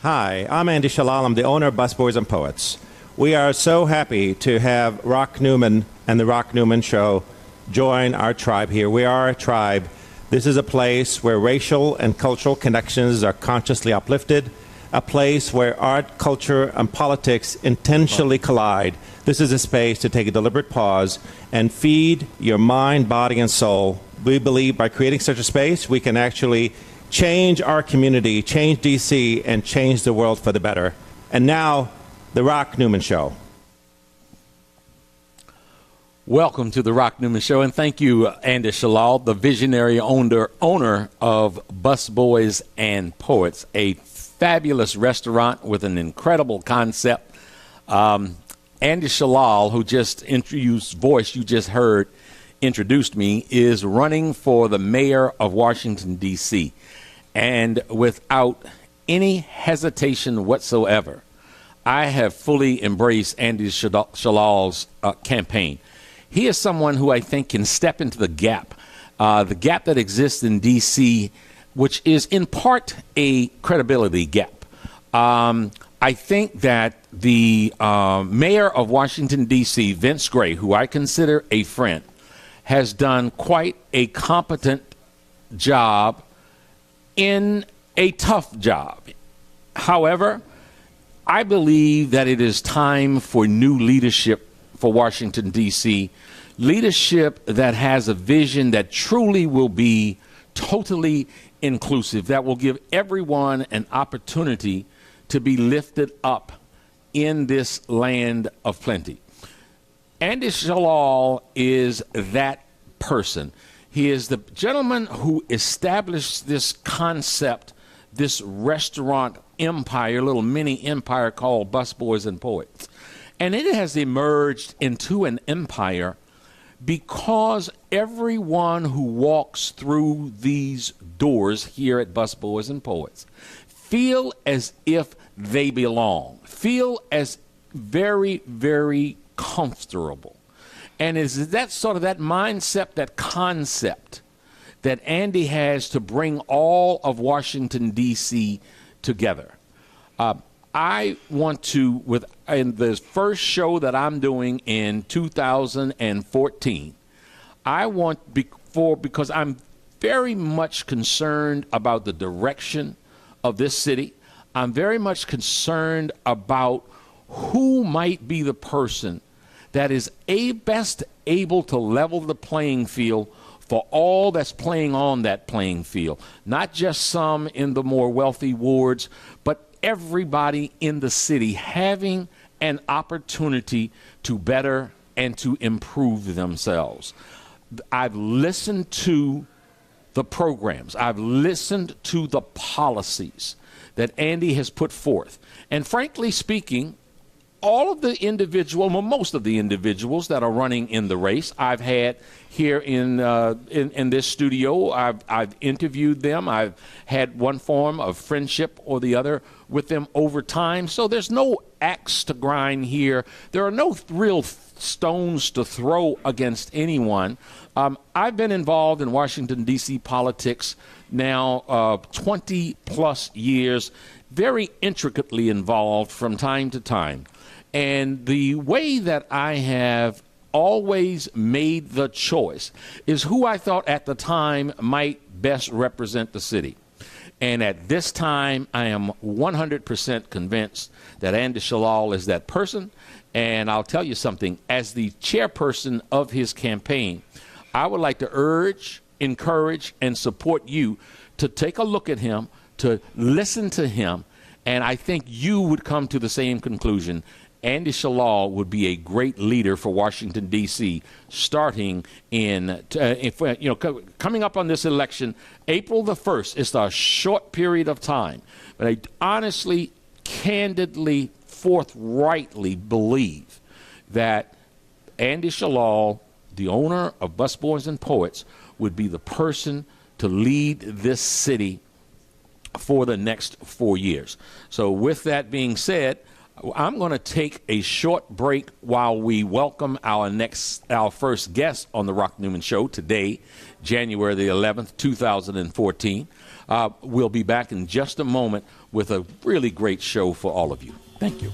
Hi, I'm Andy Shalal. I'm the owner of Busboys and Poets. We are so happy to have Rock Newman and the Rock Newman Show join our tribe here. We are a tribe. This is a place where racial and cultural connections are consciously uplifted, a place where art, culture, and politics intentionally collide. This is a space to take a deliberate pause and feed your mind, body, and soul. We believe by creating such a space, we can actually change our community, change D.C., and change the world for the better. And now, the Rock Newman Show. Welcome to the Rock Newman Show, and thank you, Andy Shalal, the visionary owner of Busboys and Poets, a fabulous restaurant with an incredible concept. Andy Shalal, who you just heard, introduced me, is running for the mayor of Washington, D.C., and without any hesitation whatsoever, I have fully embraced Andy Shalal's campaign. He is someone who I think can step into the gap that exists in D.C., which is in part a credibility gap. I think that the mayor of Washington, D.C., Vince Gray, who I consider a friend, has done quite a competent job in a tough job. However, I believe that it is time for new leadership for Washington, D.C., leadership that has a vision that truly will be totally inclusive, that will give everyone an opportunity to be lifted up in this land of plenty. Andy Shalal is that person. He is the gentleman who established this concept, this restaurant empire, little mini empire called Busboys and Poets. And it has emerged into an empire because everyone who walks through these doors here at Busboys and Poets feel as if they belong, feel as very, very comfortable. And is that sort of that mindset, that concept that Andy has to bring all of Washington, D.C. together. I want to, in the first show that I'm doing in 2014, because I'm very much concerned about the direction of this city. I'm very much concerned about who might be the person that is best able to level the playing field for all that's playing on that playing field. Not just some in the more wealthy wards, but everybody in the city having an opportunity to better and to improve themselves. I've listened to the programs. I've listened to the policies that Andy has put forth. And frankly speaking, all of the most of the individuals that are running in the race, I've had here in this studio. I've interviewed them. I've had one form of friendship or the other with them over time. So there's no axe to grind here. There are no real stones to throw against anyone. I've been involved in Washington, D.C. politics now 20 plus years, very intricately involved from time to time. And the way that I have always made the choice is who I thought at the time might best represent the city. And at this time, I am 100% convinced that Andy Shalal is that person. And I'll tell you something, as the chairperson of his campaign, I would like to urge, encourage, and support you to take a look at him, to listen to him, and I think you would come to the same conclusion. Andy Shalal would be a great leader for Washington, D.C., starting coming up on this election, April the 1st. It's a short period of time. But I honestly, candidly, forthrightly believe that Andy Shalal, the owner of Busboys and Poets, would be the person to lead this city for the next 4 years. So with that being said, I'm going to take a short break while we welcome our first guest on the Rock Newman Show today, January the 11th, 2014. We'll be back in just a moment with a really great show for all of you. Thank you.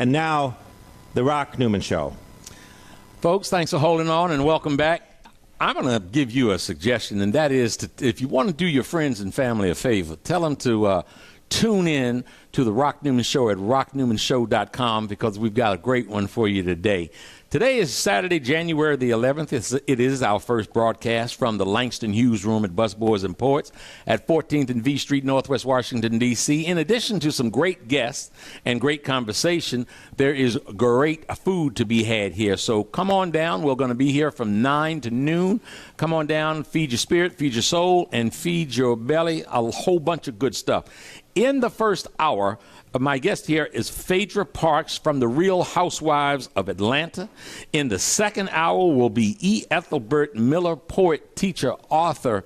And now, the Rock Newman Show. Folks, thanks for holding on and welcome back. I'm going to give you a suggestion, and that is if you want to do your friends and family a favor, tell them to tune in to the Rock Newman Show at rocknewmanshow.com because we've got a great one for you today. Today is Saturday, January the 11th. It is our first broadcast from the Langston Hughes Room at Busboys and Poets at 14th and V Street, Northwest Washington, D.C. In addition to some great guests and great conversation, there is great food to be had here. So come on down. We're going to be here from 9 to noon. Come on down, feed your spirit, feed your soul, and feed your belly. A whole bunch of good stuff. In the first hour, my guest here is Phaedra Parks from the Real Housewives of Atlanta. In the second hour will be Ethelbert Miller, poet, teacher, author,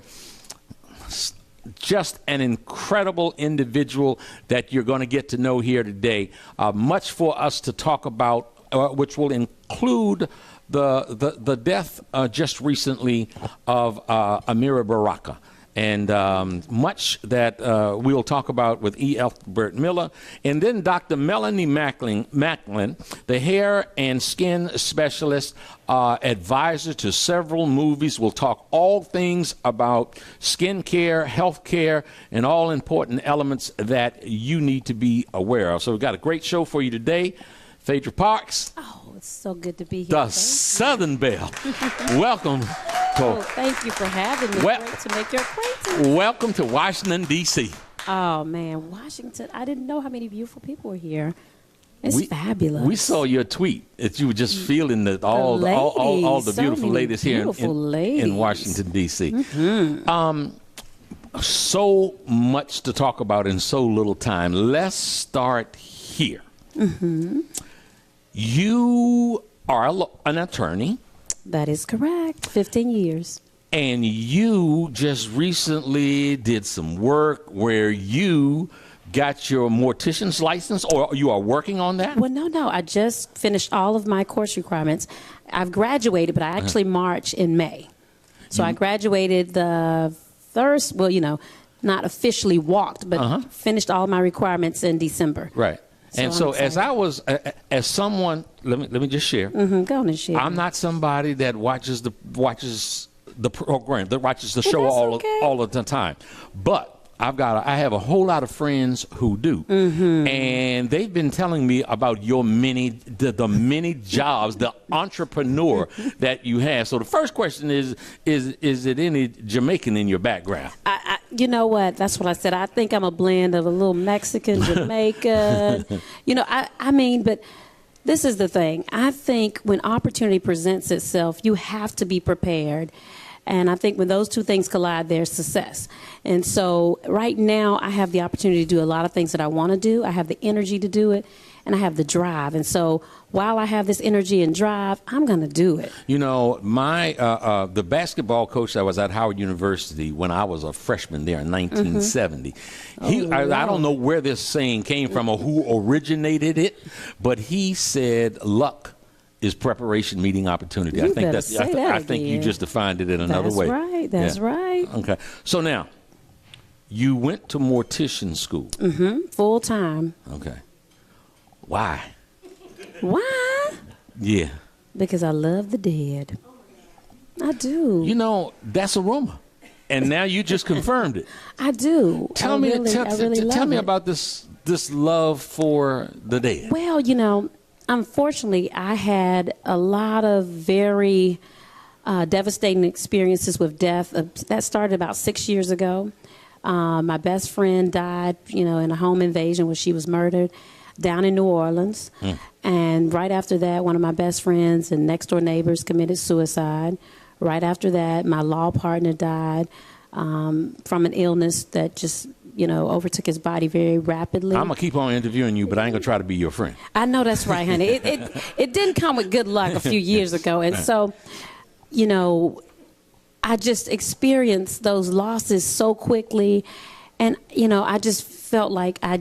just an incredible individual that you're going to get to know here today. Much for us to talk about, which will include the death just recently of Amira Baraka. And much that we'll talk about with Ethelbert Miller. And then Dr. Melanie Maclin, the hair and skin specialist, advisor to several movies, will talk all things about skin care, health care, and all important elements that you need to be aware of. So we've got a great show for you today. Phaedra Parks. Oh, it's so good to be here. The Southern Belle. Welcome. Thank you for having me. Great to make your acquaintance. Welcome to Washington, D.C. Oh, man, Washington. I didn't know how many beautiful people were here. It's fabulous. We saw your tweet that you were just feeling that all the beautiful ladies here in Washington, D.C. Mm-hmm. So much to talk about in so little time. Let's start here. Mm-hmm. You are an attorney. That is correct. 15 years. And you just recently did some work where you got your mortician's license, or you are working on that? Well, no. I just finished all of my course requirements. I've graduated, but I actually march in May. So I graduated the first, not officially walked, but finished all my requirements in December. Right. And so as someone, let me just share. Mm-hmm, go on and share. I'm not somebody that watches the program, that watches the show all of the time. But I have a whole lot of friends who do. Mm-hmm. And they've been telling me about your many jobs, the entrepreneur that you have. So the first question is it any Jamaican in your background? You know what? That's what I said. I think I'm a blend of a little Mexican, Jamaican. But this is the thing. I think when opportunity presents itself, you have to be prepared. And I think when those two things collide, there's success. And so right now, I have the opportunity to do a lot of things that I want to do. I have the energy to do it, and I have the drive. And so while I have this energy and drive, I'm going to do it. You know, the basketball coach that was at Howard University when I was a freshman there in 1970, I don't know where this saying came from or who originated it, but he said luck is preparation meeting opportunity. I think you just defined it in another way. That's right. Okay. So now, you went to mortician school. Mm-hmm. Full time. Okay. Why? Yeah. Because I love the dead. I do. You know, that's a rumor. And now you just confirmed it. I do. Tell me about this love for the dead. Well, unfortunately, I had a lot of very devastating experiences with death. That started about 6 years ago. My best friend died, in a home invasion where she was murdered down in New Orleans. And right after that, one of my best friends and next door neighbors committed suicide. Right after that, my law partner died from an illness that just overtook his body very rapidly. I'm going to keep on interviewing you, but I ain't going to try to be your friend. I know that's right, honey. It didn't come with good luck a few years ago. And so, I just experienced those losses so quickly. And, I just felt like I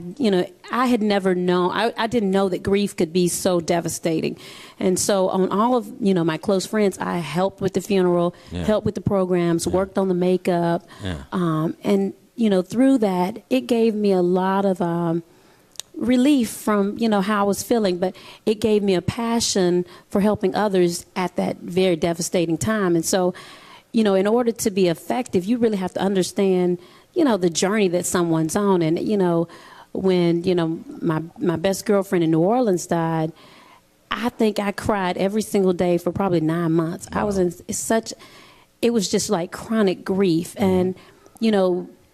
had never known. I didn't know that grief could be so devastating. And so on all of, my close friends, I helped with the funeral, helped with the programs, worked on the makeup. And through that, it gave me a lot of relief from, how I was feeling. But it gave me a passion for helping others at that very devastating time. And so, in order to be effective, you really have to understand, the journey that someone's on. And, when, my best girlfriend in New Orleans died, I think I cried every single day for probably 9 months. Wow. I was in it was just like chronic grief. And,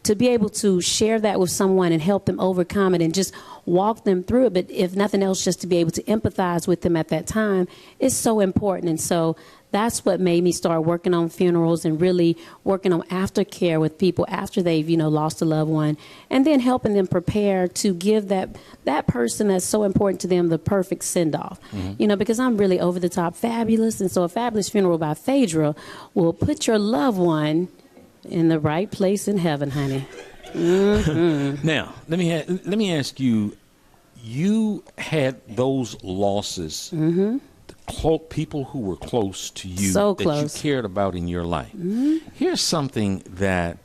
to be able to share that with someone and help them overcome it and just walk them through it, but if nothing else, just to be able to empathize with them at that time is so important. And so that's what made me start working on funerals and really working on aftercare with people after they've, lost a loved one, and then helping them prepare to give that person that's so important to them the perfect send-off. Because I'm really over the top fabulous, and so a fabulous funeral by Phaedra will put your loved one in the right place in heaven, honey. Now, let me ask you. You had those losses. People who were close to you, so that close, you cared about in your life. Here's something that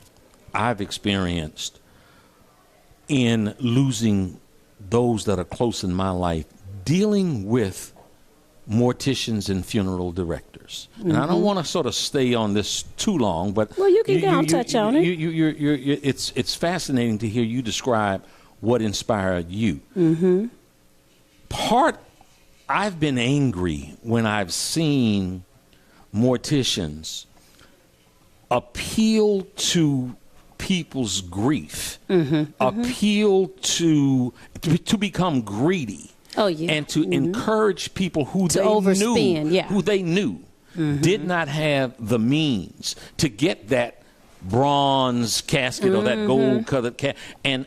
I've experienced in losing those that are close in my life, dealing with morticians and funeral directors. And I don't want to sort of stay on this too long, but well, you can touch on it. It's fascinating to hear you describe what inspired you. I've been angry when I've seen morticians appeal to people's grief, appeal to become greedy, and to encourage people who they knew did not have the means to get that bronze casket or that gold colored casket, and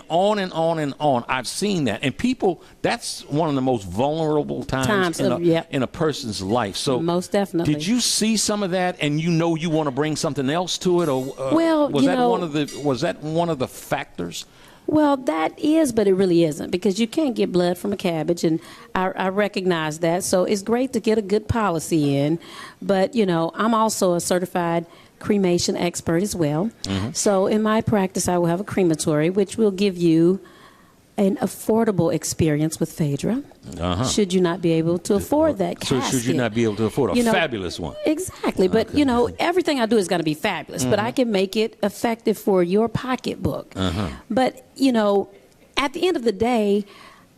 on and on and on. I've seen that, and people, that's one of the most vulnerable times in a person's life. So most definitely, did you see some of that, and you want to bring something else to it, or was that one of the factors? Well, that is, but it really isn't, because you can't get blood from a cabbage, and I recognize that. So it's great to get a good policy in, but I'm also a certified cremation expert as well. So in my practice, I will have a crematory, which will give you an affordable experience with Phaedra. Should you not be able to afford that casket. So should you not be able to afford a fabulous one? Exactly. But, everything I do is going to be fabulous, but I can make it effective for your pocketbook. But, at the end of the day,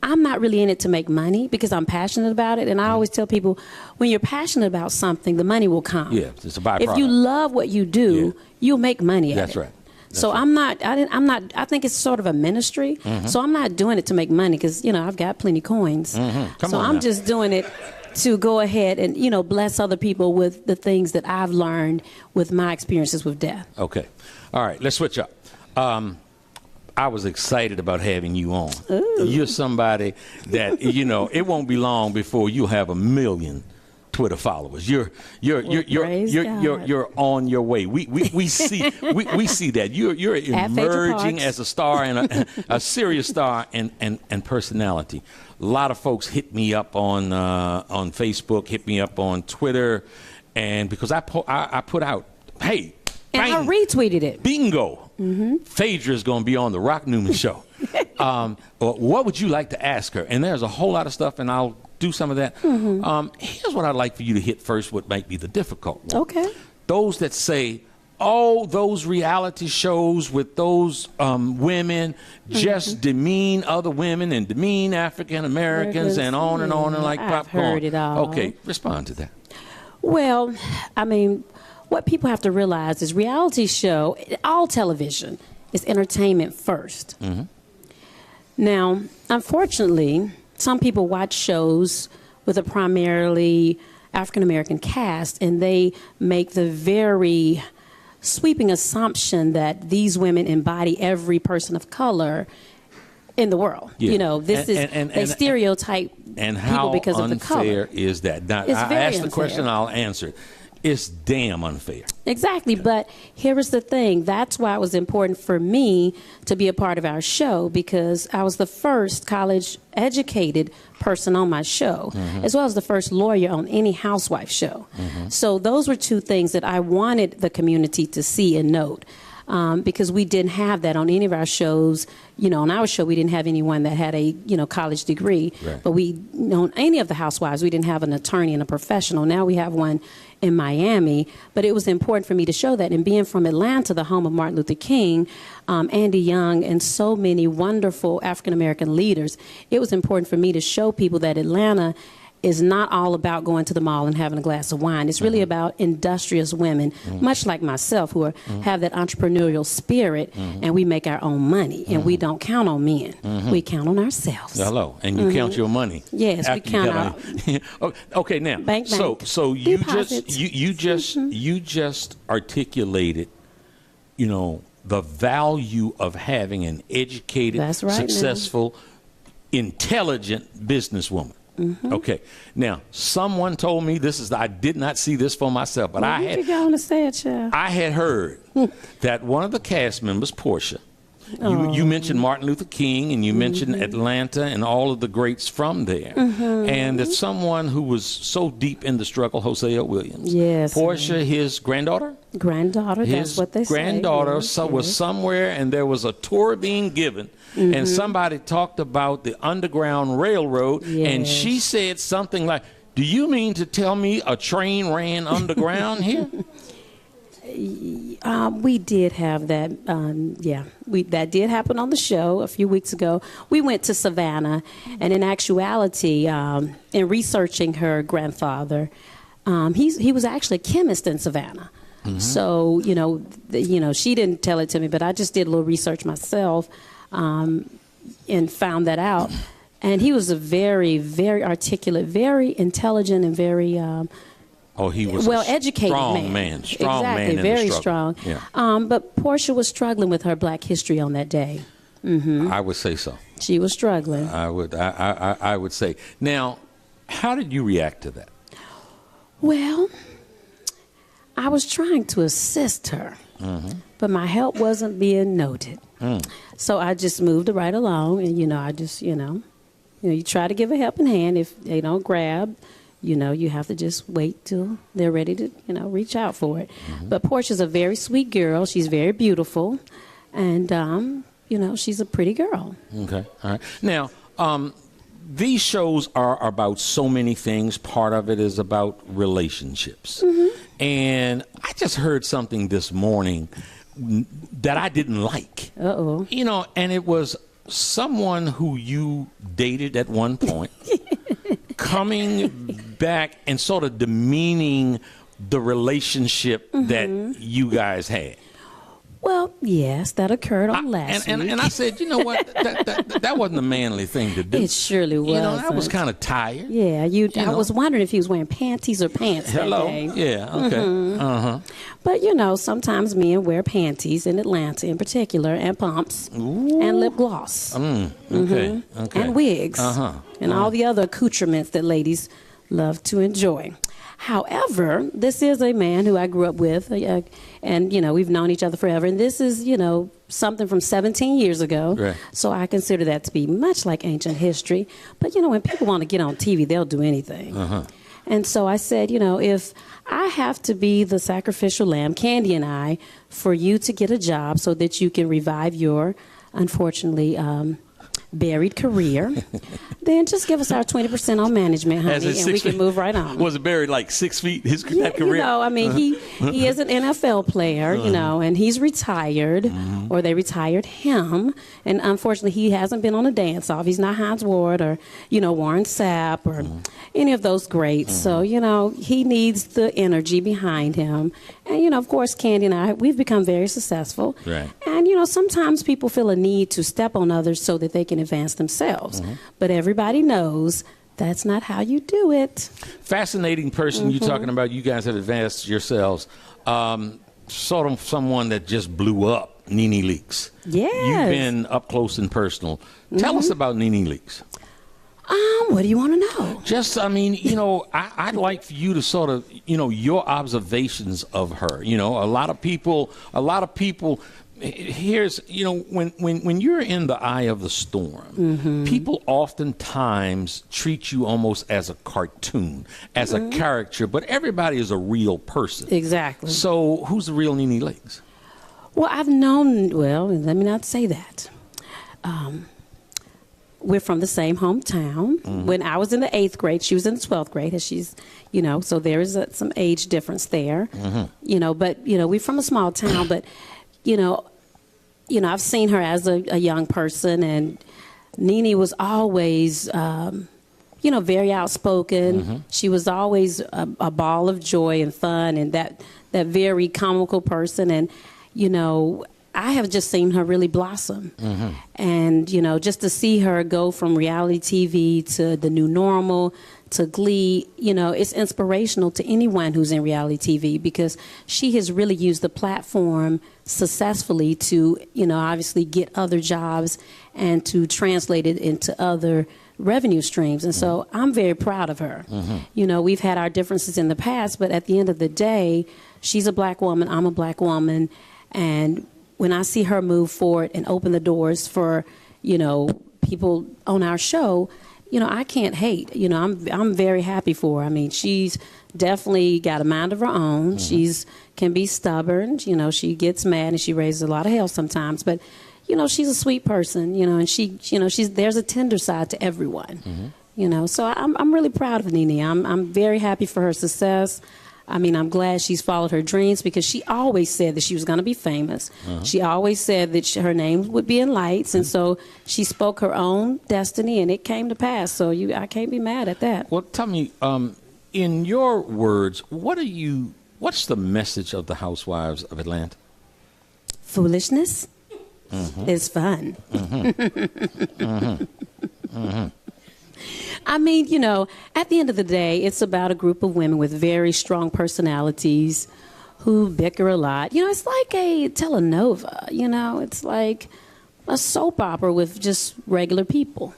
I'm not really in it to make money, because I'm passionate about it. And I always tell people, when you're passionate about something, the money will come. Yeah, it's a byproduct. If you love what you do, you'll make money at it. That's right. So I'm not, I think it's sort of a ministry. So I'm not doing it to make money, because, I've got plenty coins. So I'm just doing it to go ahead and, bless other people with the things that I've learned with my experiences with death. Okay. All right, let's switch up. I was excited about having you on. Ooh. You're somebody that, it won't be long before you'll have 1 million Twitter followers. You're on your way. We see that you're emerging as a star and a serious star and personality. A lot of folks hit me up on Facebook, hit me up on Twitter, and because I put out, hey, and bang, I retweeted it. Bingo. Phaedra is going to be on the Rock Newman Show. What would you like to ask her? And there's a whole lot of stuff, and I'll do some of that. Here's what I'd like for you to hit first, what might be the difficult one. Okay. Those that say, oh, those reality shows with those women just demean other women and demean African Americans and on and on and like popcorn. I've heard it all. Okay, respond to that. Well, I mean, what people have to realize is reality show, all television, is entertainment first. Now, unfortunately, some people watch shows with a primarily African-American cast, and they make the very sweeping assumption that these women embody every person of color in the world. They stereotype people because of the color. And how unfair is that? Now, I asked the question, I'll answer it. It's damn unfair. Exactly, but here is the thing. That's why it was important for me to be a part of our show, because I was the first college-educated person on my show, as well as the first lawyer on any housewife show. So those were two things that I wanted the community to see and note. Because we didn't have that on any of our shows. On our show, we didn't have anyone that had a, college degree. Right. But on any of the housewives, we didn't have an attorney and a professional. Now we have one in Miami. But it was important for me to show that. And being from Atlanta, the home of Martin Luther King, Andy Young, and so many wonderful African-American leaders, it was important for me to show people that Atlanta is not all about going to the mall and having a glass of wine. It's really about industrious women, much like myself, who have that entrepreneurial spirit, and we make our own money, and we don't count on men. We count on ourselves. Hello, and you count your money. Yes, we count out. Okay, now, bank. So you Deposits. you just articulated, the value of having an educated, That's right, successful, intelligent businesswoman. Okay. Now, someone told me I did not see this for myself, but I had heard that one of the cast members, Portia, you mentioned Martin Luther King, and you mentioned Atlanta and all of the greats from there, and that someone who was so deep in the struggle, Hosea Williams, Portia, his granddaughter, that's what they say. Granddaughter was somewhere, and there was a tour being given, and somebody talked about the Underground Railroad, and she said something like, "Do you mean to tell me a train ran underground here?" We did have that. That did happen on the show a few weeks ago. We went to Savannah, and in actuality, in researching her grandfather, he was actually a chemist in Savannah. So she didn't tell it to me, but I just did a little research myself, and found that out. And he was a very, very articulate, very intelligent, and very he was well-educated strong man. Strong exactly, man. Very in the strong. Yeah. But Portia was struggling with her Black history on that day. I would say so. She was struggling. I would say. Now, how did you react to that? Well, I was trying to assist her, but my help wasn't being noted. So I just moved right along, and I just you try to give a helping hand. If they don't grab, you have to just wait till they're ready to reach out for it. But Portia's a very sweet girl. She's very beautiful, and she's a pretty girl. Okay, all right. Now, these shows are about so many things. Part of it is about relationships. And I just heard something this morning that I didn't like. And it was someone who you dated at one point coming back and sort of demeaning the relationship that you guys had. Well, yes, that occurred on last week. And I said, you know what, that wasn't a manly thing to do. It surely was. I was kind of tired. Yeah, I was wondering if he was wearing panties or pants that day. Yeah, okay. But, sometimes men wear panties in Atlanta in particular, and pumps, and lip gloss. Okay. And wigs, and all the other accoutrements that ladies love to enjoy. However, this is a man who I grew up with, and, we've known each other forever. And this is, something from 17 years ago. Right. So I consider that to be much like ancient history. But, when people want to get on TV, they'll do anything. And so I said, if I have to be the sacrificial lamb, Candy and I, for you to get a job so that you can revive your, unfortunately, buried career, then just give us our 20% on management, honey, and we can move right on. Was it buried like 6 feet, that career? He is an NFL player, and he's retired, or they retired him, and unfortunately he hasn't been on a dance-off. He's not Hines Ward or, Warren Sapp or any of those greats. So, he needs the energy behind him. And, of course, Candy and I, we've become very successful. Right. And, sometimes people feel a need to step on others so that they can advance themselves. But everybody knows that's not how you do it. Fascinating person you're talking about. You guys have advanced yourselves. Sort of someone that just blew up, Nene Leakes. Yes. You've been up close and personal. Tell us about Nene Leakes. What do you want to know? Just, I'd like for you to sort of, your observations of her. A lot of people, here's, when you're in the eye of the storm, people oftentimes treat you almost as a cartoon, as a caricature, but everybody is a real person. Exactly. So who's the real Nene Leakes? Well, let me not say that. We're from the same hometown. When I was in the 8th grade, she was in the 12th grade, and she's, so there is some age difference there. But, we're from a small town, but, I've seen her as a young person, and Nene was always very outspoken. She was always a ball of joy and fun, and that very comical person. And, I have just seen her really blossom. And, just to see her go from reality TV to the new normal to Glee, it's inspirational to anyone who's in reality TV, because she has really used the platform successfully to, obviously get other jobs and to translate it into other revenue streams. And so I'm very proud of her. We've had our differences in the past, but at the end of the day, she's a black woman, I'm a black woman, and when I see her move forward and open the doors for, people on our show, I can't hate. I'm very happy for her. I mean, she's definitely got a mind of her own. She's can be stubborn. She gets mad and she raises a lot of hell sometimes. But, she's a sweet person. And she's there's a tender side to everyone. So I'm really proud of Nene. I'm very happy for her success. I mean, I'm glad she's followed her dreams, because she always said that she was going to be famous. She always said that her name would be in lights, and so she spoke her own destiny, and it came to pass. So I can't be mad at that. Well, tell me, in your words, what's the message of the Housewives of Atlanta? Foolishness is fun. I mean, at the end of the day, it's about a group of women with very strong personalities who bicker a lot. It's like a telenova, it's like a soap opera with just regular people.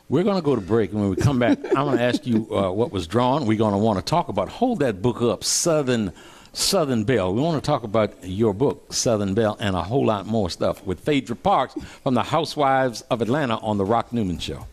We're going to go to break, and when we come back, I'm going to ask you what was drawn. We're going to want to talk about, hold that book up, Southern Belle. We want to talk about your book, Southern Belle, and a whole lot more stuff with Phaedra Parks from the Housewives of Atlanta on the Rock Newman Show.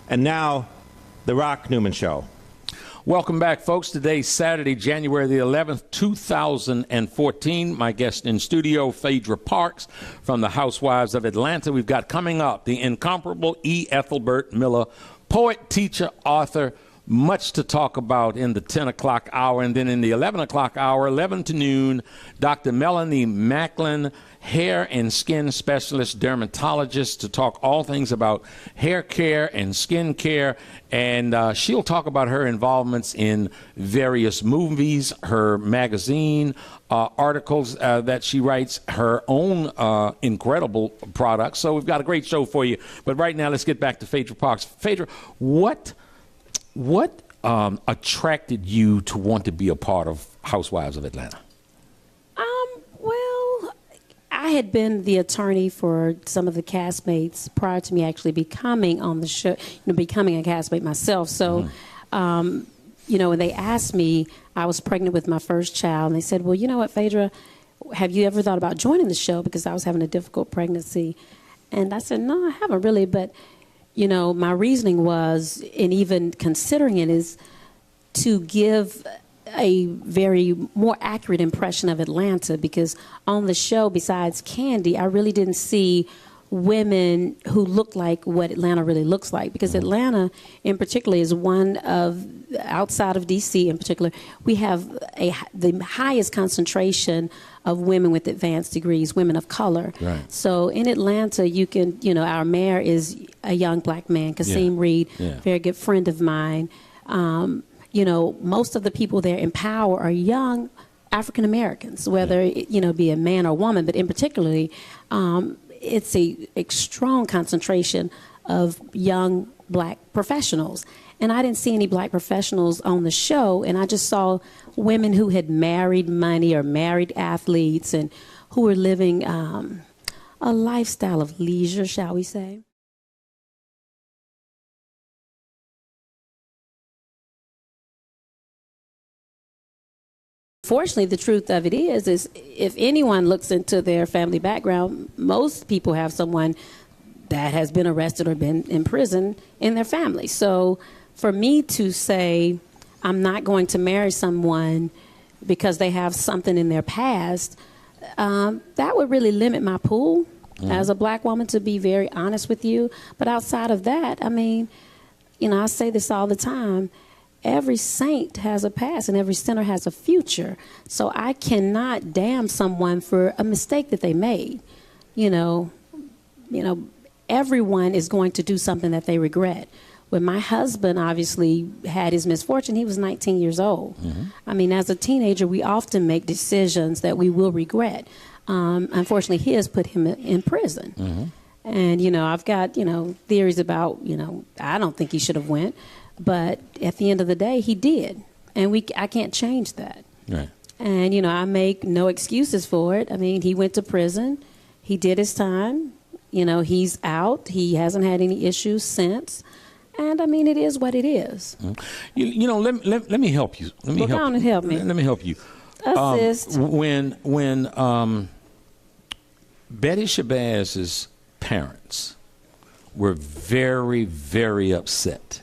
And now, the Rock Newman Show. Welcome back, folks. Today's Saturday, January the 11th, 2014. My guest in studio, Phaedra Parks from the Housewives of Atlanta. We've got coming up the incomparable E. Ethelbert Miller, poet, teacher, author. Much to talk about in the 10 o'clock hour. And then in the 11 o'clock hour, 11 to noon, Dr. Melanie Maclin, hair and skin specialist dermatologist, to talk all things about hair care and skin care. And she'll talk about her involvements in various movies, her magazine articles that she writes, her own incredible products. So we've got a great show for you. But right now, let's get back to Phaedra Parks. Phaedra, what attracted you to want to be a part of Housewives of Atlanta? Well, I had been the attorney for some of the castmates prior to me actually becoming on the show, becoming a castmate myself. So, when they asked me, I was pregnant with my first child, and they said, well, you know what, Phaedra, have you ever thought about joining the show? Because I was having a difficult pregnancy. And I said, no, I haven't really, but my reasoning was, and even considering it, is to give a very more accurate impression of Atlanta, because on the show, besides Candy, I really didn't see women who looked like what Atlanta really looks like, because Atlanta in particular is one of, outside of DC in particular, we have the highest concentration of women with advanced degrees, women of color. Right. So in Atlanta, you can, our mayor is a young black man, Kasim Reed, very good friend of mine. Most of the people there in power are young African Americans, whether be a man or woman, but in particularly, it's a strong concentration of young black professionals. And I didn't see any black professionals on the show, and I just saw women who had married money or married athletes and who were living a lifestyle of leisure, shall we say. Fortunately, the truth of it is if anyone looks into their family background, most people have someone that has been arrested or been in prison in their family. So for me to say I'm not going to marry someone because they have something in their past, that would really limit my pool as a black woman, to be very honest with you. But outside of that, I say this all the time. Every saint has a past and every sinner has a future. So I cannot damn someone for a mistake that they made. Everyone is going to do something that they regret. When my husband obviously had his misfortune, he was 19 years old. As a teenager, we often make decisions that we will regret. Unfortunately, his put him in prison. And, I've got, theories about, I don't think he should have went. But at the end of the day, he did. And I can't change that. Right. And, I make no excuses for it. He went to prison. He did his time. He's out. He hasn't had any issues since. And, it is what it is. Let me help you. Let me help you. Assist. When Betty Shabazz's parents were very, very upset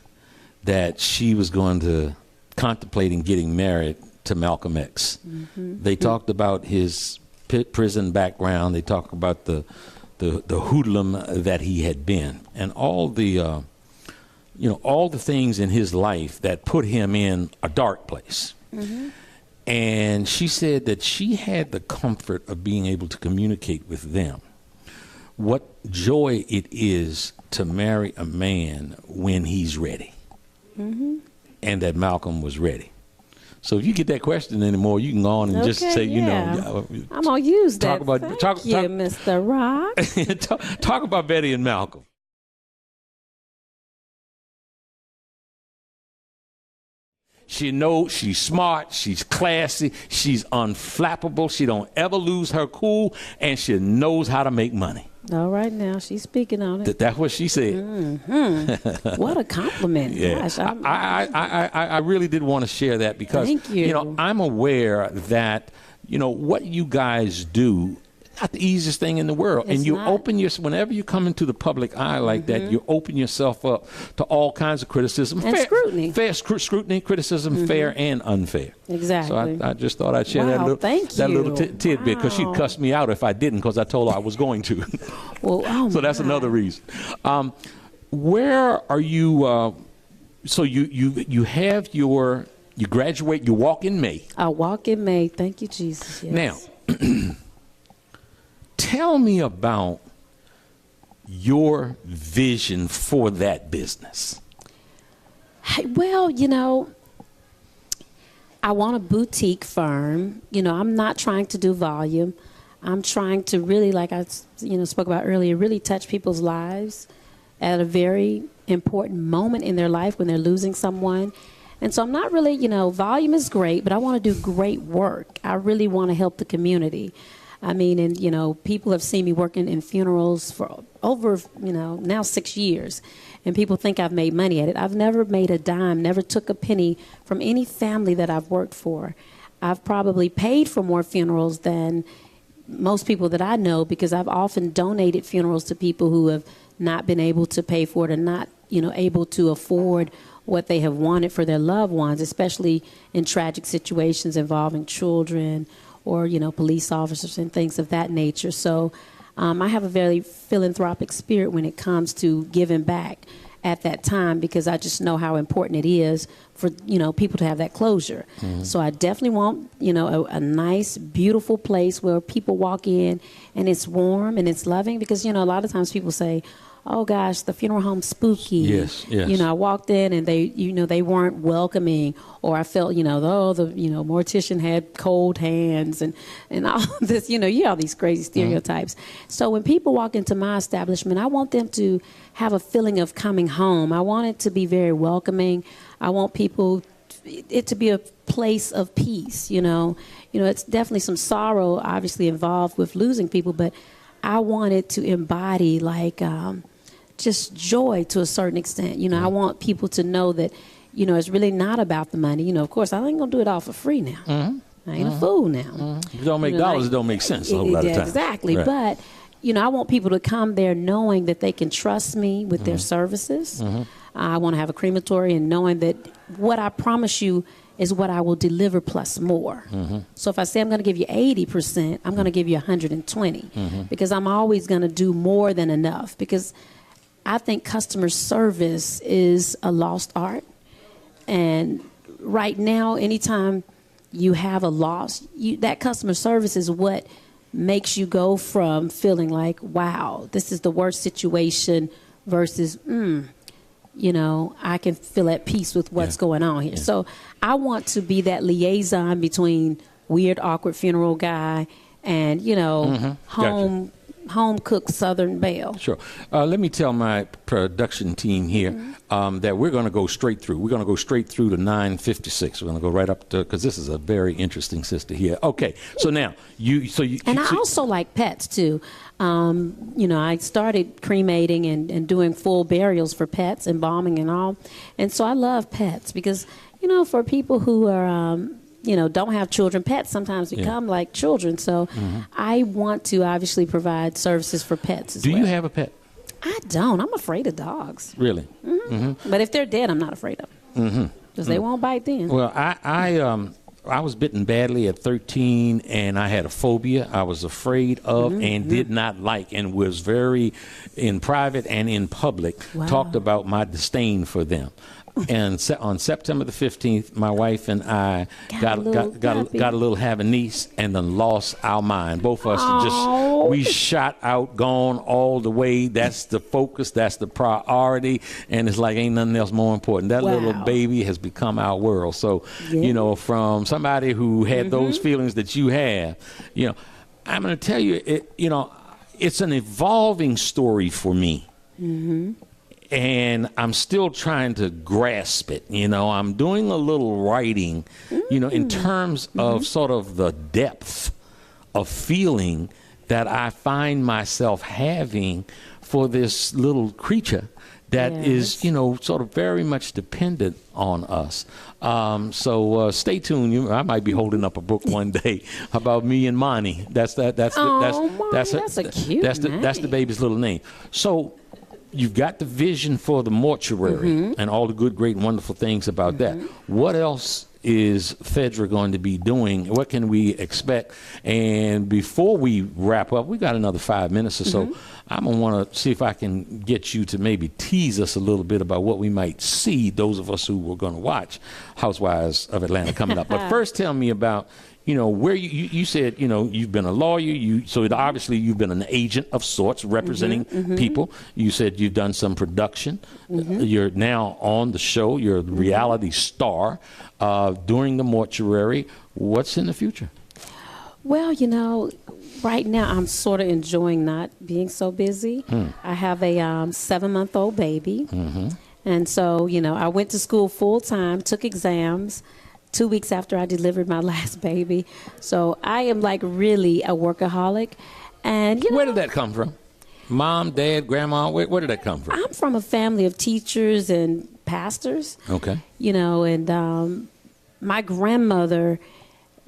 that she was going to contemplating getting married to Malcolm X. They talked about his prison background. They talked about the hoodlum that he had been, and all the things in his life that put him in a dark place. And she said that she had the comfort of being able to communicate with them what joy it is to marry a man when he's ready. And that Malcolm was ready. So if you get that question anymore, you can go on and just say, I'm going to use that. Thank you, Mr. Rock. Talk about Betty and Malcolm. She knows she's smart, she's classy, she's unflappable, she don't ever lose her cool, and she knows how to make money. All right, now she's speaking on it. That's what she said. What a compliment! Yeah. Gosh, I really did want to share that because thank you. I'm aware that what you guys do not the easiest thing in the world. It's and you not. open whenever you come into the public eye like that, you open yourself up to all kinds of criticism. And scrutiny. Fair scrutiny, criticism, fair and unfair. Exactly. So I just thought I'd share Wow, that little tidbit, because she'd Wow. cuss me out if I didn't, because I told her I was going to. Well, oh So that's my. another reason. Where are you? So you have you graduate. You walk in May. I walk in May. Thank you, Jesus. Yes. Now, tell me about your vision for that business. Hey, well, I want a boutique firm. I'm not trying to do volume. I'm trying to really, like I spoke about earlier, really touch people's lives at a very important moment in their life when they're losing someone. And so I'm not really, volume is great, but I want to do great work. I really want to help the community. I mean, and, people have seen me working in funerals for over, now 6 years. And people think I've made money at it. I've never made a dime, never took a penny from any family that I've worked for. I've probably paid for more funerals than most people that I know, because I've often donated funerals to people who have not been able to pay for it, and not, able to afford what they have wanted for their loved ones, especially in tragic situations involving children or, police officers and things of that nature. So I have a very philanthropic spirit when it comes to giving back at that time, because I just know how important it is for, people to have that closure. So I definitely want, a nice, beautiful place where people walk in and it's warm and it's loving, because, a lot of times people say, oh gosh, the funeral home's spooky. Yes. I walked in and they weren't welcoming, or I felt, the mortician had cold hands and all this, you hear all these crazy stereotypes. So when people walk into my establishment, I want them to have a feeling of coming home. I want it to be very welcoming. I want it to be a place of peace. It's definitely some sorrow obviously involved with losing people, but I want it to embody just joy to a certain extent. I want people to know that, it's really not about the money. Of course, I ain't going to do it all for free now. I ain't a fool now. If you don't make dollars, it don't make sense a whole lot of times. Exactly. Right. But, I want people to come there knowing that they can trust me with their services. I want to have a crematory, and knowing that what I promise you is what I will deliver plus more. So if I say I'm going to give you 80%, I'm going to give you 120, because I'm always going to do more than enough, because I think customer service is a lost art. And right now, anytime you have a loss, that customer service is what makes you go from feeling like, wow, this is the worst situation, versus, I can feel at peace with what's going on here. So I want to be that liaison between weird, awkward funeral guy and, home cooked Southern Belle. Sure. Let me tell my production team here that we're going to go straight through. We're going to go straight through to 9:56. We're going to go right up to, because this is a very interesting sister here. Okay. So now I also like pets too. I started cremating and doing full burials for pets, embalming and all. And so I love pets, because, for people who are, don't have children, pets sometimes become like children. So I want to obviously provide services for pets as well. Do you have a pet? I don't. I'm afraid of dogs. Really? But if they're dead, I'm not afraid of them. Because they won't bite then. Well, I was bitten badly at 13, and I had a phobia. I was afraid of and did not like, and was very, in private and in public, talked about my disdain for them. And on September the 15th, my wife and I got a little Havanese, and then lost our mind. Both of us we shot out, gone all the way. That's the focus. That's the priority. And it's like ain't nothing else more important. That little baby has become our world. So, from somebody who had those feelings that you have, I'm going to tell you, it's an evolving story for me. And I'm still trying to grasp it. I'm doing a little writing, in terms of sort of the depth of feeling that I find myself having for this little creature that is, you know, sort of very much dependent on us. So stay tuned. I might be holding up a book one day about me and Monty. That's a cute name. That's the baby's little name. So you've got the vision for the mortuary and all the good, great, wonderful things about that. What else is Phaedra going to be doing? What can we expect? And before we wrap up, we got another 5 minutes or so. I'm going to want to see if I can get you to maybe tease us a little bit about what we might see, those of us who were going to watch Housewives of Atlanta coming up. But first, tell me about, you know, where you said, you know, you've been a lawyer. So obviously you've been an agent of sorts representing people. You said you've done some production. You're now on the show. You're a reality star during the mortuary. What's in the future? Well, you know, right now I'm sort of enjoying not being so busy. I have a 7-month-old baby. And so, you know, I went to school full time, took exams 2 weeks after I delivered my last baby. So I am like really a workaholic. And you know, where did that come from? Mom, dad, grandma, where did that come from? I'm from a family of teachers and pastors. Okay. You know, and my grandmother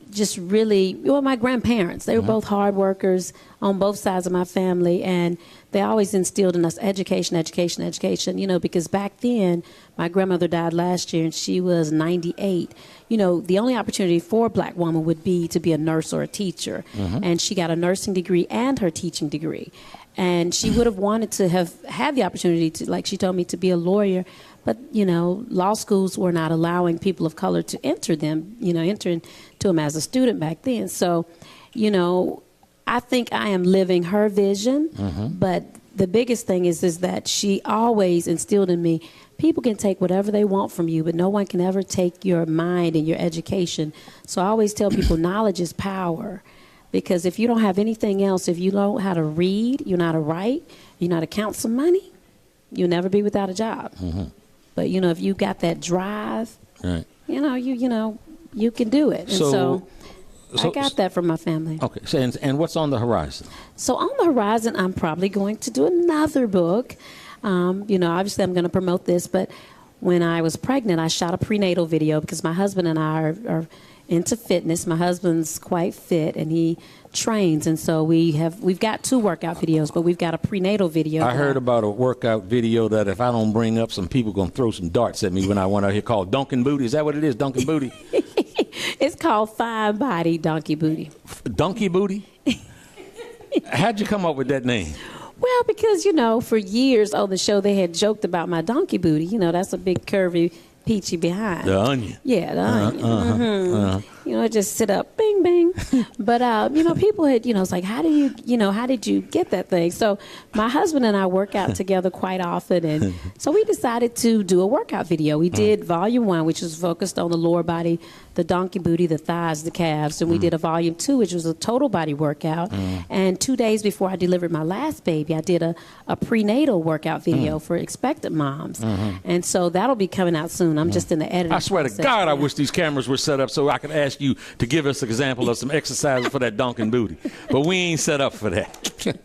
just really, well, my grandparents, they were both hard workers on both sides of my family, and they always instilled in us education, education, education, you know, because back then, my grandmother died last year, and she was 98. You know, the only opportunity for a black woman would be to be a nurse or a teacher, and she got a nursing degree and her teaching degree. And she would have wanted to have had the opportunity to, like she told me, to be a lawyer. But, you know, law schools were not allowing people of color to enter them, you know, enter into them as a student back then. So, you know, I think I am living her vision. But the biggest thing is that she always instilled in me, people can take whatever they want from you, but no one can ever take your mind and your education. So I always tell people knowledge is power. Because if you don't have anything else, if you don't know how to read, you know how to write, you know how to count some money, you'll never be without a job. But, you know, if you got that drive, you know, you can do it. And so I got that from my family. Okay. So, and what's on the horizon? So on the horizon, I'm probably going to do another book. You know, obviously I'm going to promote this, but when I was pregnant, I shot a prenatal video because my husband and I are into fitness. My husband's quite fit, and he trains, and so we've got 2 workout videos, but we've got a prenatal video. I heard about a workout video that if I don't bring up, some people going to throw some darts at me when I went out here, called Dunkin' Booty. Is that what it is, Dunkin' Booty? It's called Fine Body Donkey Booty. Donkey Booty? How'd you come up with that name? Well, because, you know, for years on the show they had joked about my donkey booty. You know, that's a big curvy peachy behind. The onion. Yeah, the onion. You know, just sit up, bing, bing. But, you know, people had, you know, it's like, how did you get that thing? So my husband and I work out together quite often. And so we decided to do a workout video. We did volume 1, which was focused on the lower body, the donkey booty, the thighs, the calves. And we did a volume 2, which was a total body workout. And 2 days before I delivered my last baby, I did a prenatal workout video for expectant moms. And so that'll be coming out soon. I'm just in the editing. I swear to God, I wish these cameras were set up so I could ask you to give us an example of some exercises for that Dunkin' Booty. But we ain't set up for that.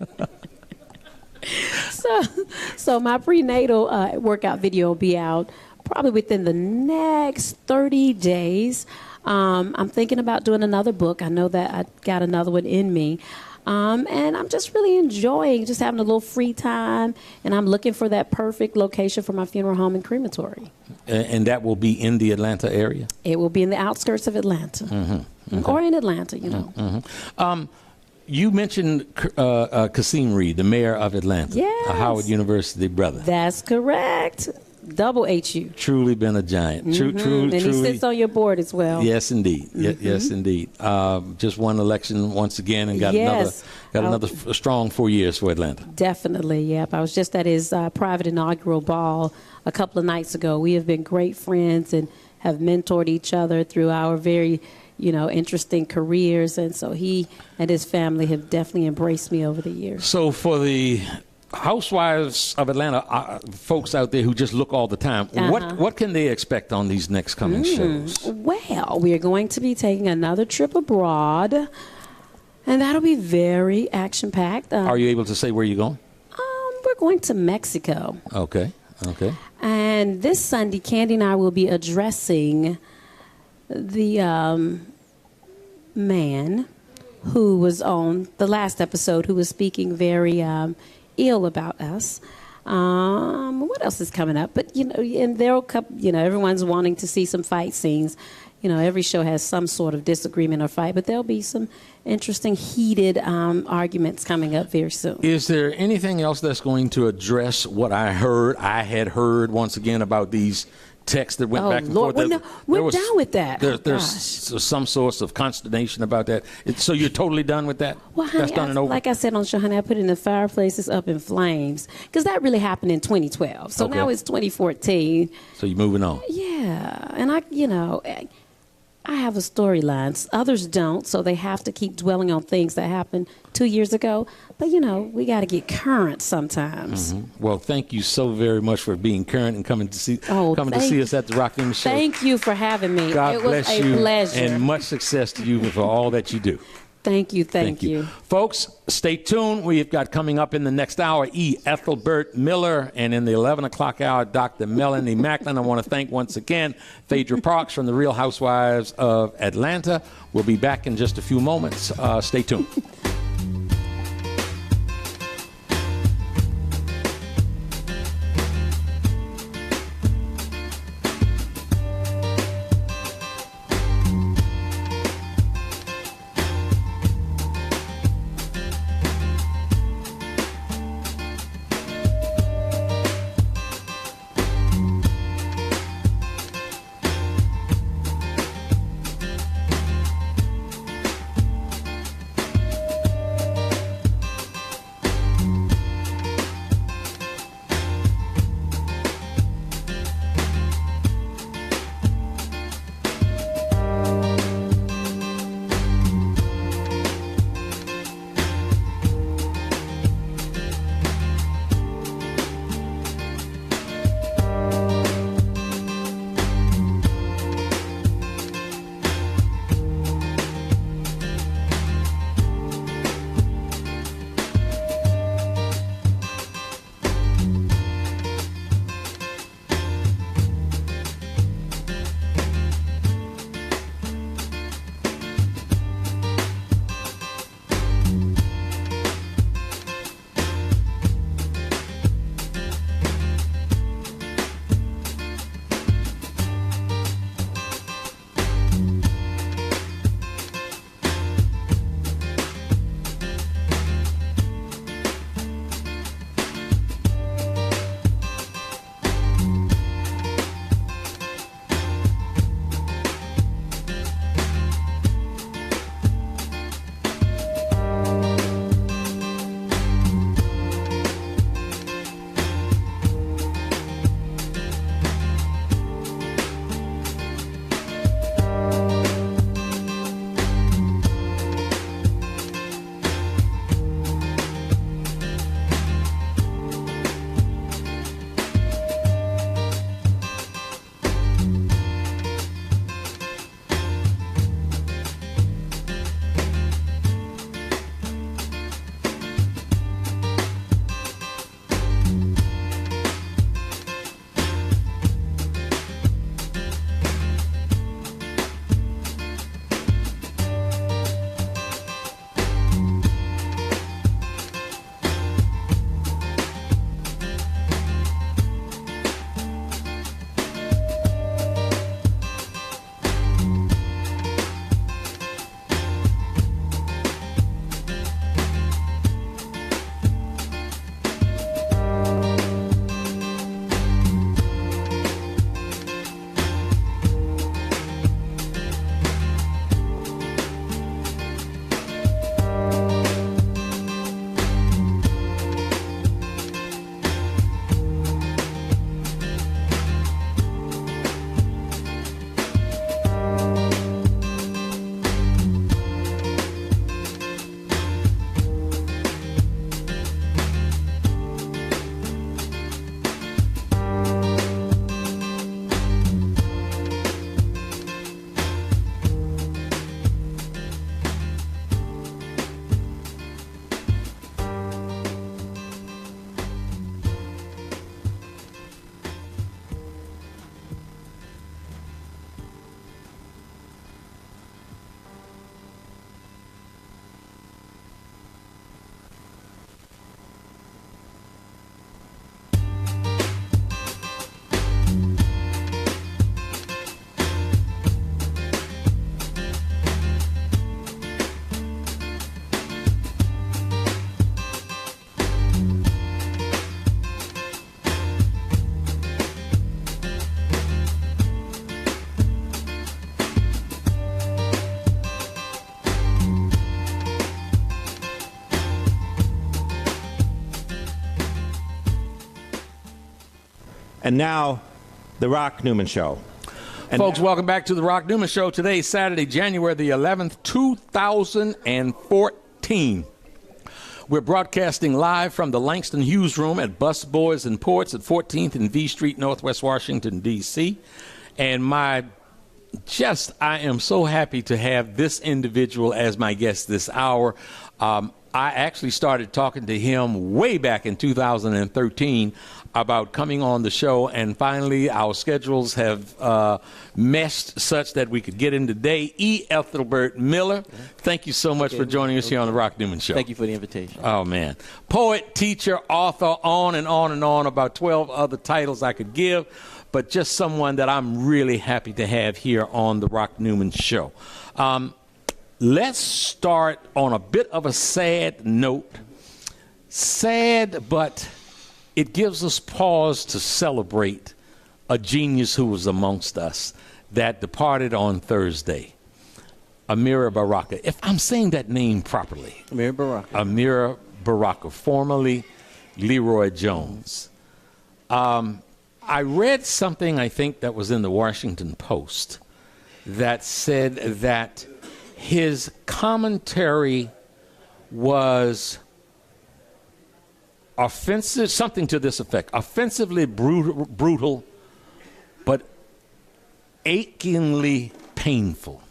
So my prenatal workout video will be out probably within the next 30 days. I'm thinking about doing another book. I know that I got another one in me. And I'm just really enjoying just having a little free time, and I'm looking for that perfect location for my funeral home and crematory. And that will be in the Atlanta area? It will be in the outskirts of Atlanta, or in Atlanta, you know. You mentioned Kasim Reed, the mayor of Atlanta, a Howard University brother. That's correct. Double HU. Truly been a giant. And he sits on your board as well. Yes, indeed. Yes, indeed. Just won election once again and got another strong 4 years for Atlanta. Definitely, yep. I was just at his private inaugural ball a couple of nights ago. We have been great friends and have mentored each other through our very, you know, interesting careers. And so he and his family have definitely embraced me over the years. So for the Housewives of Atlanta folks out there who just look all the time, what can they expect on these next coming shows? Well, we are going to be taking another trip abroad, and that'll be very action-packed. Are you able to say where you're going? We're going to Mexico. Okay. Okay. And this Sunday, Candy and I will be addressing the man who was on the last episode, who was speaking very ill about us. What else is coming up? But, and there'll come, everyone's wanting to see some fight scenes. Every show has some sort of disagreement or fight, but there'll be some interesting, heated arguments coming up very soon. Is there anything else that's going to address what I had heard once again about these texts that went back and Lord, forth? we're done with that. There's some source of consternation about that. So you're totally done with that? Well, honey, that's done and over? Like I said on the show, honey, I put it in the fireplace. It's up in flames. Because that really happened in 2012. So now it's 2014. So you're moving on. Yeah. And I have a storyline. Others don't, so they have to keep dwelling on things that happened 2 years ago. But, we got to get current sometimes. Mm-hmm. Well, thank you so very much for being current and coming to see us at the Rock Newman Show. Thank you for having me. God it was bless a you, pleasure. and much success to you for all that you do. Thank you. Thank you. Folks, stay tuned. We've got coming up in the next hour, Ethelbert Miller, and in the 11 o'clock hour, Dr. Melanie Maclin. I want to thank once again Phaedra Parks from the Real Housewives of Atlanta. We'll be back in just a few moments. Stay tuned. And now, the Rock Newman Show. And Folks, welcome back to the Rock Newman Show. Today, Saturday, January the 11th, 2014. We're broadcasting live from the Langston Hughes Room at Busboys and Poets at 14th and V Street, Northwest Washington, D.C. And I am so happy to have this individual as my guest this hour. I actually started talking to him way back in 2013 about coming on the show, and finally our schedules have meshed such that we could get in today. Ethelbert Miller, thank you so much for joining us here on the Rock Newman Show. Thank you for the invitation. Oh, man. Poet, teacher, author, on and on and on, about 12 other titles I could give, but just someone that I'm really happy to have here on the Rock Newman Show. Let's start on a bit of a sad note. Sad, but it gives us pause to celebrate a genius who was amongst us that departed on Thursday, Amiri Baraka. If I'm saying that name properly. Amiri Baraka. Amiri Baraka, formerly Leroy Jones. I read something, I think, that was in the Washington Post that said that his commentary was offensive, something to this effect, offensively brutal, but achingly painful.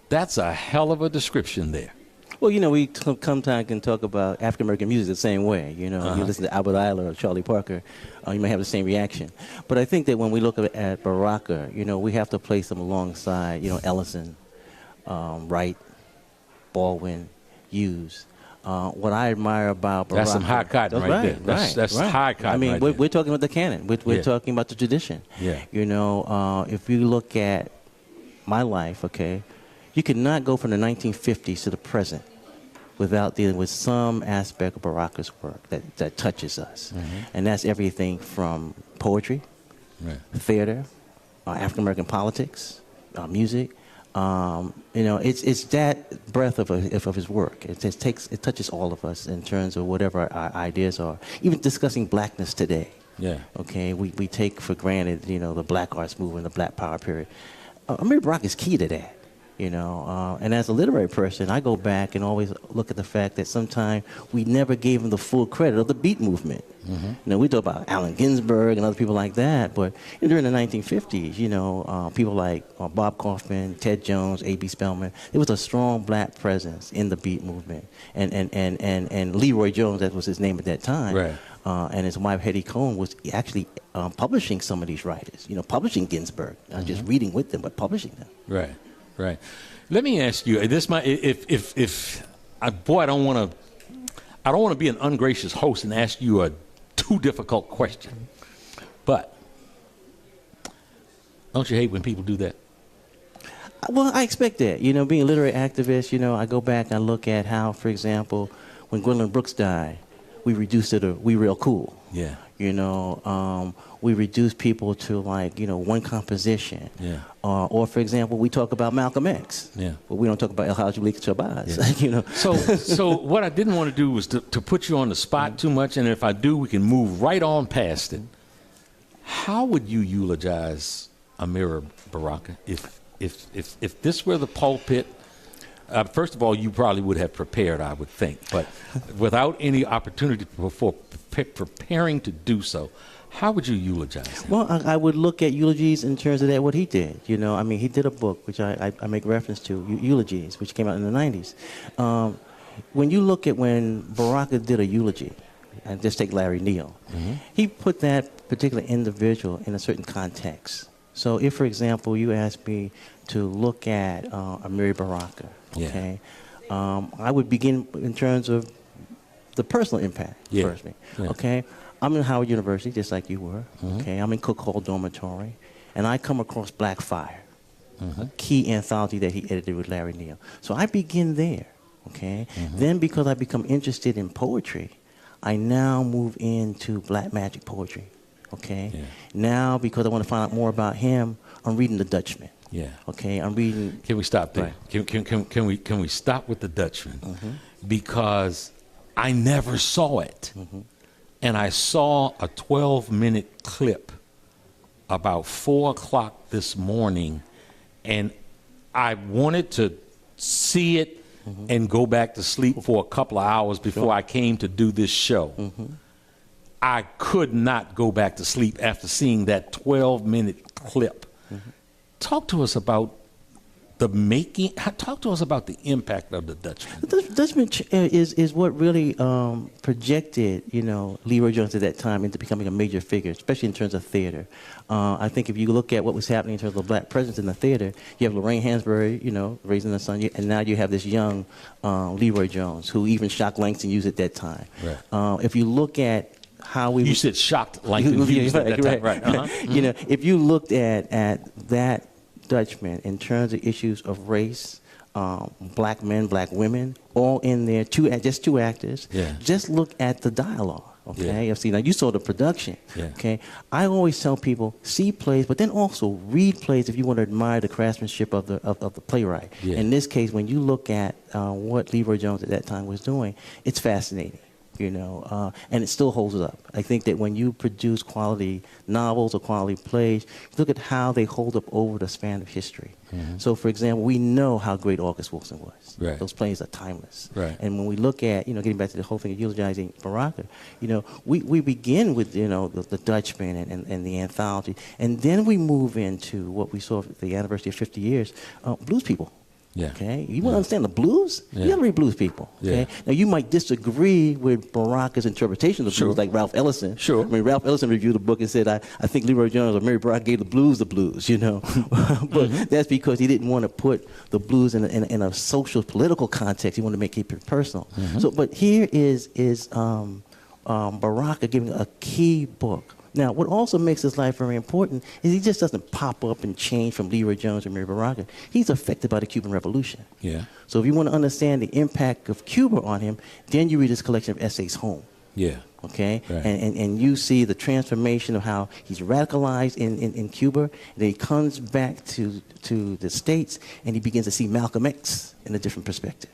That's a hell of a description there. Well, you know, we sometimes can talk about African-American music the same way. You know, you listen to Albert Ayler or Charlie Parker, you may have the same reaction. But I think that when we look at Baraka, you know, we have to place him alongside, you know, Ellison, Wright, Baldwin, Hughes. What I admire about Baraka... That's some high cotton right there. That's high cotton. I mean, right we're talking about the canon. We're talking about the tradition. Yeah. You know, if you look at my life, okay, you cannot go from the 1950s to the present without dealing with some aspect of Baraka's work that touches us. And that's everything from poetry, theater, African-American politics, music. You know, it's that breadth of his work. It touches all of us in terms of whatever our ideas are. Even discussing blackness today. Yeah. Okay, we take for granted, you know, the black arts movement, the black power period. Amiri Baraka is key to that. You know, and as a literary person, I go back and always look at the fact that sometimes we never gave him the full credit of the beat movement. You know, we talk about Allen Ginsberg and other people like that, but during the 1950s, you know, people like Bob Kaufman, Ted Jones, A.B. Spellman, there was a strong black presence in the beat movement. And Leroy Jones, that was his name at that time, and his wife Hetty Cohen was actually publishing some of these writers, you know, publishing Ginsberg, not just reading with them, but publishing them. Right. Let me ask you. This might, I don't want to be an ungracious host and ask you a too difficult question, but don't you hate when people do that? Well, I expect that. You know, being a literary activist, you know, I go back and look at how, for example, when Gwendolyn Brooks died, we reduced it to We Real Cool. Yeah. You know, we reduce people to, like, you know, one composition. Yeah. Or for example, we talk about Malcolm X. Yeah. But we don't talk about El Hajj Malik Shabazz. Yeah. You know. So what I didn't want to do was to put you on the spot too much, and if I do, we can move right on past it. How would you eulogize Amiri Baraka if this were the pulpit? First of all, you probably would have prepared, I would think, but without any opportunity for preparing to do so, how would you eulogize him? Well, I would look at eulogies in terms of what he did. You know, I mean, he did a book, which I make reference to, Eulogies, which came out in the 90s. When you look at when Baraka did a eulogy, and just take Larry Neal, he put that particular individual in a certain context. So if, for example, you ask me to look at Amiri Baraka, okay, I would begin in terms of the personal impact first. Okay, I'm in Howard University, just like you were. Okay, I'm in Cook Hall Dormitory, and I come across Black Fire, a key anthology that he edited with Larry Neal. So I begin there. Okay, then because I become interested in poetry, I now move into Black Magic poetry. Okay, now because I want to find out more about him, I'm reading The Dutchman. Okay, I'm reading. Can we stop there? Right. Can we stop with The Dutchman? Because I never saw it and I saw a 12-minute clip about 4 o'clock this morning, and I wanted to see it and go back to sleep for a couple of hours before I came to do this show. I could not go back to sleep after seeing that 12-minute clip. Talk to us about the making. Talk to us about the impact of the Dutchman. The Dutchman is what really projected, Leroy Jones at that time into becoming a major figure, especially in terms of theater. I think if you look at what was happening in terms of black presence in the theater, you have Lorraine Hansberry, raising the sun, and now you have this young Leroy Jones, who even Shock Langston used at that time. Right. If you look at how we... You said Shocked Langston used at that time. Right. If you looked at that Dutchman in terms of issues of race, black men, black women, all in there, just two actors. Yeah. Just look at the dialogue. Okay, Yeah. See, now you saw the production. Yeah. Okay, I always tell people see plays, but then also read plays if you want to admire the craftsmanship of the playwright. Yeah. In this case, when you look at what Leroy Jones at that time was doing, it's fascinating. And it still holds up. I think that when you produce quality novels or quality plays, look at how they hold up over the span of history. So, for example, we know how great August Wilson was. Right. Those plays are timeless. Right. And when we look at, getting back to the whole thing of eulogizing Baraka, we begin with, the Dutchman and the anthology, and then we move into what we saw at the anniversary of 50 years, Blues People. Yeah. Okay, you want to understand the blues? Yeah. You got to read Blues People. Okay, Yeah. now you might disagree with Baraka's interpretation of the blues, like Ralph Ellison. Sure. I mean, Ralph Ellison reviewed the book and said, "I think Leroy Jones or Mary Baraka gave the blues, but that's because he didn't want to put the blues in a social political context. He wanted to make it personal. So, but here is Baraka giving a key book. Now, what also makes his life very important is he just doesn't pop up and change from Leroy Jones or Mary Baraka. He's affected by the Cuban Revolution. Yeah. So if you want to understand the impact of Cuba on him, then you read his collection of essays, Home. Yeah. Okay? Right. And you see the transformation of how he's radicalized in Cuba, and then he comes back to the States, and he begins to see Malcolm X in a different perspective.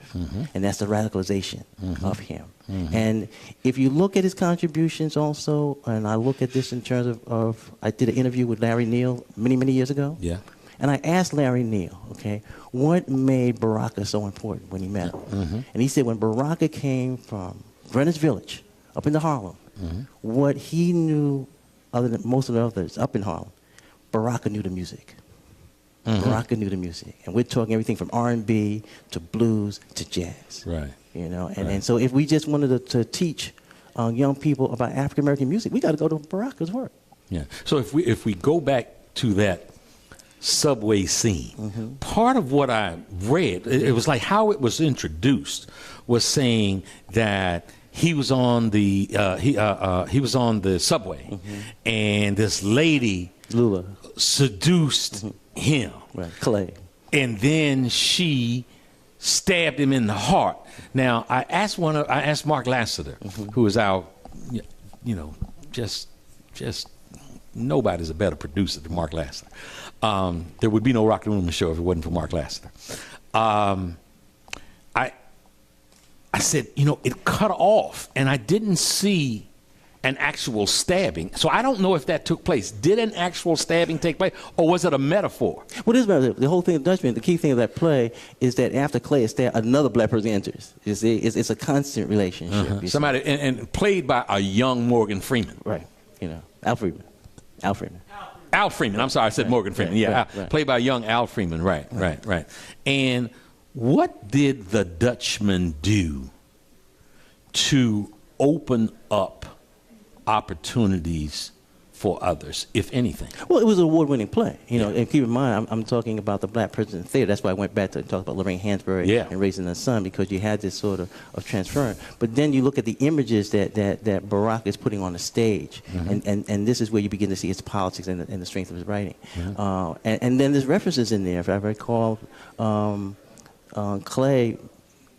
And that's the radicalization of him. And if you look at his contributions also, and I look at this in terms of I did an interview with Larry Neal many years ago. Yeah. And I asked Larry Neal, okay, what made Baraka so important when he met him? And he said when Baraka came from Greenwich Village, up into Harlem, what he knew, other than most of the others up in Harlem, Baraka knew the music. Baraka knew the music. And we're talking everything from R&B to blues to jazz. Right. And so if we just wanted to teach young people about African-American music, we got to go to Baraka's work. Yeah. So if we go back to that subway scene, part of what I read, it was like how it was introduced was saying that he was on the he was on the subway, and this lady Lula seduced him, Right. Clay. and then she stabbed him in the heart. Now I asked Mark Lassiter, who is our, just nobody's a better producer than Mark Lassiter. There would be no Rock Newman Show if it wasn't for Mark Lassiter. I said, it cut off, and I didn't see an actual stabbing. So I don't know if that took place. Did an actual stabbing take place, or was it a metaphor? What is metaphor? The whole thing of Dutchman, the key thing of that play is that after Clay is stabbed, another black person enters. You see, it's a constant relationship. Somebody, and played by a young Morgan Freeman. Right. Al Freeman. Al Freeman. I'm sorry, I said Morgan Freeman. Yeah, right. Played by young Al Freeman. Right. And what did the Dutchman do to open up opportunities for others, if anything? Well, it was an award-winning play, and keep in mind, I'm talking about the black person in theater. That's why I went back to talk about Lorraine Hansberry and Raising the Sun, because you had this sort of transference. But then you look at the images that Baraka is putting on the stage, and this is where you begin to see his politics and the strength of his writing. And then there's references in there. If I recall, Clay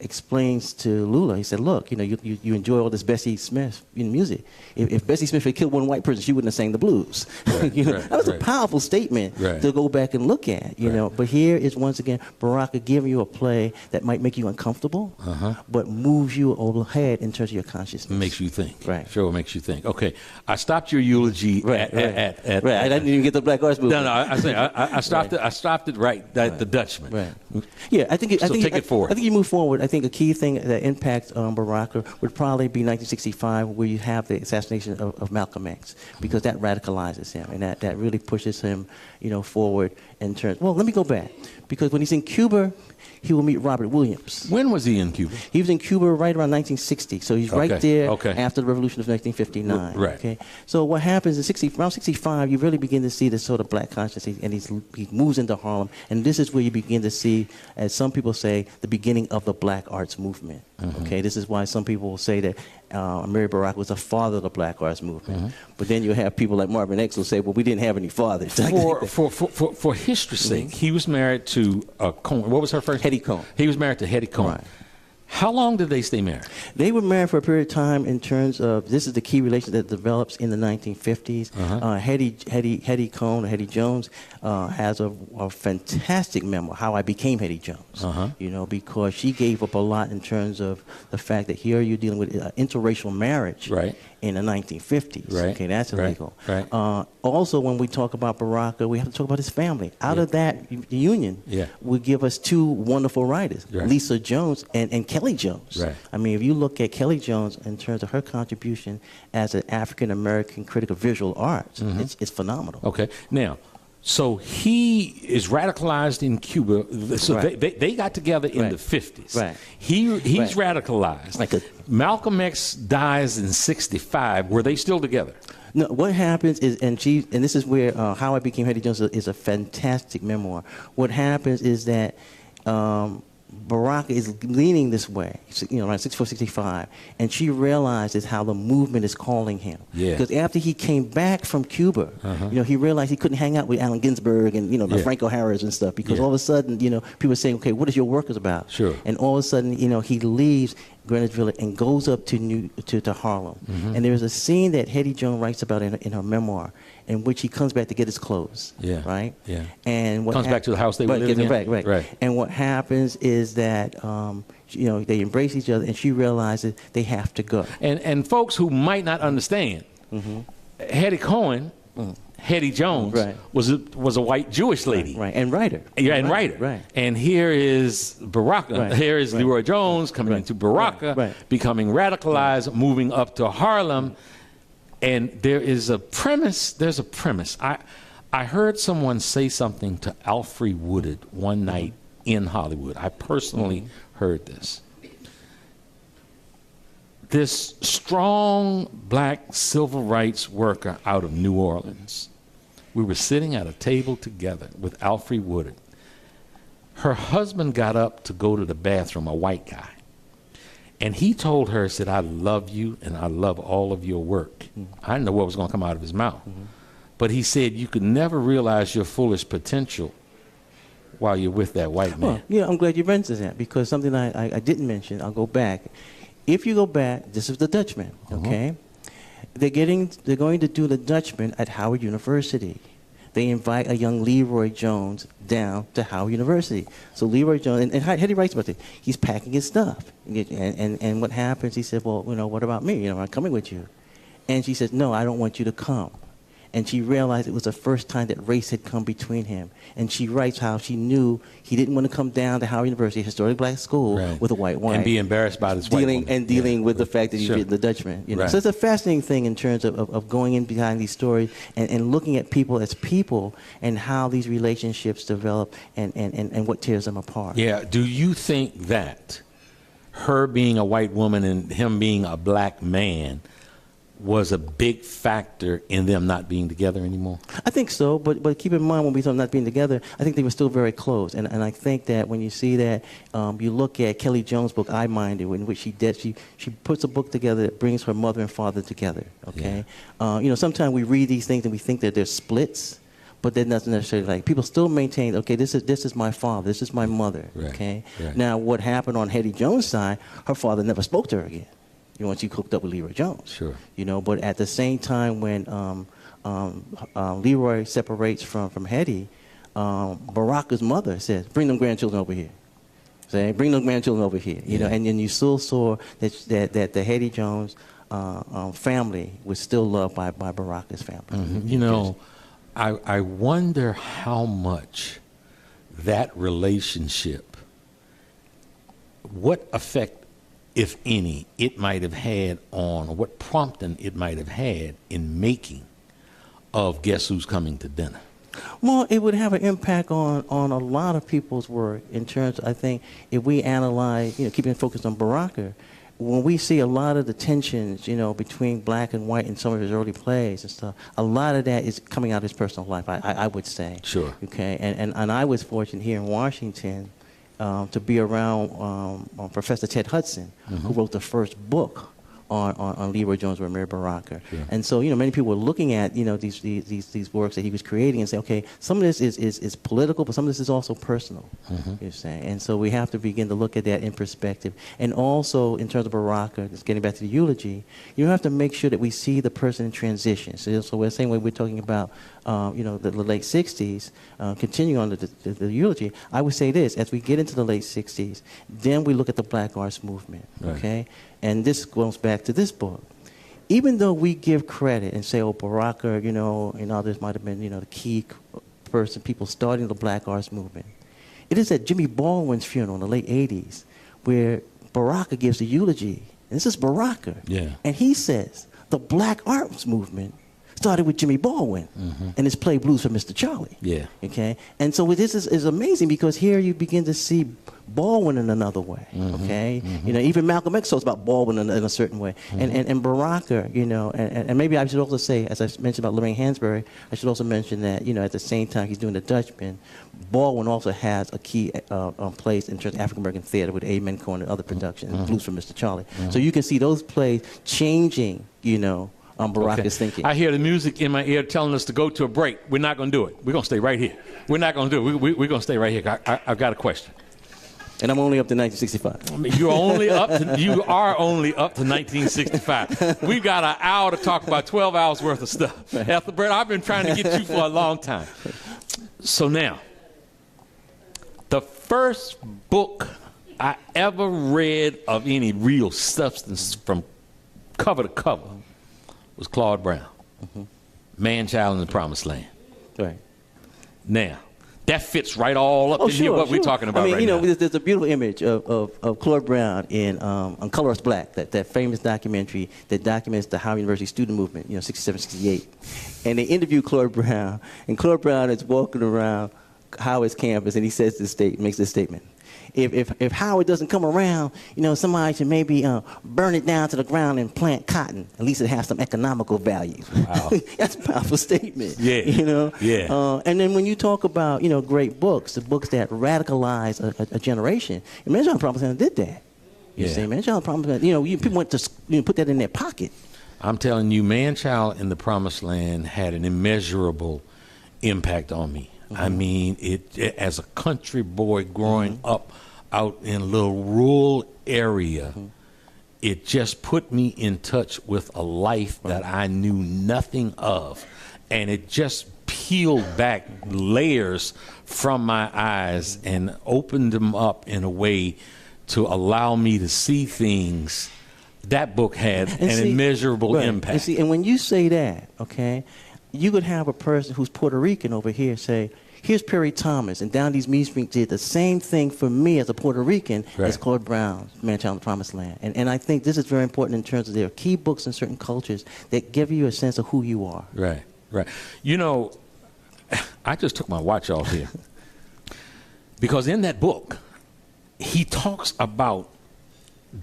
explains to Lula, he said, look, you enjoy all this Bessie Smith music. If Bessie Smith had killed one white person, she wouldn't have sang the blues. That was a powerful statement to go back and look at, know. But here is, once again, Baraka giving you a play that might make you uncomfortable, but moves you ahead in terms of your consciousness. Makes you think. Right. Sure, makes you think. Okay, I stopped your eulogy at I didn't even get the Black Arts movement. No, I stopped it. I stopped it at the Dutchman. Right. Yeah, I think take it forward. I think you move forward. I think a key thing that impacts Baraka would probably be 1965, where you have the assassination of Malcolm X, because that radicalizes him, and that really pushes him, forward in terms. Well, let me go back, because when he's in Cuba, he will meet Robert Williams. When was he in Cuba? He was in Cuba right around 1960, so he's right there after the revolution of 1959. Right. Okay. So what happens in around 65, you really begin to see this sort of black consciousness, and he moves into Harlem, and this is where you begin to see, as some people say, the beginning of the black arts movement. Okay. This is why some people will say that Amiri Baraka was the father of the black arts movement. But then you have people like Marvin X who say, well, we didn't have any fathers. For history's sake, he was married to Cohen. What was her first name? Hetty Cohen. He was married to Hetty Cohen. Right. How long did they stay married? They were married for a period of time in terms of, this is the key relation that develops in the 1950s. Hetty Cohen, or Hetty Jones, has a fantastic memoir, How I Became Hetty Jones. Because she gave up a lot in terms of the fact that here you're dealing with interracial marriage in the 1950s. Okay, that's illegal. Also, when we talk about Baraka, we have to talk about his family. Out of that union would give us two wonderful writers, Lisa Jones and Kelly Jones. I mean, if you look at Kelly Jones in terms of her contribution as an African-American critic of visual arts, it's phenomenal. Okay. Now, so he is radicalized in Cuba. So they got together in the 50s. He's radicalized. Malcolm X dies in 65. Were they still together? No, what happens is, and this is where How I Became Hetty Jones is a fantastic memoir. What happens is that Baraka is leaning this way, around 64, 65, and she realizes how the movement is calling him. Because after he came back from Cuba, he realized he couldn't hang out with Allen Ginsberg and the Franco Harris and stuff, because all of a sudden, people are saying, okay, what is your work about? And all of a sudden, he leaves Greenwich Village and goes up to Harlem. And there's a scene that Hetty Jones writes about in her memoir, in which he comes back to get his clothes. And what comes back to the house they were living in. And what happens is that they embrace each other, and she realizes they have to go. And folks who might not understand, Hetty Cohen, Hetty Jones was a white Jewish lady, and writer, and here is Baraka. Here is Leroy Jones coming into Baraka, becoming radicalized, moving up to Harlem. And there is a premise. There's a premise. I heard someone say something to Alfre Woodard one night in Hollywood. I personally heard this. This strong black civil rights worker out of New Orleans. We were sitting at a table together with Alfre Woodard. Her husband got up to go to the bathroom, a white guy. And he told her, said, I love you and I love all of your work. I didn't know what was going to come out of his mouth. But he said, you could never realize your fullest potential while you're with that white man. Well, I'm glad you mentioned that, because something I didn't mention, I'll go back. If you go back, this is the Dutchman, okay? They're going to do the Dutchman at Howard University. They invite a young Leroy Jones down to Howard University. So Leroy Jones, and Hetty writes about it, he's packing his stuff. And what happens, he said, well, what about me? I'm coming with you. And she says, no, I don't want you to come. And she realized it was the first time that race had come between him. And she writes how she knew he didn't want to come down to Howard University, a historic black school, with a white wife. And be embarrassed by this white woman. And dealing with the fact that he's the Dutchman. So it's a fascinating thing in terms of going in behind these stories and looking at people as people and how these relationships develop and what tears them apart. Yeah. Do you think that her being a white woman and him being a black man was a big factor in them not being together anymore? I think so, but keep in mind, when we talk not being together, I think they were still very close. And I think that when you see that, you look at Kelly Jones' book, I Minded, in which she puts a book together that brings her mother and father together, okay? Sometimes we read these things and we think that they're splits, but that doesn't necessarily like people still maintain. Okay, this is my father, this is my mother. Right. Okay. Right. Now, what happened on Hetty Jones' side? Her father never spoke to her again. You know, when she hooked up with Leroy Jones. Sure. You know, but at the same time, when Leroy separates from Hetty, Baraka's mother says, "Bring them grandchildren over here." Bring them grandchildren over here. You know, and then you still saw that the Hetty Jones family was still loved by Baraka's family. Mm-hmm. You know, I wonder how much that relationship, what effect, if any, it might have had on, what prompting it might have had in making of Guess Who's Coming to Dinner. Well, it would have an impact on a lot of people's work in terms, I think, if we analyze, you know, keeping focused on Baraka, when we see a lot of the tensions, you know, between black and white in some of his early plays and stuff, a lot of that is coming out of his personal life, I would say. Sure. Okay, and I was fortunate here in Washington to be around Professor Ted Hudson, who wrote the first book on Leroy Jones or Mary Baraka. Sure. And so, you know, many people were looking at, you know, these works that he was creating and say, okay, some of this is political, but some of this is also personal, you're saying. And so we have to begin to look at that in perspective. And also, in terms of Baraka, just getting back to the eulogy, you have to make sure that we see the person in transition. So the same way we're talking about, you know, the late 60s, continuing on the eulogy, I would say this, as we get into the late 60s, then we look at the Black Arts Movement, okay? And this goes back to this book. Even though we give credit and say, oh, Baraka, you know, and others might have been, you know, the key person, people starting the Black Arts Movement, it is at Jimmy Baldwin's funeral in the late 80s where Baraka gives the eulogy. And this is Baraka. Yeah. And he says, the Black Arts Movement started with Jimmy Baldwin and his play Blues for Mr. Charlie. Yeah. Okay? And so this is amazing because here you begin to see Baldwin in another way. Okay? You know, even Malcolm X talks about Baldwin in a certain way. And Baraka, you know, and maybe I should also say, as I mentioned about Lorraine Hansberry, I should also mention that, you know, at the same time he's doing the Dutchman, Baldwin also has a key place in terms of African American theater with Amen Corn and other productions, Blues for Mr. Charlie. So you can see those plays changing, you know, Baraka's thinking. I hear the music in my ear telling us to go to a break. We're not going to do it. We're going to stay right here. We're not going to do it. We're going to stay right here. I've got a question. And I'm only up to 1965. I mean, you are only up to 1965. We've got an hour to talk about 12 hours worth of stuff. Ethelbert, I've been trying to get you for a long time. So now, the first book I ever read of any real substance from cover to cover was Claude Brown, Man, Child, in the Promised Land. Right. Now, that fits right all up in here what we're talking about right now. I mean, you know, there's a beautiful image of Claude Brown in On Color Us Black, that famous documentary that documents the Howard University student movement, you know, 67, 68. And they interview Claude Brown, and Claude Brown is walking around Howard's campus, and he says makes this statement. If Howard doesn't come around, you know, somebody should maybe burn it down to the ground and plant cotton. At least it has some economical value. Wow. That's a powerful statement. Yeah. You know? Yeah. And then when you talk about, you know, great books, the books that radicalize a generation, Man, Child, Promised Land did that. You see, Man, Child, Promised Land, you know, people went to put that in their pocket. I'm telling you, Man, Child, in the Promised Land had an immeasurable impact on me. I mean, it as a country boy growing up out in a little rural area, it just put me in touch with a life that I knew nothing of. And it just peeled back layers from my eyes and opened them up in a way to allow me to see things. That book had an immeasurable impact. And when you say that, okay, you could have a person who's Puerto Rican over here say, here's Perry Thomas, and Down These Mean Streets did the same thing for me as a Puerto Rican as Claude Brown, Man, Child, in the Promised Land. And I think this is very important in terms of there are key books in certain cultures that give you a sense of who you are. Right, right. You know, I just took my watch off here because in that book, he talks about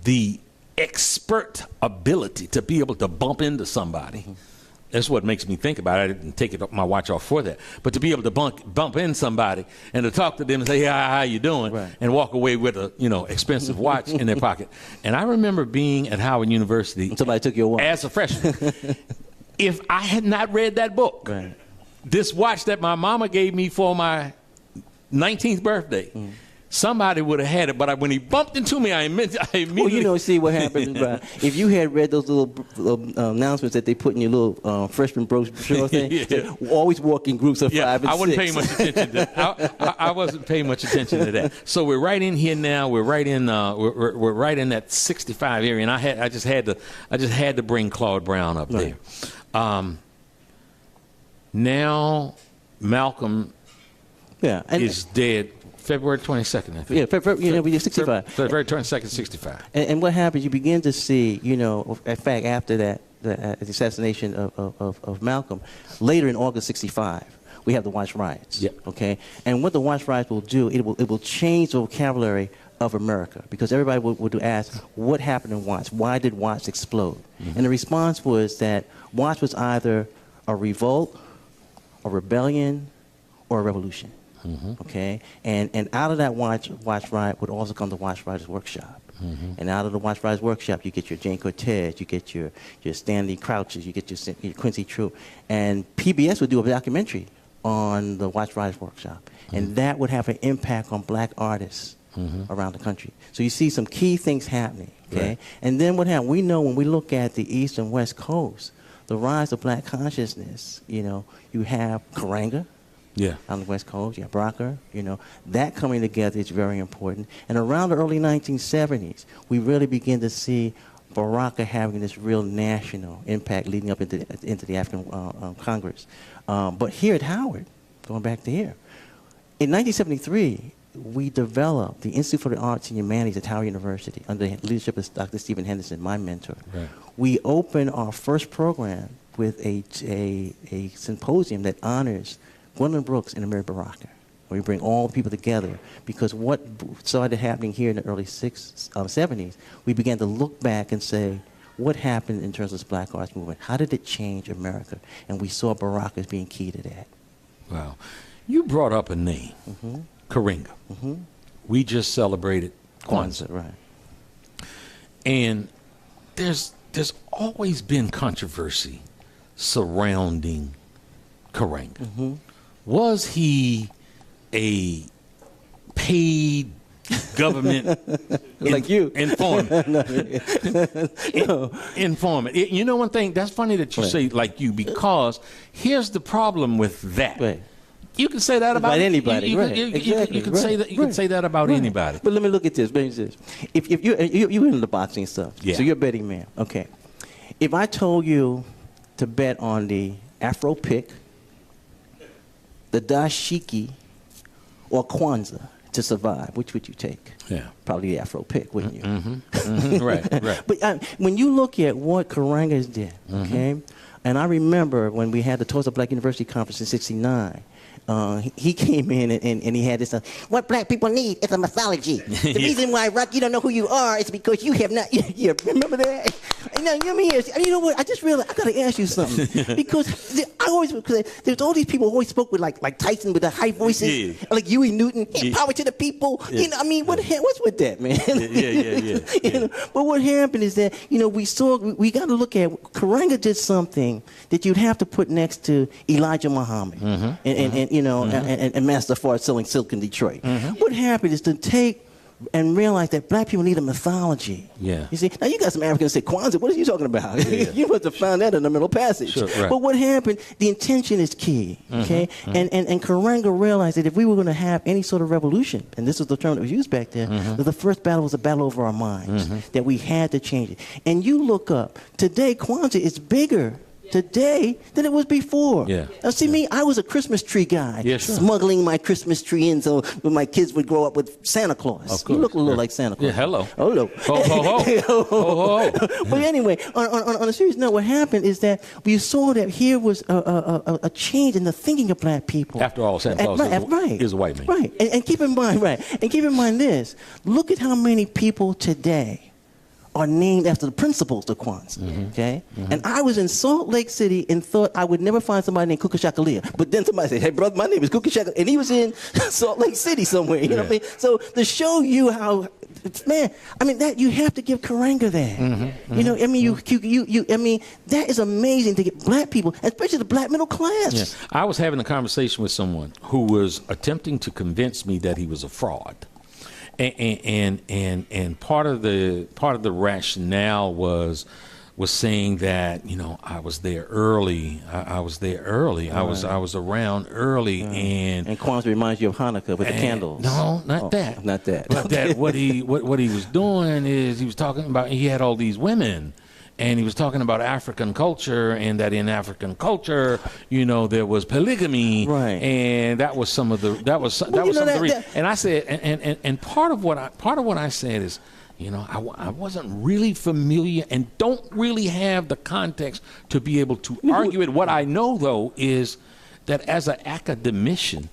the expert ability to be able to bump into somebody. That's what makes me think about it. I didn't take my watch off for that. But to be able to bump in somebody and to talk to them and say, yeah, how you doing? Right. And walk away with a, you know, expensive watch in their pocket. And I remember being at Howard University. Somebody took your watch. As a freshman. If I had not read that book, this watch that my mama gave me for my 19th birthday. Somebody would have had it, but when he bumped into me, I immediately. Well, you know, see what happens, Brian. If you had read those little announcements that they put in your little freshman brochure thing, always walk in groups of 5 and 6. I wasn't paying much attention to that. I wasn't paying much attention to that. So we're right in here now. We're right in. We're right in that 65 area, and I just had to bring Claude Brown up there. Now Malcolm is dead. February 22nd, I think. Yeah, February 65. February 22nd, 65. And what happens, you begin to see, you know, in fact, after that, the assassination of Malcolm, later in August 65, we have the watch riots. Yep. Okay? And what the watch riots will do, it will change the vocabulary of America, because everybody would ask, what happened in Watts? Why did Watts explode? And the response was that Watts was either a revolt, a rebellion, or a revolution. Okay, and out of that watch riot would also come the Watch Writers Workshop, and out of the Watch Writers Workshop you get your Jane Cortez, you get your Stanley Crouches, you get your Quincy Troop, and PBS would do a documentary on the Watch Writers Workshop, and that would have an impact on black artists around the country. So you see some key things happening. Okay, right. And then what happened? We know when we look at the East and West Coast, the rise of black consciousness. You know, you have Karanga. On the West Coast, you have Baraka, you know, that coming together is very important. And around the early 1970s, we really begin to see Baraka having this real national impact leading up into the African Congress. But here at Howard, going back to here, in 1973, we developed the Institute for the Arts and Humanities at Howard University under the leadership of Dr. Stephen Henderson, my mentor. Right. We opened our first program with a symposium that honors Gwendolyn Brooks and Amiri Baraka, where we bring all the people together, because what started happening here in the early 70s, we began to look back and say, what happened in terms of this black arts movement? How did it change America? And we saw Baraka as being key to that. Wow. You brought up a name, Karinga. We just celebrated Kwanzaa. Right. And there's always been controversy surrounding Karinga. Was he a paid government like you informant? Informant. You know one thing, that's funny that you say like you, because here's the problem with that. Right. You can say that about anybody. You can say that. You can say that about anybody. But let me look at this. If you're into the boxing stuff, so you're a betting man. Okay. If I told you to bet on the Afro Pick, the dashiki, or Kwanzaa to survive, which would you take? Yeah. Probably the Afro Pick, wouldn't you? Right. But when you look at what Karangas did, okay, and I remember when we had the Tulsa Black University Conference in '69, he came in and he had this, what black people need is a mythology. The reason why, Rock, you don't know who you are is because you have not, you remember that? You know what, I just realized, I got to ask you something. Because there's all these people who always spoke with like Tyson with the high voices, like Huey Newton, power to the people. You know, I mean, what's with that, man? You know, but what happened is that, you know, we got to look at, Karanga did something that you'd have to put next to Elijah Muhammad and Master Fard selling silk in Detroit. What happened is to take and realize that black people need a mythology. Yeah. You see, now you got some Africans say, Kwanzaa, what are you talking about? You must have found that in the Middle Passage. Sure, right. But what happened, the intention is key, okay? And Karanga realized that if we were going to have any sort of revolution, and this was the term that was used back then, that the first battle was a battle over our minds, that we had to change it. And you look up, today Kwanzaa is bigger today than it was before. Now see me, I was a Christmas tree guy, smuggling my Christmas tree in so when my kids would grow up with Santa Claus. You look a little like Santa Claus. Yeah, hello. Hello. Ho, ho, ho. Ho, ho, ho. But anyway, on a serious note, what happened is that we saw that here was a change in the thinking of black people. After all, Santa Claus is a white man. Right. And keep in mind, and keep in mind this, look at how many people today are named after the principals of Kwanzaa, okay? And I was in Salt Lake City and thought I would never find somebody named Kukashakalia. But then somebody said, hey, brother, my name is Kukashakalia. And he was in Salt Lake City somewhere, you know what I mean? So to show you how, man, I mean, that you have to give Karanga that. You know, I mean, I mean, that is amazing to get black people, especially the black middle class. Yeah. I was having a conversation with someone who was attempting to convince me that he was a fraud. And part of the rationale was saying that, you know, I was there early. I was there early. Right. I was around early. And Kwanzaa reminds you of Hanukkah with the candles. No, not that. Not that. But that what he was doing is he was talking about, he had all these women. And he was talking about African culture, and that in African culture, you know, there was polygamy, right? And that was some of the some of the reason. And I said, and part of what I said is, you know, I wasn't really familiar and don't really have the context to be able to argue it. What I know though is that as an academician,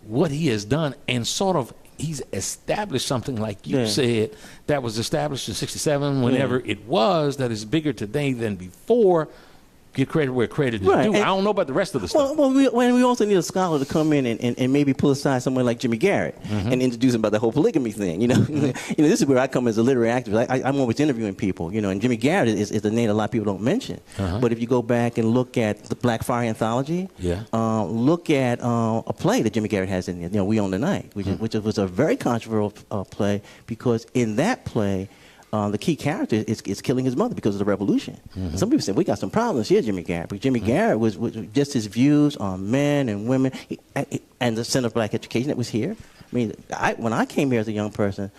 what he has done and sort of. He's established something like you said that was established in '67, whenever it was, that is bigger today than before. Get credit where credit is due. I don't know about the rest of the stuff. Well, we also need a scholar to come in and maybe pull aside someone like Jimmy Garrett and introduce him about the whole polygamy thing. You know, you know, this is where I come as a literary activist. I'm always interviewing people. You know, and Jimmy Garrett is a name a lot of people don't mention. But if you go back and look at the Black Fire Anthology, look at a play that Jimmy Garrett has in there. You know, We Own the Night, which was a very controversial play because in that play. The key character is killing his mother because of the revolution. Some people say, we got some problems here, Jimmy Garrett. But Jimmy Garrett was just his views on men and women and the Center of Black Education that was here. I mean, when I came here as a young person,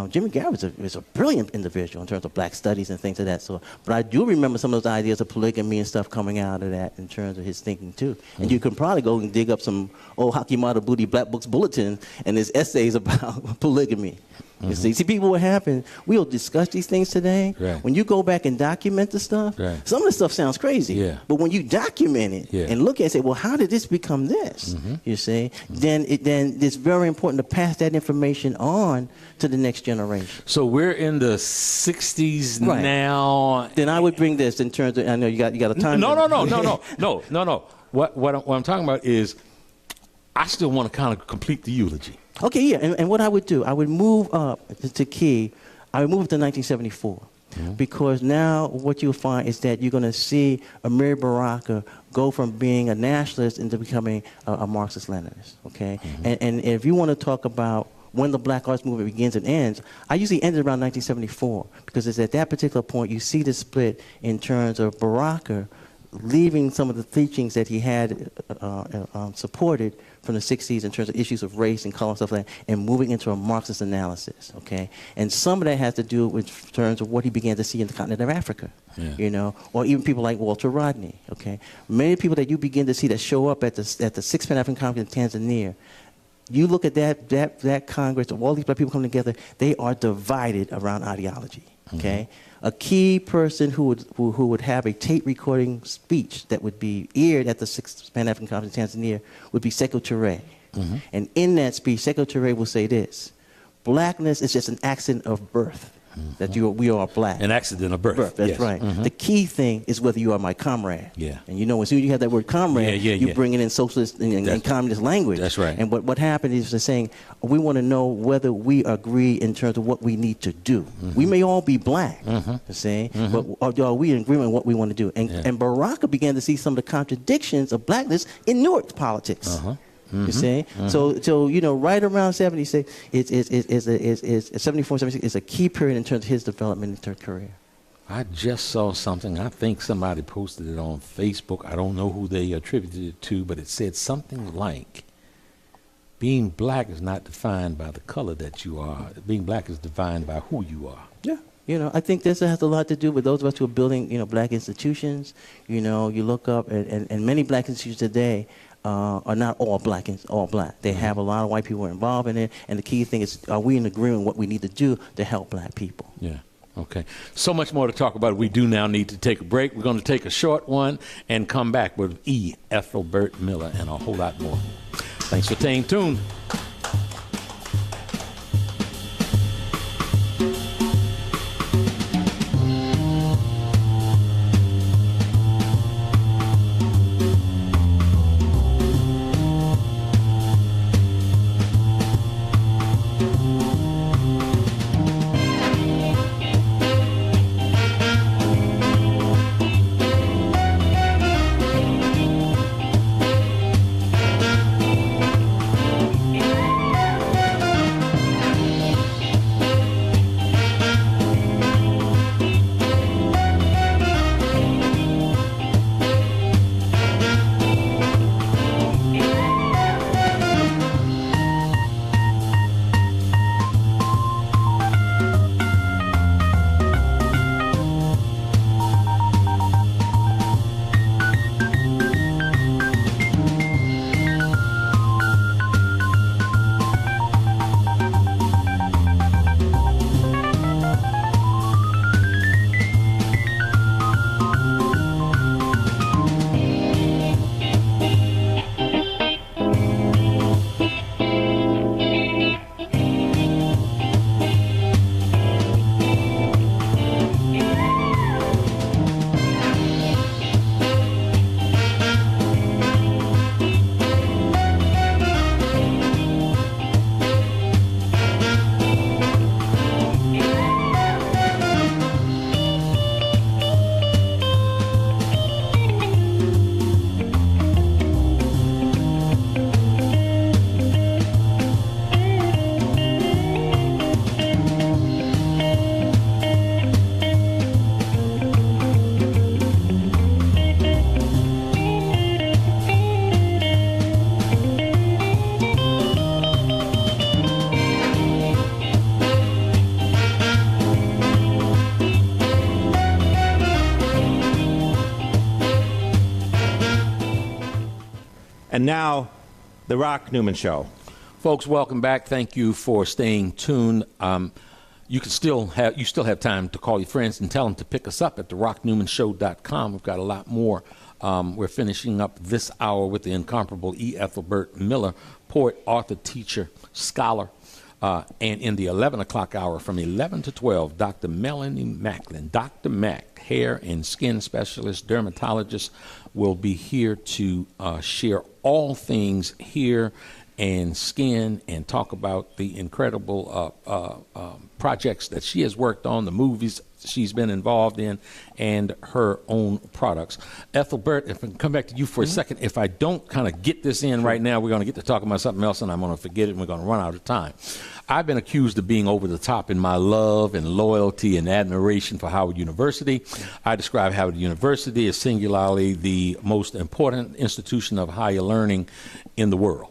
Jimmy Garrett was a brilliant individual in terms of black studies and things of that sort. But I do remember some of those ideas of polygamy and stuff coming out of that in terms of his thinking, too. And you can probably go and dig up some old Hakimata Booty Black Books Bulletin and his essays about polygamy. You see, people, what happened, we'll discuss these things today. Right. When you go back and document the stuff, some of the stuff sounds crazy. Yeah. But when you document it and look at it and say, well, how did this become this? You see, then it's very important to pass that information on to the next generation. So we're in the 60s now. Then I would bring this in terms of, I know you got a time. No. What I'm talking about is I still want to kind of complete the eulogy. Okay, yeah, and what I would do, I would move up to key. I would move to 1974 because now what you'll find is that you're going to see Amiri Baraka go from being a nationalist into becoming a Marxist-Leninist, okay? And if you want to talk about when the Black Arts Movement begins and ends, I usually end it around 1974 because it's at that particular point you see the split in terms of Baraka leaving some of the teachings that he had supported from the 60s in terms of issues of race and color and stuff like that, and moving into a Marxist analysis, okay? And some of that has to do with terms of what he began to see in the continent of Africa, you know, or even people like Walter Rodney, okay? Many people that you begin to see that show up at the Sixth Pan-African Conference in Tanzania, you look at that Congress of all these black people coming together, they are divided around ideology, okay? A key person who would have a tape recording speech that would be aired at the Sixth Pan-African Conference in Tanzania would be Sekou Touré. And in that speech, Sekou Touré will say this: blackness is just an accident of birth. That we are black. An accident of birth. That's right. The key thing is whether you are my comrade. And you know, as soon as you have that word comrade, you bring it in socialist and communist language. That's right. And what happened is they're saying, we want to know whether we agree in terms of what we need to do. We may all be black, you see, but are we in agreement on what we want to do? And Baraka began to see some of the contradictions of blackness in Newark politics. You see, so you know, right around 76, it's 74, 76 is a key period in terms of his development in career. I just saw something. I think somebody posted it on Facebook. I don't know who they attributed it to, but it said something like, "Being black is not defined by the color that you are. Being black is defined by who you are." Yeah. You know, I think this has a lot to do with those of us who are building, you know, black institutions. You know, you look up, and many black institutions today are not all black. They have a lot of white people involved in it, and the key thing is, are we in agreement with what we need to do to help black people? Yeah. Okay. So much more to talk about. We do now need to take a break. We're going to take a short one and come back with Ethelbert Miller and a whole lot more. Thanks for staying tuned. And now, the Rock Newman Show. Folks, welcome back. Thank you for staying tuned. You still have time to call your friends and tell them to pick us up at therocknewmanshow.com. We've got a lot more. We're finishing up this hour with the incomparable E. Ethelbert Miller, poet, author, teacher, scholar. And in the 11 o'clock hour, from 11 to 12, Dr. Melanie Maclin, Dr. Mac, hair and skin specialist, dermatologist, will be here to share all things hair and skin and talk about the incredible projects that she has worked on, the movies she's been involved in, and her own products. Ethelbert, if I can come back to you for a second, if I don't kind of get this in right now, we're going to get to talking about something else, and I'm going to forget it, and we're going to run out of time. I've been accused of being over the top in my love and loyalty and admiration for Howard University. I describe Howard University as singularly the most important institution of higher learning in the world.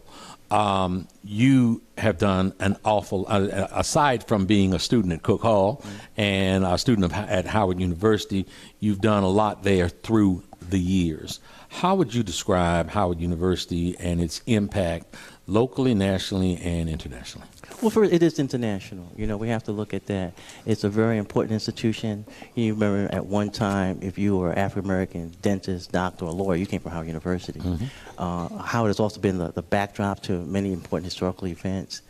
You have done an awful, aside from being a student at Cook Hall and a student at Howard University, you've done a lot there through the years. How would you describe Howard University and its impact locally, nationally, and internationally? Well, first, it is international. You know, we have to look at that. It's a very important institution. You remember at one time, if you were African-American dentist, doctor, or lawyer, you came from Howard University. Howard has also been the backdrop to many important historical events.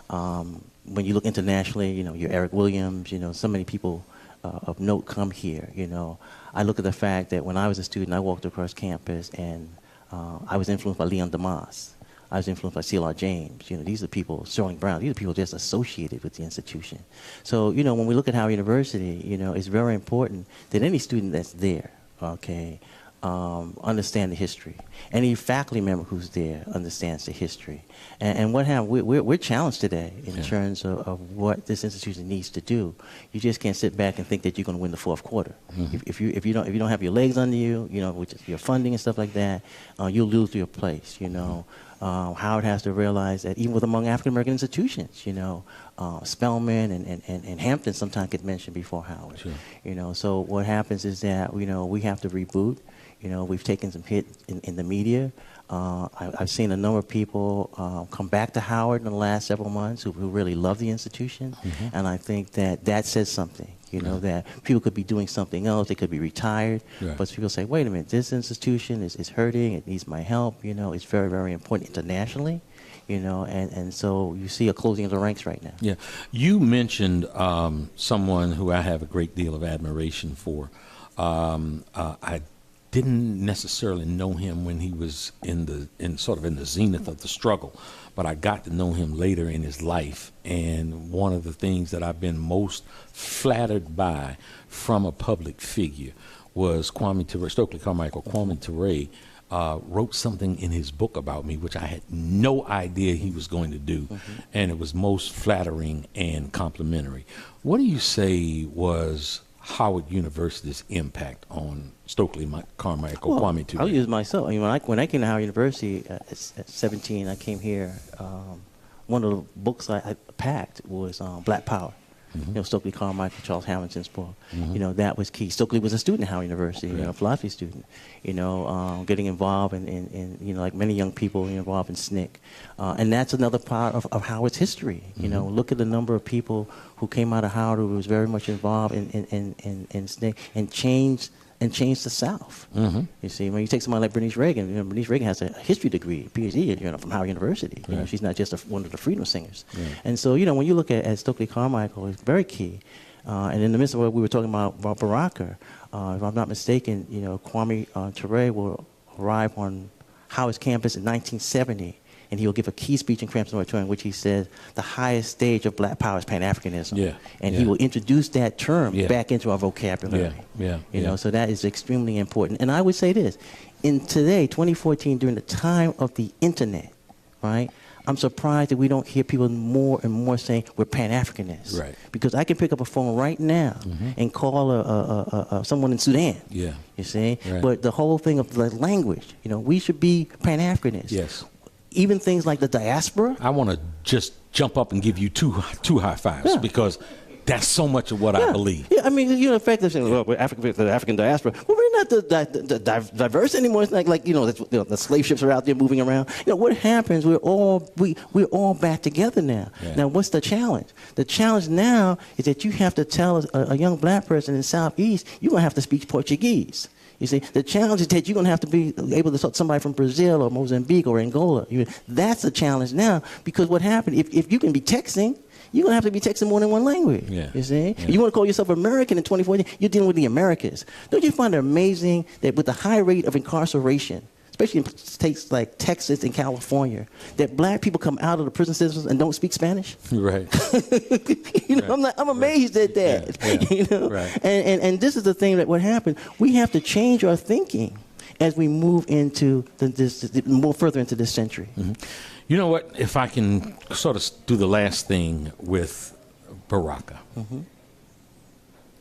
When you look internationally, you know, you're Eric Williams, you know, so many people of note come here, you know. I look at the fact that when I was a student, I walked across campus and I was influenced by Leon DeMoss. I was influenced by C.L.R. James. You know, these are people, Sterling Brown, these are people just associated with the institution. So, you know, when we look at Howard University, you know, it's very important that any student that's there, okay, understand the history. Any faculty member who's there understands the history. And what happened, we're challenged today in terms of what this institution needs to do. You just can't sit back and think that you're going to win the fourth quarter. If you don't have your legs under you, you know, which is your funding and stuff like that, you'll lose your place, you know. Howard has to realize that even with among African American institutions, you know, Spelman and Hampton sometimes get mentioned before Howard. Sure. You know, so what happens is that, you know, we have to reboot. You know, we've taken some hit in the media. I've seen a number of people come back to Howard in the last several months who really love the institution, and I think that says something. You know, that people could be doing something else. They could be retired. Right. But people say, wait a minute, this institution is hurting. It needs my help. You know, it's very, very important internationally. You know, and so you see a closing of the ranks right now. Yeah. You mentioned someone who I have a great deal of admiration for. I didn't necessarily know him when he was in the zenith of the struggle, but I got to know him later in his life. And one of the things that I've been most flattered by from a public figure was Stokely Carmichael. Kwame Ture wrote something in his book about me, which I had no idea he was going to do, and it was most flattering and complimentary. What do you say was Howard University's impact on Stokely Carmichael, Kwame Ture? I'll use myself. I mean, when I came to Howard University at 17, I came here. One of the books I packed was Black Power. You know, Stokely Carmichael, Charles Hamilton's book. You know, that was key. Stokely was a student at Howard University, you know, a philosophy student. You know, getting involved in you know, like many young people involved in SNCC. And that's another part of Howard's history. You know, look at the number of people who came out of Howard who was very much involved in SNCC and changed the South. You see, when you take somebody like Bernice Reagan, you know, Bernice Reagan has a history degree, PhD, you know, from Howard University. You know, she's not just one of the freedom singers. And so, you know, when you look at Stokely Carmichael, it's very key. And in the midst of what we were talking about Baraka, if I'm not mistaken, you know, Kwame Ture will arrive on Howard's campus in 1970. And he will give a key speech in Crampton Auditorium in which he says the highest stage of Black power is Pan-Africanism. And he will introduce that term back into our vocabulary. You know, so that is extremely important. And I would say this, in today, 2014, during the time of the internet, right, I'm surprised that we don't hear people more and more saying we're Pan-Africanists. Because I can pick up a phone right now and call someone in Sudan. You see? But the whole thing of the language, you know, we should be Pan-Africanists. Even things like the diaspora. I want to just jump up and give you two high fives because That's so much of what I believe. Yeah, I mean, you know, the fact that well, we're the African diaspora, well, we're not the diverse anymore. It's like the slave ships are out there moving around. You know, what happens? We're all back together now. Yeah. Now, what's the challenge? The challenge now is that you have to tell a young black person in the Southeast, you're gonna have to speak Portuguese. You see, the challenge is that you're going to have to be able to talk to somebody from Brazil or Mozambique or Angola. That's a challenge now, because what happened, if you can be texting, you're going to have to be texting more than one language. Yeah. You see? Yeah. You want to call yourself American in 2014, you're dealing with the Americas. Don't you find it amazing that with the high rate of incarceration, especially in states like Texas and California, that black people come out of the prison systems and don't speak Spanish? Right. You know, right. I'm amazed at that. Yeah. You know? Right. And this is the thing that what happened. We have to change our thinking as we move into more further into this century. Mm-hmm. You know what? If I can sort of do the last thing with Baraka,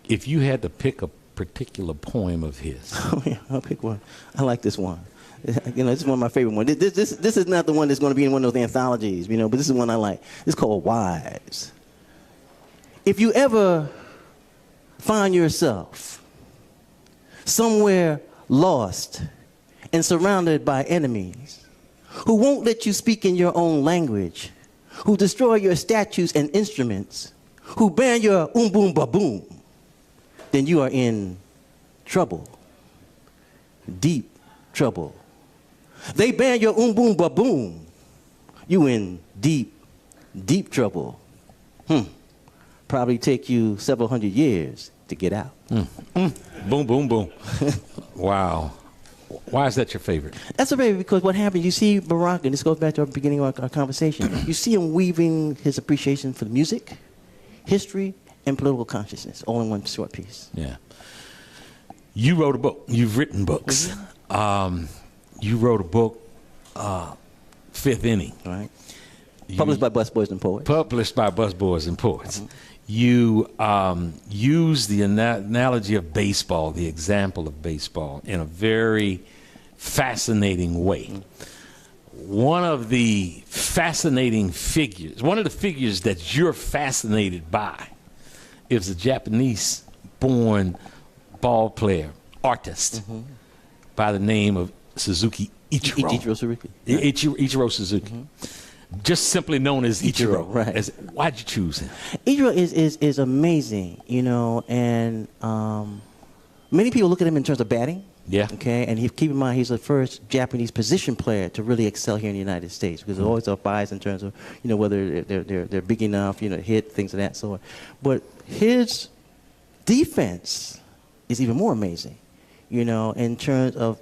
if you had to pick a particular poem of his. Oh, yeah, I'll pick one. I like this one. You know, this is one of my favorite ones. This is not the one that's going to be in one of those anthologies, you know, but this is one I like. It's called Wise. If you ever find yourself somewhere lost and surrounded by enemies who won't let you speak in your own language, who destroy your statues and instruments, who ban your boom ba-boom, then you are in trouble, deep trouble. They ban your boom ba-boom, you in deep, deep trouble. Probably take you several hundred years to get out. Boom, boom, boom. Wow. Why is that your favorite? That's a favorite because what happened, you see Baraka, and this goes back to our beginning of our conversation, you see him weaving his appreciation for music, history, and political consciousness, all in one short piece. Yeah. You wrote a book. You've written books. You wrote a book, Fifth Inning. Right. Published by Busboys and Poets. Published by Busboys and Poets. You use the analogy of baseball, the example of baseball, in a very fascinating way. One of the fascinating figures, one of the figures that you're fascinated by, is a Japanese-born ball player, artist, by the name of Suzuki Ichiro. Ichiro Suzuki. Just simply known as Ichiro. Right. Why'd you choose him? Ichiro is amazing, you know, and many people look at him in terms of batting. Yeah. Okay, and keep in mind he's the first Japanese position player to really excel here in the United States, because there's always a bias in terms of, you know, whether they're big enough, you know, hit things of that sort. But his defense is even more amazing, you know, in terms of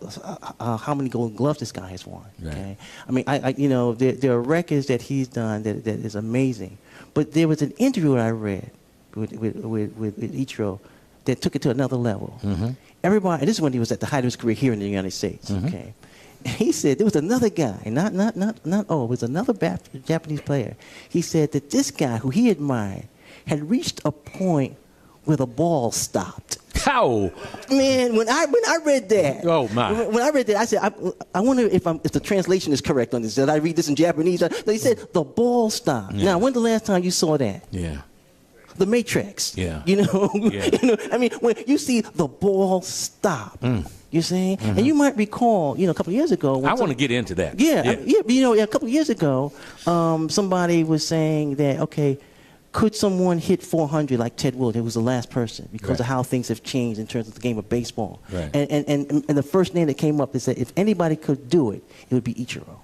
how many Golden Gloves this guy has won. Right. Okay, I mean, I you know, there are records that he's done that is amazing. But there was an interview that I read with Ichiro that took it to another level. Everybody, and this is when he was at the height of his career here in the United States. Okay, and he said there was another guy, it was another Japanese player. He said that this guy who he admired had reached a point where the ball stopped. How? Man, when I read that, oh my! When I read that, I said, I wonder if the translation is correct on this. Did I read this in Japanese? They said the ball stopped. Yeah. Now, when's the last time you saw that? Yeah. The Matrix. Yeah. You know. Yeah. You know. I mean, when you see the ball stop, you see, and you might recall, you know, a couple of years ago. I want to get into that. Yeah. You know, a couple of years ago, somebody was saying that, okay, could someone hit 400 like Ted Williams? It was the last person because of how things have changed in terms of the game of baseball. Right. And the first name that came up is that if anybody could do it, it would be Ichiro.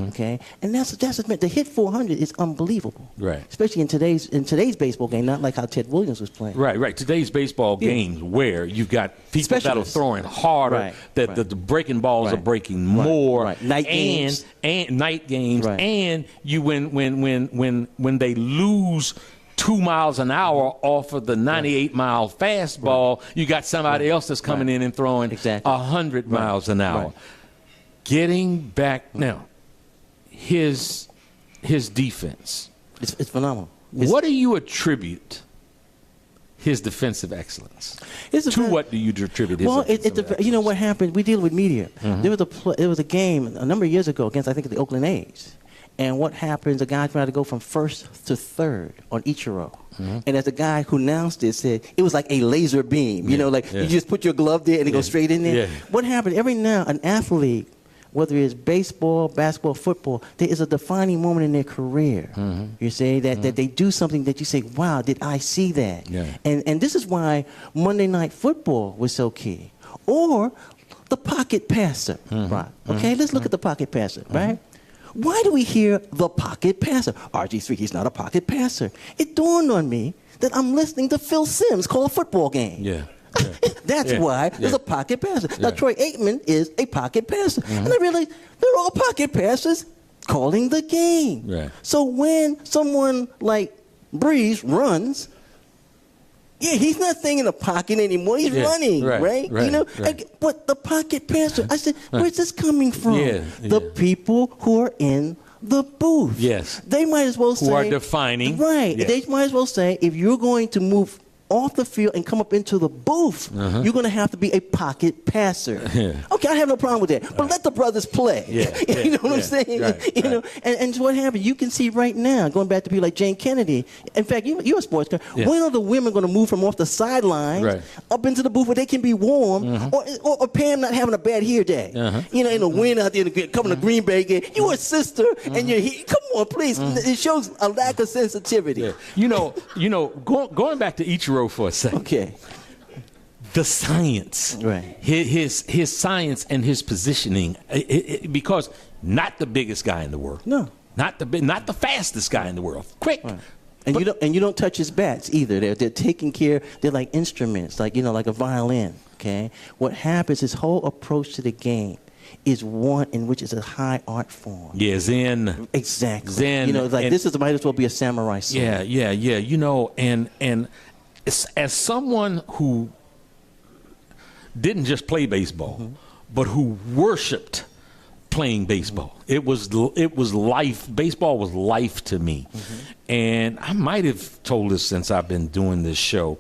Okay, and that's to hit 400 is unbelievable. Right. Especially in today's baseball game, not like how Ted Williams was playing. Right. Today's baseball games where you've got people that are throwing harder, that the breaking balls are breaking more. Night games. And night games. And you when they lose 2 miles an hour off of the 98-mile fastball, you got somebody else that's coming in and throwing 100 miles an hour. Getting back now, his defense. It's phenomenal. What do you attribute his defensive excellence? What do you attribute his excellence? You know what happened? We deal with media. There was a game a number of years ago against, I think, the Oakland A's. And what happens, a guy tried to go from first to third on Ichiro. And as the guy who announced it said, it was like a laser beam. You know, like you just put your glove there and it goes straight in there. What happened, every now, an athlete, whether it's baseball, basketball, football, there is a defining moment in their career. You say that they do something that you say, wow, did I see that? And this is why Monday Night Football was so key. Or the pocket passer, right? Okay, let's look at the pocket passer, right? Why do we hear the pocket passer? RG3, he's not a pocket passer. It dawned on me that I'm listening to Phil Simms call a football game. That's why there's a pocket passer. Now, Troy Aikman is a pocket passer. And I realized they're all pocket passers calling the game. So when someone like Breeze runs, he's not staying in the pocket anymore. He's running, right? You know, but the pocket passer, I said, where's this coming from? The people who are in the booth. They might as well say. Who are defining. They might as well say, if you're going to move off the field and come up into the booth, you're going to have to be a pocket passer. Okay, I have no problem with that. But let the brothers play. You know what I'm saying? You know, and so what happened? You can see right now, going back to people like Jane Kennedy. In fact, you're a sports guy. When are the women going to move from off the sidelines up into the booth where they can be warm, or Pam not having a bad hair day? You know, in the wind out there, coming to Green Bay game. You're a sister, and you're here. Come on, please. It shows a lack of sensitivity. You know, going back to Ichiro for a second. The science, his science and his positioning, because not the biggest guy in the world, not the fastest guy in the world, quick, and you don't touch his bats either. They're taking care. They're like instruments, like like a violin. Okay, what happens? His whole approach to the game is one in which is a high art form. Zen. Exactly. Zen. You know, like this might as well be a samurai sword. You know, and as someone who didn't just play baseball, but who worshipped playing baseball, it was life. Baseball was life to me. And I might have told this since I've been doing this show,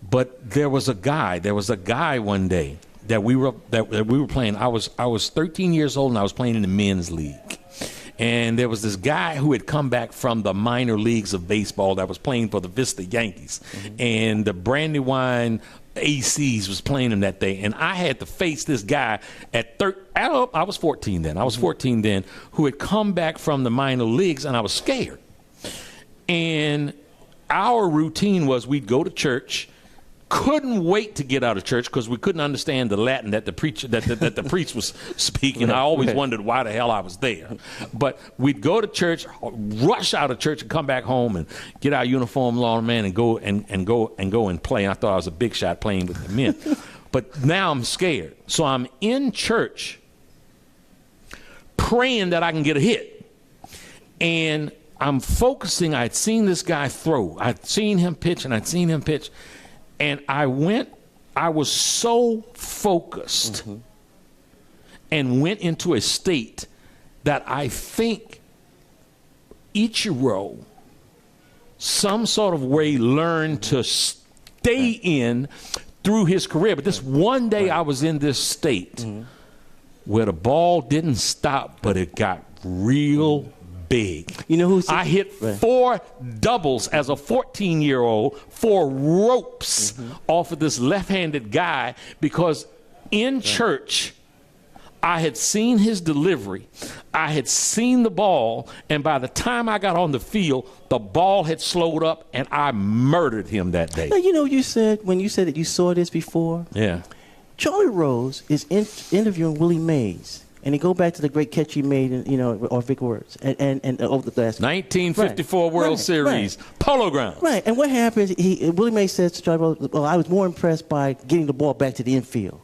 but there was a guy one day that we were playing. I was 13 years old and I was playing in the men's league. And there was this guy who had come back from the minor leagues of baseball that was playing for the Vista Yankees. And the Brandywine ACs was playing him that day. And I had to face this guy I was 14 then. I was 14 then, who had come back from the minor leagues, and I was scared. And our routine was we'd go to church. Couldn't wait to get out of church because we couldn't understand the Latin that the preacher that the priest was speaking. I always wondered why the hell I was there. But we'd go to church, rush out of church, and come back home and get our uniform on, man, and go and play. And I thought I was a big shot playing with the men. But now I'm scared, so I'm in church praying that I can get a hit, and I'm focusing. I'd seen this guy throw. I'd seen him pitch, and I was so focused and went into a state that I think Ichiro some sort of way learned to stay in through his career. But this one day I was in this state where the ball didn't stop, but it got real big. You know I hit 4 doubles as a 14-year-old, 4 ropes off of this left-handed guy because in church I had seen his delivery, I had seen the ball, and by the time I got on the field, the ball had slowed up and I murdered him that day. Now, you know, you said when you said that you saw this before. Charlie Rose is interviewing Willie Mays. And he go back to the great catch he made, or Vic Words, and over the last 1954 World Series Polo Grounds. And what happens? Willie Mays says to Charlie Rose, "Well, I was more impressed by getting the ball back to the infield."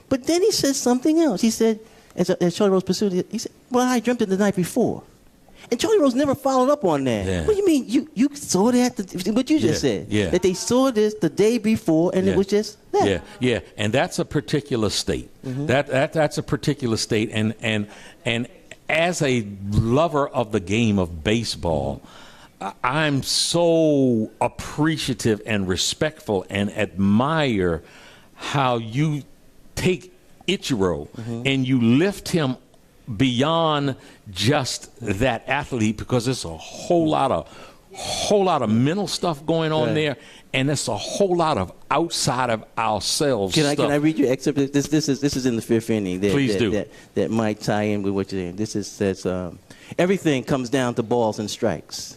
But then he says something else. He said, as Charlie Rose pursued it, he said, "Well, I dreamt it the night before." And Charlie Rose never followed up on that. What do you mean? You saw that? What you just said? That they saw this the day before, and it was just that. And that's a particular state. That's a particular state. And as a lover of the game of baseball, I'm so appreciative and respectful and admire how you take Ichiro and you lift him beyond just that athlete, because it's a whole lot of mental stuff going on there, and it's a whole lot of outside of ourselves Can stuff. I read you an excerpt? This is in the fifth inning. Please do. That might tie in with what you're saying. This says, everything comes down to balls and strikes.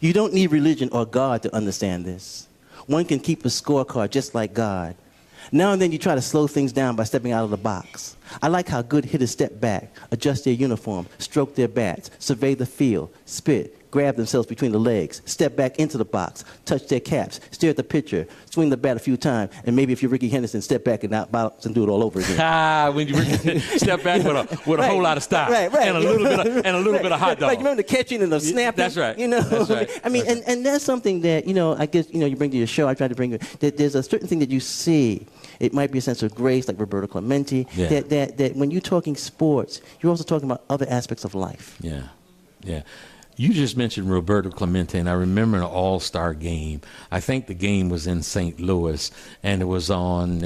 You don't need religion or God to understand this. One can keep a scorecard just like God. Now and then you try to slow things down by stepping out of the box. I like how good hitters step back, adjust their uniform, stroke their bats, survey the field, spit, grab themselves between the legs, step back into the box, touch their caps, stare at the pitcher, swing the bat a few times, and maybe if you're Ricky Henderson, step back and out bounce and do it all over again. When you step back with a whole lot of style and a little bit of hot dog. Right, you remember the catching and the snapping? That's right. That's right. I mean, and that's something that, I guess, you bring to your show. I try to bring that there's a certain thing that you see. It might be a sense of grace, like Roberto Clemente, that when you're talking sports, you're also talking about other aspects of life. Yeah. You just mentioned Roberto Clemente, and I remember an all-star game. I think the game was in St. Louis, and it was on,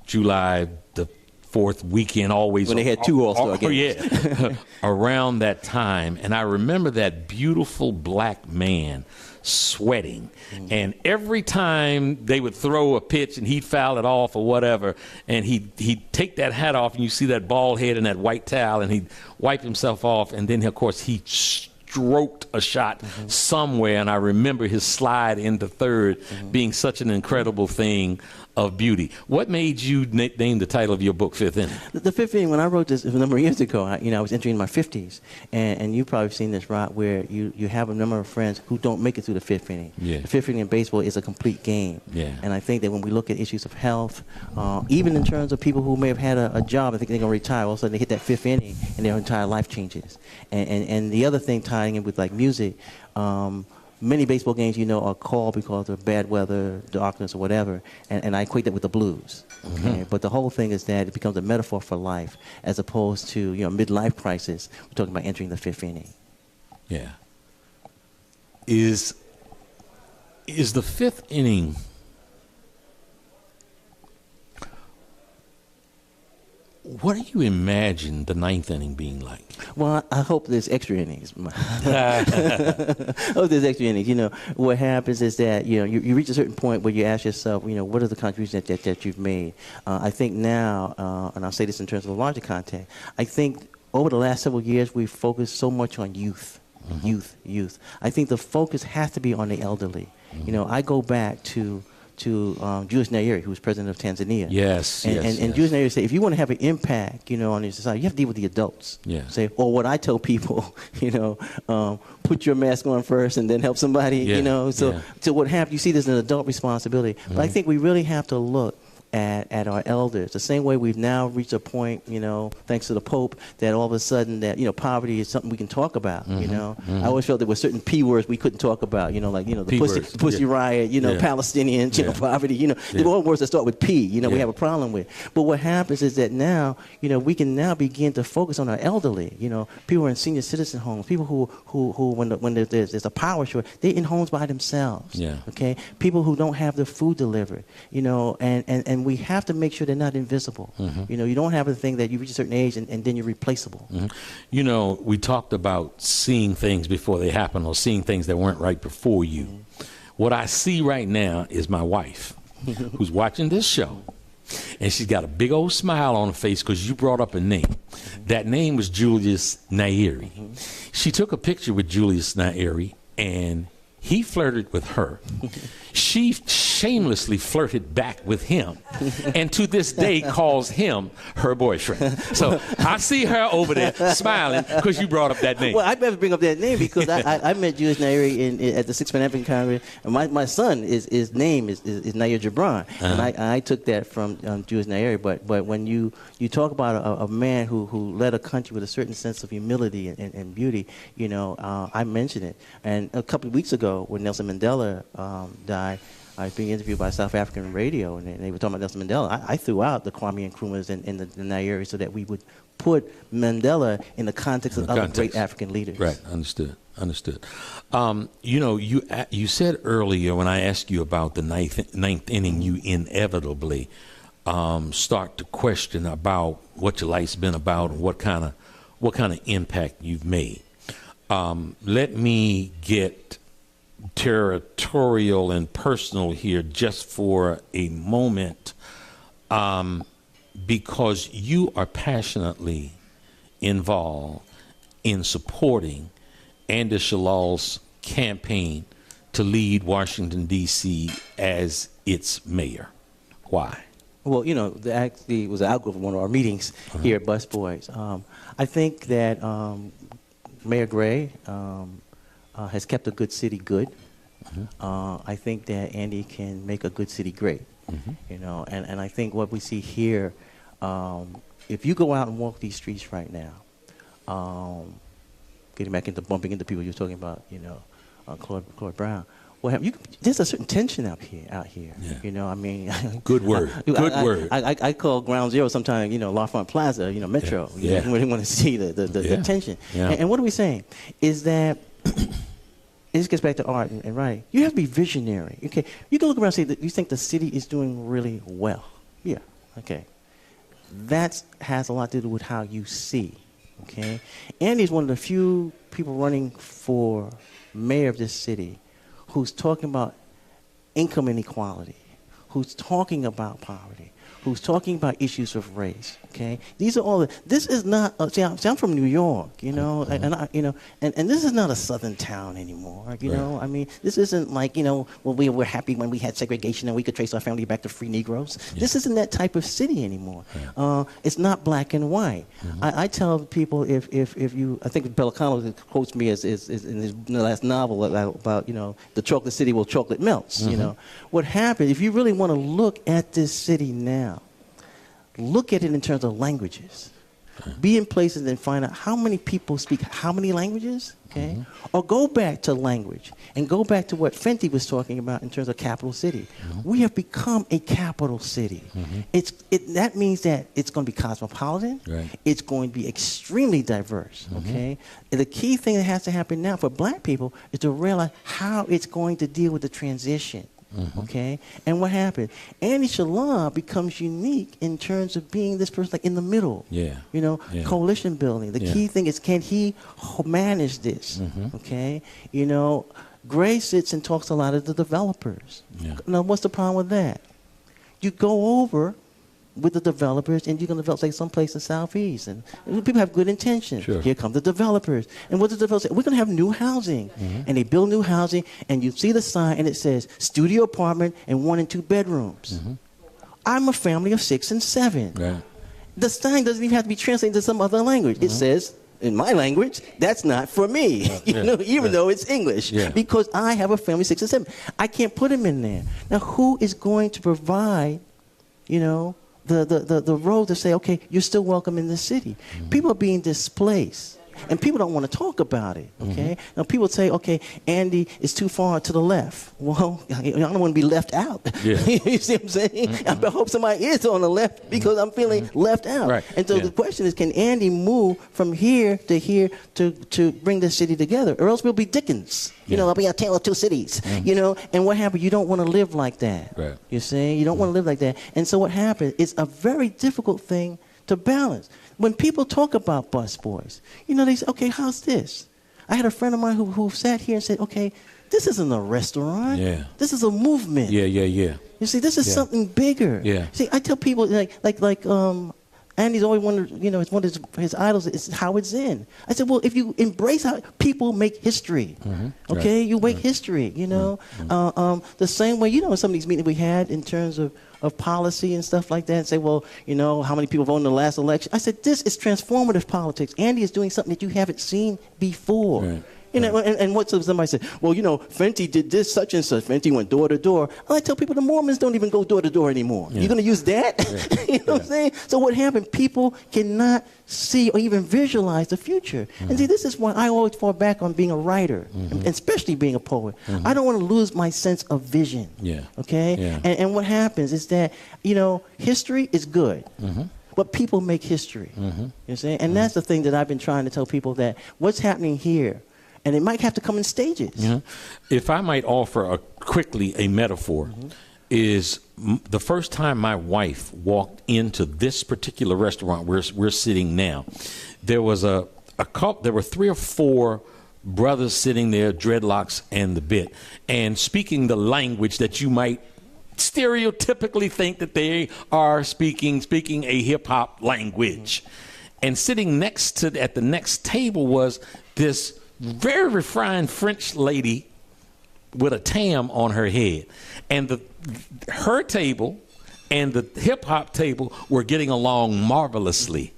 July the 4th weekend, always. When they had two all-star games. Yeah, around that time. And I remember that beautiful black man sweating. And every time they would throw a pitch and he'd foul it off or whatever, and he'd take that hat off, and you see that bald head and that white towel, and he'd wipe himself off, and then, of course, he stroked a shot somewhere, and I remember his slide into third being such an incredible thing of beauty. What made you name the title of your book, Fifth Inning? The Fifth Inning, when I wrote this a number of years ago, I was entering my 50s, and you've probably seen this, Rock, where you have a number of friends who don't make it through the fifth inning. Yeah. The fifth inning in baseball is a complete game. Yeah. And I think that when we look at issues of health, even in terms of people who may have had a job and think they're going to retire, all of a sudden they hit that fifth inning and their entire life changes. And the other thing tying in with like music, many baseball games, are called because of bad weather, darkness, or whatever, and I equate that with the blues. Okay? But the whole thing is that it becomes a metaphor for life, as opposed to midlife crisis. We're talking about entering the fifth inning. Yeah. Is the fifth inning? What do you imagine the ninth inning being like? Well, I hope there's extra innings. I hope there's extra innings. What happens is that, you reach a certain point where you ask yourself, what are the contributions that you've made? I think now, and I'll say this in terms of a larger context, I think over the last several years we've focused so much on youth. Youth. I think the focus has to be on the elderly. I go back to Julius Nyerere, who was president of Tanzania. Yes. And Julius Nyerere said, if you want to have an impact, on your society, you have to deal with the adults. Yeah. Say, or what I tell people, put your mask on first and then help somebody. So what happens? You see, there's an adult responsibility. But I think we really have to look at our elders. The same way we've now reached a point, thanks to the Pope, that all of a sudden that, poverty is something we can talk about, I always felt there were certain P words we couldn't talk about, like, the pussy riot, Palestinians, poverty, they're all words that start with P, we have a problem with. But what happens is that now, we can now begin to focus on our elderly, people who are in senior citizen homes, people who when there's a power short, they're in homes by themselves, okay? People who don't have their food delivered, and we have to make sure they're not invisible. You don't have a thing that you reach a certain age and then you're replaceable. We talked about seeing things before they happen, or seeing things that weren't right before you. What I see right now is my wife, who's watching this show, and she's got a big old smile on her face because you brought up a name. That name was Julius Nyerere. She took a picture with Julius Nyerere, and he flirted with her. She shamelessly flirted back with him, and to this day calls him her boyfriend. So I see her over there smiling because you brought up that name. Well, I better bring up that name because I met Julius Nyerere at the Sixth Pan-African Congress, and my son, his name is Nair Gibran, and I took that from Julius Nyerere. But when you talk about a man who led a country with a certain sense of humility and beauty, I mentioned it. And a couple of weeks ago, when Nelson Mandela died, I was being interviewed by South African radio, and they were talking about Nelson Mandela. I threw out the Kwame Nkrumahs and the Nyerere so that we would put Mandela in the context of other great African leaders. Right, understood. You said earlier when I asked you about the ninth inning, you inevitably start to question about what your life's been about and what kind what kind of impact you've made. Let me get territorial and personal here just for a moment, because you are passionately involved in supporting Andy Shalal's campaign to lead Washington, D.C. as its mayor. Why? Well, you know, the actually was an outgrowth of one of our meetings here at Busboys. I think that Mayor Gray has kept a good city good. I think that Andy can make a good city great. You know, and I think what we see here, if you go out and walk these streets right now, getting back into bumping into people you're talking about, you know, Claude Brown. Well, there's a certain tension out here. Yeah. You know, I mean, good word. Good word. I call Ground Zero sometimes, you know, L'Enfant Plaza, you know, Metro. Yeah. You really want to see the tension. Yeah. And what are we saying? Is that this gets back to art and writing. You have to be visionary. Okay, you can look around and say that you think the city is doing really well. Yeah. Okay, that has a lot to do with how you see. Okay, Andy's one of the few people running for mayor of this city who's talking about income inequality, who's talking about poverty, who's talking about issues of race. Okay, these are all. This is not. See, I'm from New York, you know, and this is not a southern town anymore. You know, I mean, this isn't like, you know, well, we were happy when we had segregation and we could trace our family back to free Negroes. Yeah. This isn't that type of city anymore. Yeah. It's not black and white. I tell people if you, I think Pellicano quotes me as in his last novel about, you know, the chocolate city where chocolate melts. You know, what happens if you really want to look at this city now? Look at it in terms of languages. Be in places and find out how many people speak how many languages, okay? Or go back to language and go back to what Fenty was talking about in terms of capital city. We have become a capital city. That means that it's going to be cosmopolitan. Right. It's going to be extremely diverse, okay? And the key thing that has to happen now for black people is to realize how it's going to deal with the transition. Okay, and what happened? Andy Shalala becomes unique in terms of being this person like in the middle. Yeah, you know, coalition building. The key thing is, can he manage this? Okay, you know, Gray sits and talks to a lot of the developers. Now, what's the problem with that? You go over with the developers, and you're going to develop, say, someplace in Southeast, and people have good intentions. Sure. Here come the developers, and what does the developer say? We're going to have new housing, and they build new housing, and you see the sign, and it says studio apartment and 1 and 2 bedrooms. I'm a family of 6 and 7. Right. The sign doesn't even have to be translated to some other language. It says, in my language, that's not for me, you know, even though it's English, because I have a family 6 and 7. I can't put them in there. Now, who is going to provide, you know, the road to say, okay, you're still welcome in this city? People are being displaced, and people don't want to talk about it, okay? Now, people say, okay, Andy is too far to the left. Well, I don't want to be left out. You see what I'm saying? I hope somebody is on the left because I'm feeling left out. Right. And so the question is, can Andy move from here to bring this city together? Or else we'll be Dickens. You know, I'll be a tale of two cities, you know, and what happened? You don't want to live like that. Right. You see? You don't want to live like that. And so what happens? It's a very difficult thing to balance. When people talk about Busboys, you know, they say, okay, how's this? I had a friend of mine who sat here and said, okay, this isn't a restaurant. Yeah. This is a movement. Yeah. You see, this is something bigger. Yeah. See, I tell people, like Andy's always wondered, you know, it's one of his idols is Howard Zinn. I said, well, if you embrace how people make history, okay, you make history, you know. The same way, you know, in some of these meetings we had in terms of policy and stuff like that, and say, well, you know, how many people voted in the last election? I said, this is transformative politics. Andy is doing something that you haven't seen before. Right. You know, and what somebody said, well, you know, Fenty did this, such and such. Fenty went door to door. I tell people the Mormons don't even go door to door anymore. You're going to use that? You know what I'm saying? So what happened? People cannot see or even visualize the future. And see, this is why I always fall back on being a writer, and especially being a poet. I don't want to lose my sense of vision. Okay? And what happens is that, you know, history is good. But people make history. You see? And that's the thing that I've been trying to tell people, that what's happening here, and it might have to come in stages. If I might offer quickly a metaphor, is the first time my wife walked into this particular restaurant where we're sitting now, there was a couple, there were 3 or 4 brothers sitting there, dreadlocks and the bit, and speaking the language that you might stereotypically think that they are speaking a hip-hop language. And sitting next to, at the next table, was this very refined French lady with a tam on her head. And her table and the hip-hop table were getting along marvelously.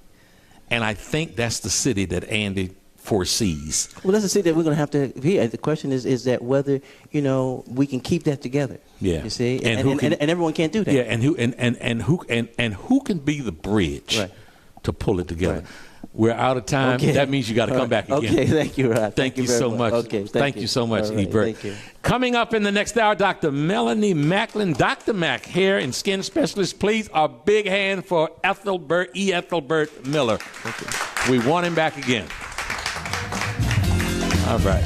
And I think that's the city that Andy foresees. Well, that's the city that we're going to have to be at. The question is that whether, you know, we can keep that together. Yeah. You see? And everyone can't do that. Yeah, and who can be the bridge to pull it together? Right. We're out of time. Okay. That means you got to come back again. Okay, thank you, Rod. Thank you so much. Okay, thank you so much, All right, Ebert. thank you. Coming up in the next hour, Dr. Melanie Maclin, Dr. Mac, hair and skin specialist. Please, a big hand for Ethelbert Miller. We want him back again. All right.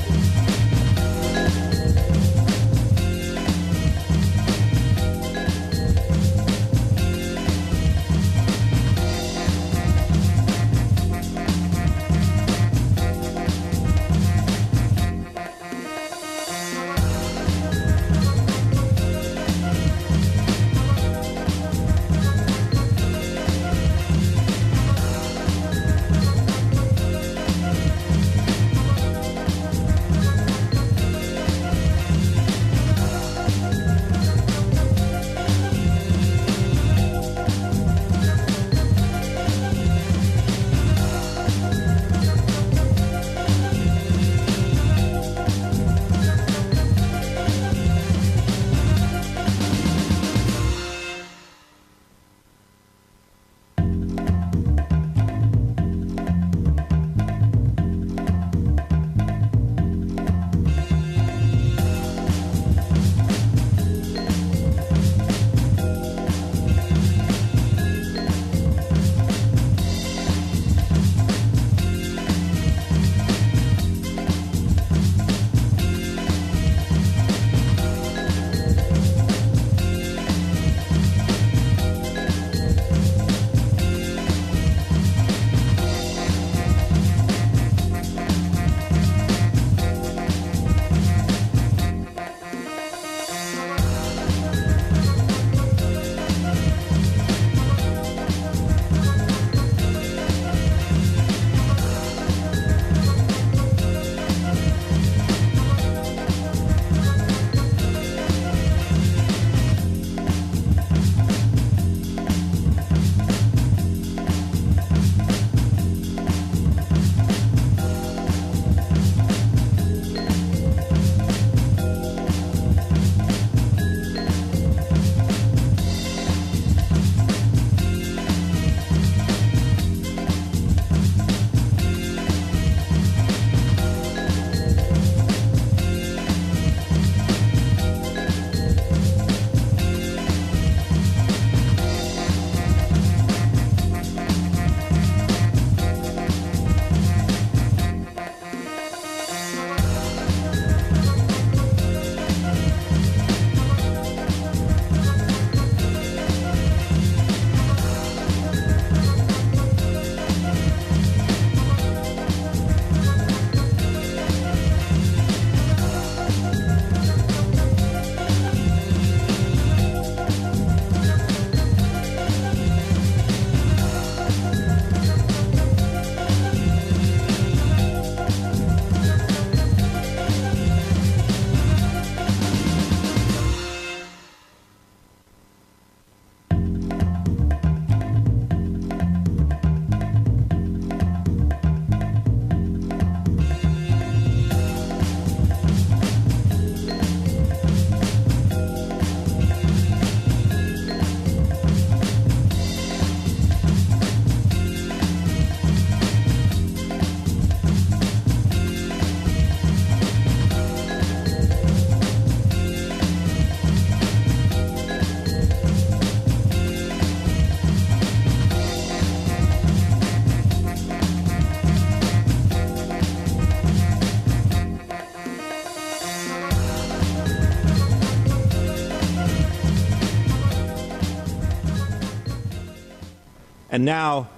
And now,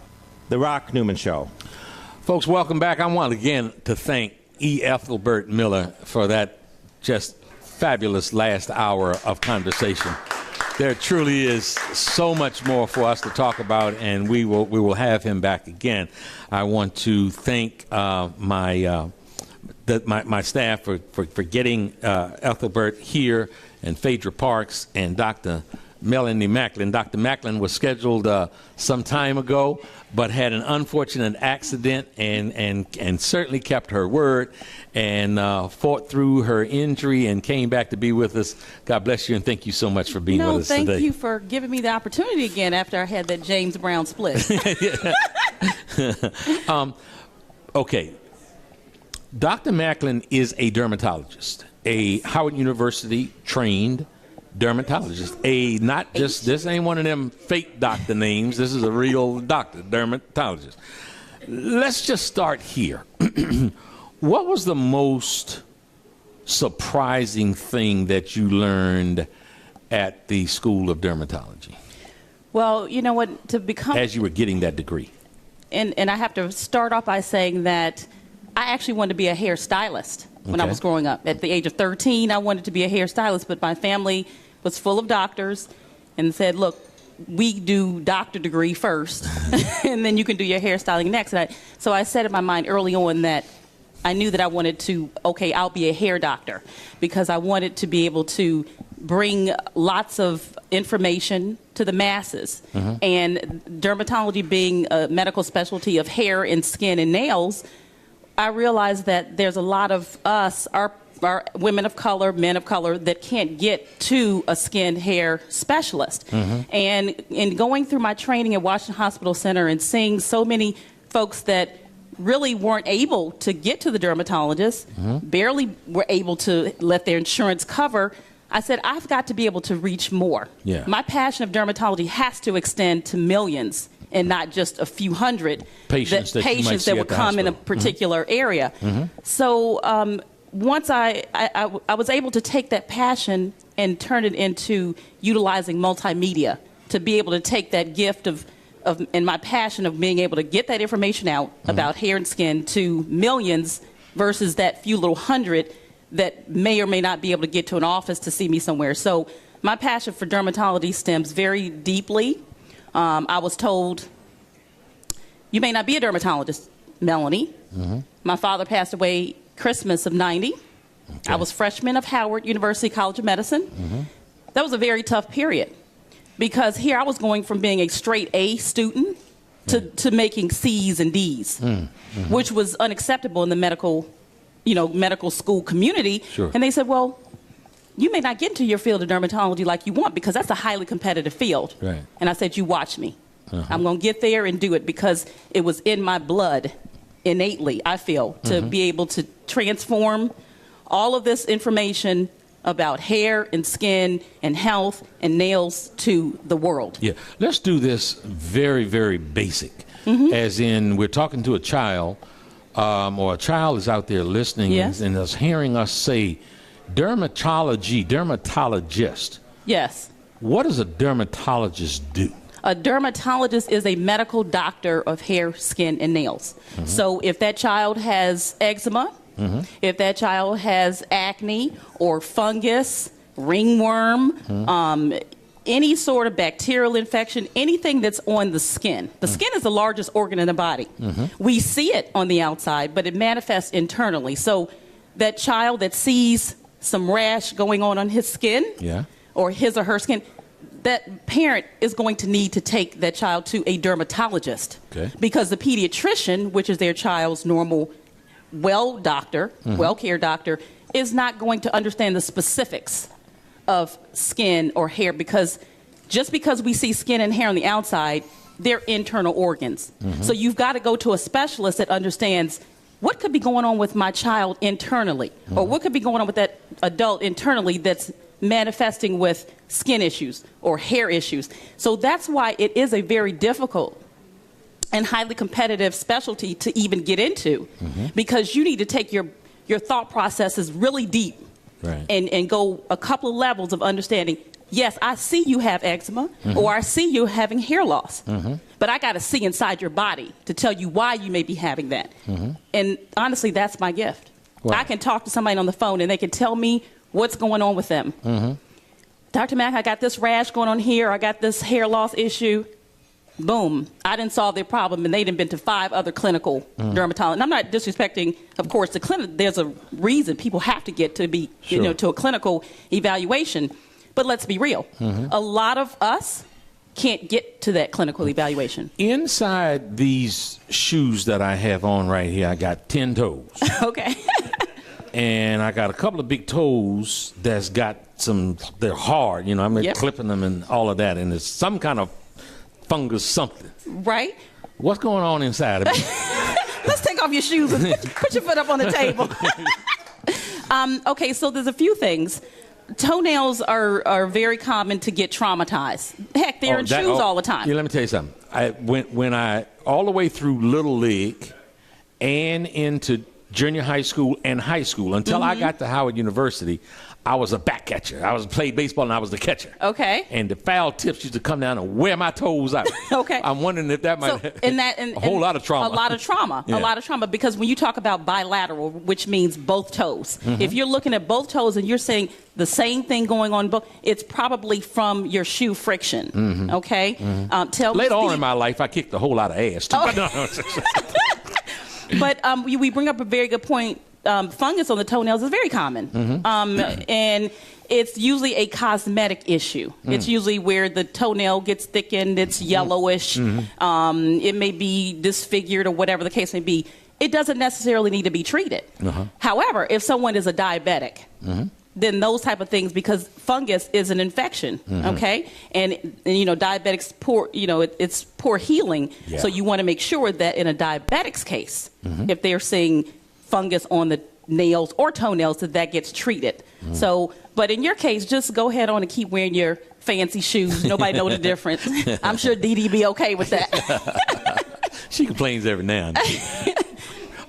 the Rock Newman Show. Folks, welcome back. I want again to thank Ethelbert Miller for that just fabulous last hour of conversation. There truly is so much more for us to talk about, and we will have him back again. I want to thank my staff for getting Ethelbert here, and Phaedra Parks and Dr. Melanie Maclin. Dr. Maclin was scheduled some time ago, but had an unfortunate accident and certainly kept her word and fought through her injury and came back to be with us. God bless you, and thank you so much for being with us today. Thank you for giving me the opportunity again after I had that James Brown split. Okay. Dr. Maclin is a dermatologist, a Howard University trained dermatologist. This ain't one of them fake doctor names. This is a real doctor, dermatologist. Let's just start here. What was the most surprising thing that you learned at the School of Dermatology? Well, you know what, as you were getting that degree. And I have to start off by saying that I actually wanted to be a hairstylist when I was growing up. At the age of 13, I wanted to be a hairstylist, but my family was full of doctors and said, look, we do doctor degree first, and then you can do your hairstyling next. So I said in my mind early on that I knew that I wanted to, I'll be a hair doctor, because I wanted to be able to bring lots of information to the masses. And dermatology being a medical specialty of hair and skin and nails, I realized that there's a lot of us, our women of color, men of color, that can't get to a skin hair specialist. And in going through my training at Washington Hospital Center and seeing so many folks that really weren't able to get to the dermatologist, barely were able to let their insurance cover, I said, I've got to be able to reach more. My passion of dermatology has to extend to millions and not just a few hundred patients that would come in a particular area. So once I was able to take that passion and turn it into utilizing multimedia to be able to take that gift of and my passion of being able to get that information out about hair and skin to millions versus that few little hundred that may or may not be able to get to an office to see me somewhere. So my passion for dermatology stems very deeply. I was told, you may not be a dermatologist, Melanie. My father passed away Christmas of '90. I was freshman of Howard University College of Medicine. That was a very tough period, because here I was going from being a straight A student to making C's and D's, which was unacceptable in the medical school community. And they said, well, you may not get into your field of dermatology like you want, because that's a highly competitive field. And I said, you watch me. I'm going to get there and do it, because it was in my blood innately, I feel, to be able to transform all of this information about hair and skin and health and nails to the world. Let's do this very, very basic. As in, we're talking to a child, or a child is out there listening and is hearing us say dermatologist. What does a dermatologist do? A dermatologist is a medical doctor of hair, skin, and nails. So if that child has eczema, if that child has acne or fungus, ringworm, any sort of bacterial infection, anything that's on the skin. The skin is the largest organ in the body. We see it on the outside, but it manifests internally. So that child that sees some rash going on his skin, or his or her skin, that parent is going to need to take that child to a dermatologist, because the pediatrician, which is their child's normal well-care doctor, is not going to understand the specifics of skin or hair, because just because we see skin and hair on the outside, they're internal organs. So you've got to go to a specialist that understands what could be going on with my child internally, or what could be going on with that adult internally that's manifesting with skin issues or hair issues. So that's why it is a very difficult and highly competitive specialty to even get into, because you need to take your thought processes really deep, and go a couple of levels of understanding. Yes, I see you have eczema, or I see you having hair loss, but I got to see inside your body to tell you why you may be having that. And honestly, that's my gift. Wow. I can talk to somebody on the phone and they can tell me what's going on with them. Dr. Mack, I got this rash going on here. I got this hair loss issue. Boom. I didn't solve their problem, and they done been to 5 other clinical dermatologists. And I'm not disrespecting, of course, the clinic. There's a reason people have to get to be, to a clinical evaluation. But let's be real. A lot of us can't get to that clinical evaluation. Inside these shoes that I have on right here, I got 10 toes. Okay. And I got a couple of big toes that's got they're hard, I'm clipping them and all of that. And it's some kind of fungus something. Right. What's going on inside of me? Let's take off your shoes and put your foot up on the table. Okay, so there's a few things. Toenails are very common to get traumatized. Heck, they're in shoes all the time. Yeah, let me tell you something. When I all the way through Little League and into junior high school and high school until I got to Howard University, I was a back catcher. I played baseball and I was the catcher. Okay. And the foul tips used to come down and wear my toes out. Okay. I'm wondering if that might a whole lot of trauma. A lot of trauma. Yeah. A lot of trauma, because when you talk about bilateral, which means both toes, if you're looking at both toes and you're saying the same thing going on both, it's probably from your shoe friction. Okay. Later on in my life, I kicked a whole lot of ass too. But we bring up a very good point. Fungus on the toenails is very common. And it's usually a cosmetic issue. It's usually where the toenail gets thickened, it's yellowish, it may be disfigured or whatever the case may be. It doesn't necessarily need to be treated. However, if someone is a diabetic, then those type of things, because fungus is an infection, okay? And diabetics poor, it's poor healing. Yeah. So you want to make sure that in a diabetic's case, if they're seeing fungus on the nails or toenails, that gets treated. So, but in your case, just go ahead on and keep wearing your fancy shoes. Nobody know the difference. I'm sure Dee Dee be okay with that. She complains every now and then.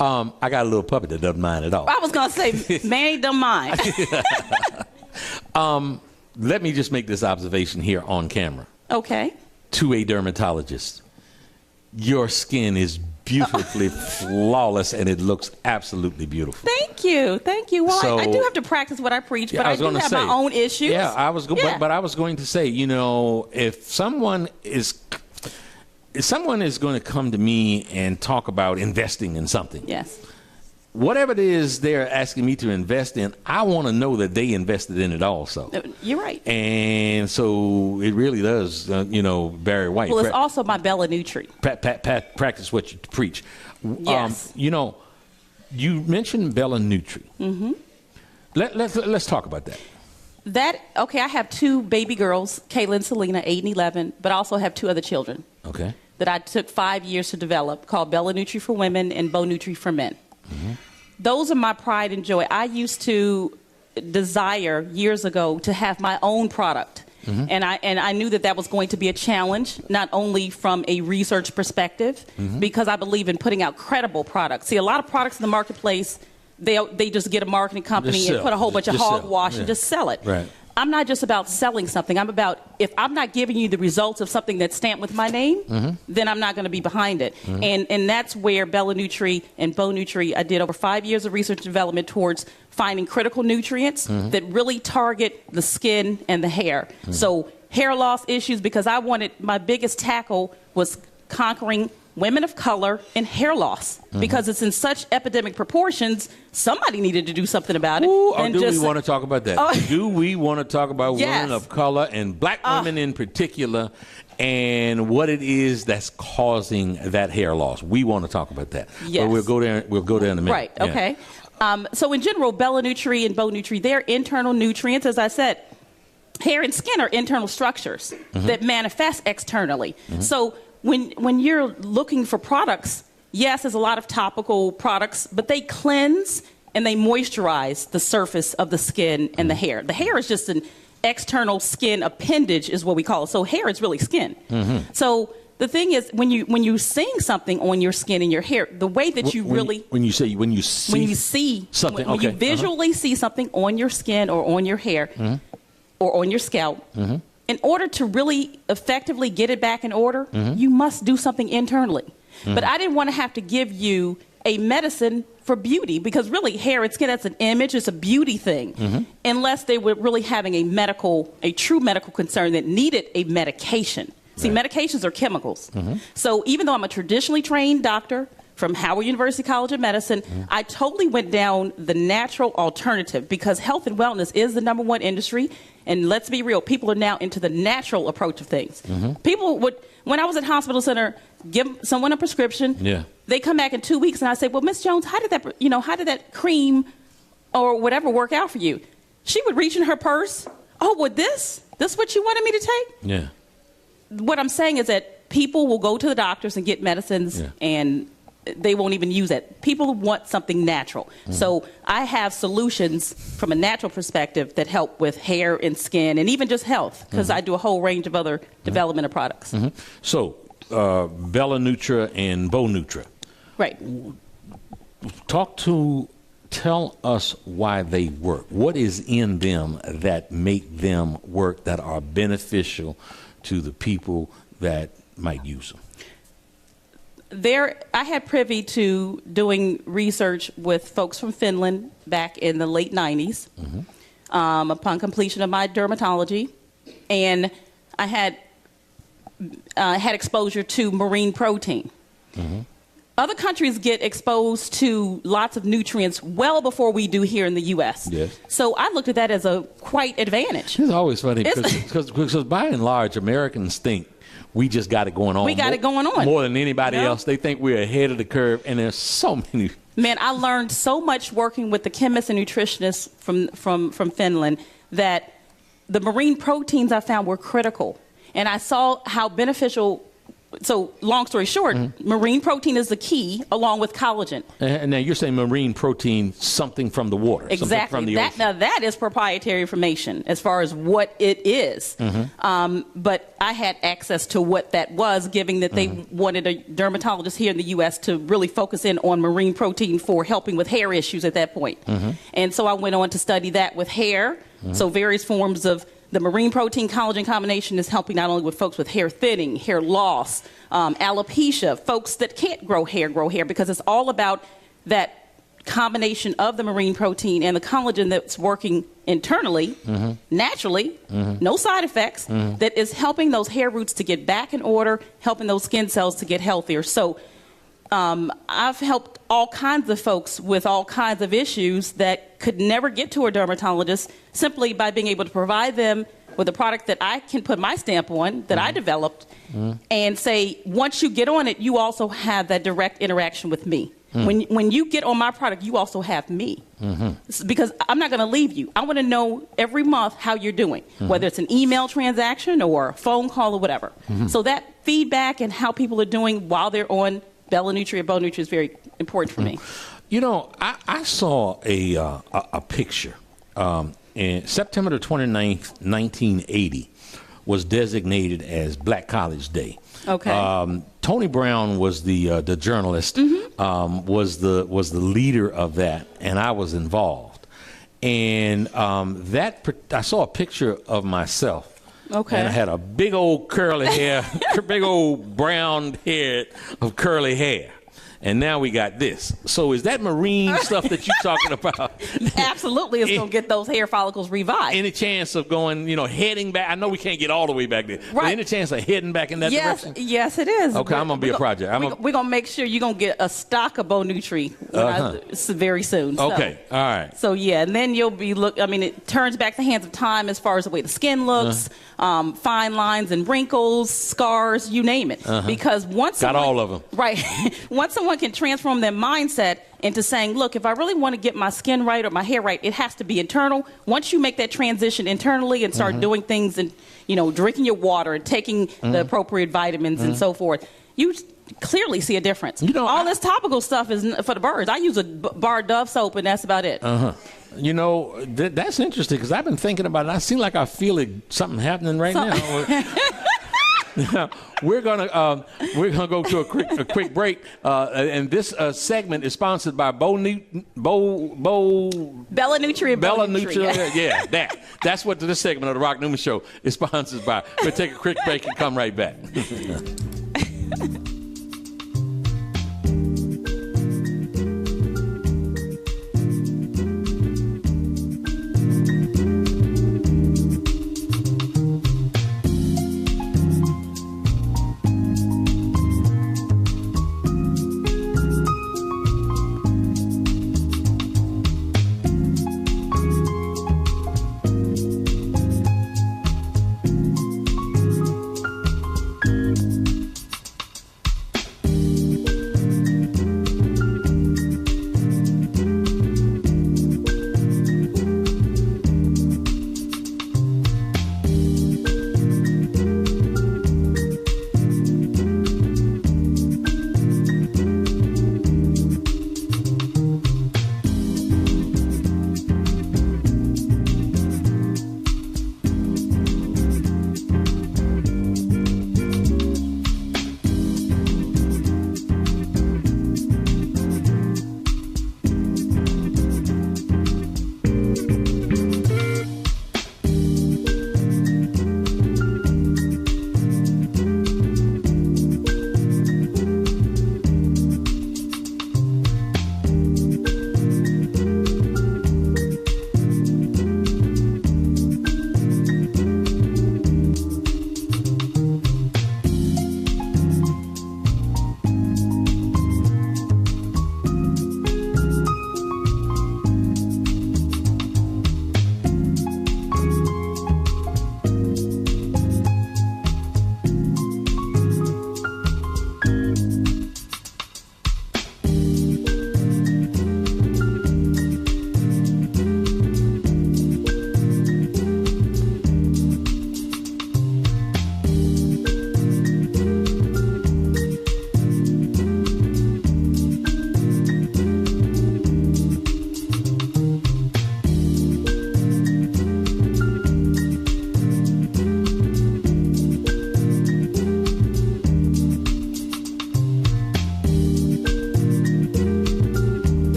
I got a little puppy that doesn't mind at all. I was going to say, Manny don't mind. Let me just make this observation here on camera. Okay. To a dermatologist, your skin is beautifully flawless, and it looks absolutely beautiful. Thank you. Well, So, I do have to practice what I preach, but I do have my own issues. Yeah, but I was going to say, if someone is going to come to me and talk about investing in something, yes, whatever it is they're asking me to invest in, I want to know that they invested in it also. You're right. And so it really does, Barry White. Well, it's also my Bella Nutri. Practice what you preach. Yes. You mentioned Bella Nutri. Let's talk about that. I have 2 baby girls, Kayla and Selena, 8 and 11, but I also have 2 other children. Okay. That I took 5 years to develop, called Bella Nutri for women and Bo Nutri for men. Those are my pride and joy. I used to desire years ago to have my own product. And I knew that was going to be a challenge, not only from a research perspective, because I believe in putting out credible products. See, a lot of products in the marketplace, they just get a marketing company and put a whole bunch of hogwash and just sell it. Right. I'm not just about selling something. I'm about, if I'm not giving you the results of something that's stamped with my name, then I'm not going to be behind it. And that's where Bella Nutri and Bo Nutri, I did over 5 years of research and development towards finding critical nutrients that really target the skin and the hair. So hair loss issues, because I wanted, my biggest tackle was conquering women of color and hair loss, because it's in such epidemic proportions. Somebody needed to do something about it. We want to talk about that? Do we want to talk about women of color and black women in particular, and what it is that's causing that hair loss? We want to talk about that. Yes. But we'll go there in a minute. Right. Okay. So in general, Bella Nutri and Bo Nutri, they're internal nutrients. As I said, hair and skin are internal structures that manifest externally. So when you're looking for products, yes, there's a lot of topical products, but they cleanse and they moisturize the surface of the skin and the hair. The hair is just an external skin appendage, is what we call it. So hair is really skin. So the thing is, when you're seeing something on your skin and your hair, the way that you when you see something, you visually see something on your skin or on your hair or on your scalp, in order to really effectively get it back in order, you must do something internally. But I didn't want to have to give you a medicine for beauty, because really hair and skin, that's an image, it's a beauty thing, unless they were really having a true medical concern that needed a medication. See, medications are chemicals. So even though I'm a traditionally trained doctor from Howard University College of Medicine, I totally went down the natural alternative, because health and wellness is the #1 industry. And let's be real, people are now into the natural approach of things. People would, when I was at Hospital Center, give someone a prescription. They come back in 2 weeks, and I say, well, Miss Jones, how did that cream or whatever work out for you? She would reach in her purse. Oh, well, this what you wanted me to take? What I'm saying is that people will go to the doctors and get medicines, and they won't even use it. People want something natural. So I have solutions from a natural perspective that help with hair and skin and even just health, because I do a whole range of other development of products. So Bella Nutra and Bo Nutra. Right. Tell us why they work. What is in them that make them work, that are beneficial to the people that might use them? I had privy to doing research with folks from Finland back in the late 90s upon completion of my dermatology, and I had exposure to marine protein. Other countries get exposed to lots of nutrients well before we do here in the U.S. So I looked at that as a quite advantage. It's always funny because by and large, Americans think we just got it going on. We got it going on. More than anybody else. They think we're ahead of the curve, and there's so many. Man, I learned so much working with the chemists and nutritionists from Finland that the marine proteins I found were critical. And I saw how beneficial. So long story short, marine protein is the key, along with collagen. And now you're saying marine protein, something from the water. Exactly. From the ocean. Now that is proprietary information as far as what it is. But I had access to what that was, given that they wanted a dermatologist here in the U.S. to really focus in on marine protein for helping with hair issues at that point. And so I went on to study that with hair. So various forms of the marine protein collagen combination is helping not only with folks with hair thinning, hair loss, alopecia, folks that can't grow hair, because it's all about that combination of the marine protein and the collagen that's working internally, naturally, no side effects, that is helping those hair roots to get back in order, helping those skin cells to get healthier. So I've helped all kinds of folks with all kinds of issues that could never get to a dermatologist simply by being able to provide them with a product that I can put my stamp on, that I developed, and say, once you get on it, you also have that direct interaction with me. When you get on my product, you also have me. Because I'm not going to leave you. I want to know every month how you're doing, whether it's an email transaction or a phone call or whatever. So that feedback and how people are doing while they're on Bella Nutri or Bo Nutri is very important for me. You know, I saw a picture. In September the 29th, 1980 was designated as Black College Day. Okay. Tony Brown was the journalist, was the leader of that, and I was involved. And I saw a picture of myself. Okay. And I had a big old curly hair, big old brown head of curly hair. And now we got this. So is that marine stuff that you're talking about? Absolutely, it's going to get those hair follicles revived. Any chance of going, heading back? I know we can't get all the way back there. Right. But any chance of heading back in that direction? Yes, it is. Okay, I'm going to be a project. We're going to make sure you're going to get a stock of Bo Nutri very soon. Okay, all right. So, yeah, and then you'll be it turns back the hands of time as far as the way the skin looks, fine lines and wrinkles, scars, you name it. Because once all of them. Right. Once someone can transform their mindset into saying, look, if I really want to get my skin right or my hair right, it has to be internal. Once you make that transition internally and start doing things and, drinking your water and taking the appropriate vitamins and so forth, you clearly see a difference. All this topical stuff is for the birds. I use a bar Dove soap, and that's about it. That's interesting because I've been thinking about it. I seem like I feel something happening right now. Now, we're gonna go to a quick break, and this segment is sponsored by Bella Nutria. Bella Nutria. Yeah, that's what this segment of the Rock Newman Show is sponsored by. We'll take a quick break and come right back.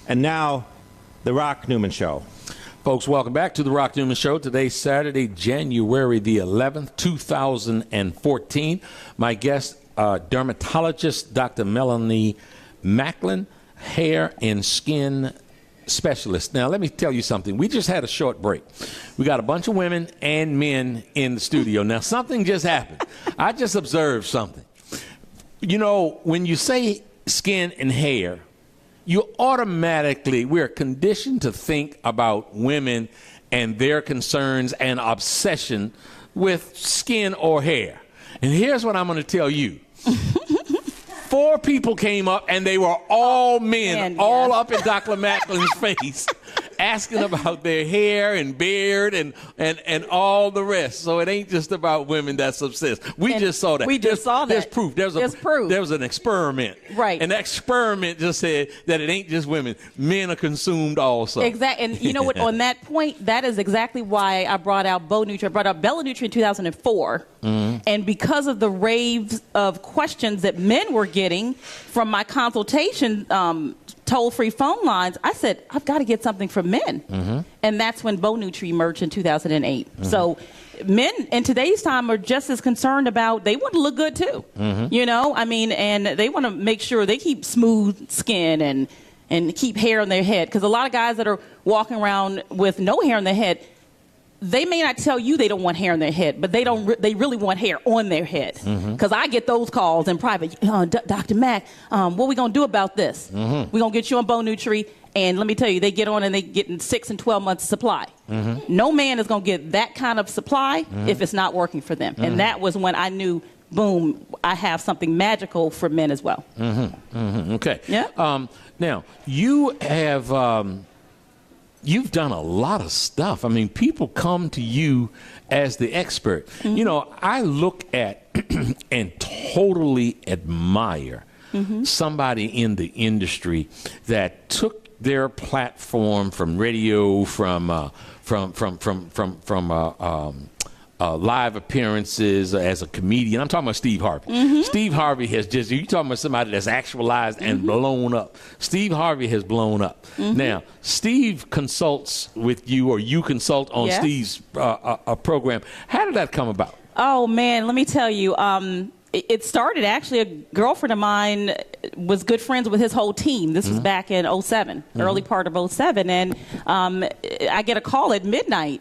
And now, the Rock Newman Show. Folks, welcome back to the Rock Newman Show. Today's Saturday, January the 11th, 2014. My guest, dermatologist Dr. Melanye Maclin, hair and skin specialist. Now, let me tell you something. We just had a short break. We got a bunch of women and men in the studio. Now, something just happened. I just observed something. You know, when you say skin and hair, we're conditioned to think about women and their concerns and obsession with skin or hair. And here's what I'm going to tell you. 4 people came up, and they were all men, all up in Dr. Maclin's face, asking about their hair and beard and all the rest. So it ain't just about women that's obsessed. We just saw that. There's proof. There's proof. There was an experiment. Right. And that experiment just said that it ain't just women. Men are consumed also. Exactly. And you know what? On that point, that is exactly why I brought out Bella Nutria in 2004. Mm-hmm. And because of the raves of questions that men were getting from my consultation toll-free phone lines, I said, I've got to get something for men. Mm-hmm. And that's when Bella Nutria emerged in 2008. Mm-hmm. So men in today's time are just as concerned about, they want to look good too. Mm-hmm. You know, I mean, and they want to make sure they keep smooth skin and and keep hair on their head. Because a lot of guys that are walking around with no hair on their head, they may not tell you they don't want hair on their head, but they really want hair on their head. Because I get those calls in private. Dr. Mac, what we going to do about this? We're going to get you on Bone Nutri, and let me tell you, they get on and they get in 6 and 12 months supply. No man is going to get that kind of supply if it's not working for them. And that was when I knew, boom, I have something magical for men as well. Okay. Yeah. Now, you have... you've done a lot of stuff. I mean, people come to you as the expert. You know, I look at and totally admire somebody in the industry that took their platform from radio, from live appearances as a comedian. I'm talking about Steve Harvey. Steve Harvey has just, you're talking about somebody that's actualized and blown up. Steve Harvey has blown up. Now, Steve consults with you, or you consult on Steve's program. How did that come about? Oh, man, let me tell you. It started, actually, a girlfriend of mine was good friends with his whole team. This was back in 07, early part of 07. And I get a call at midnight.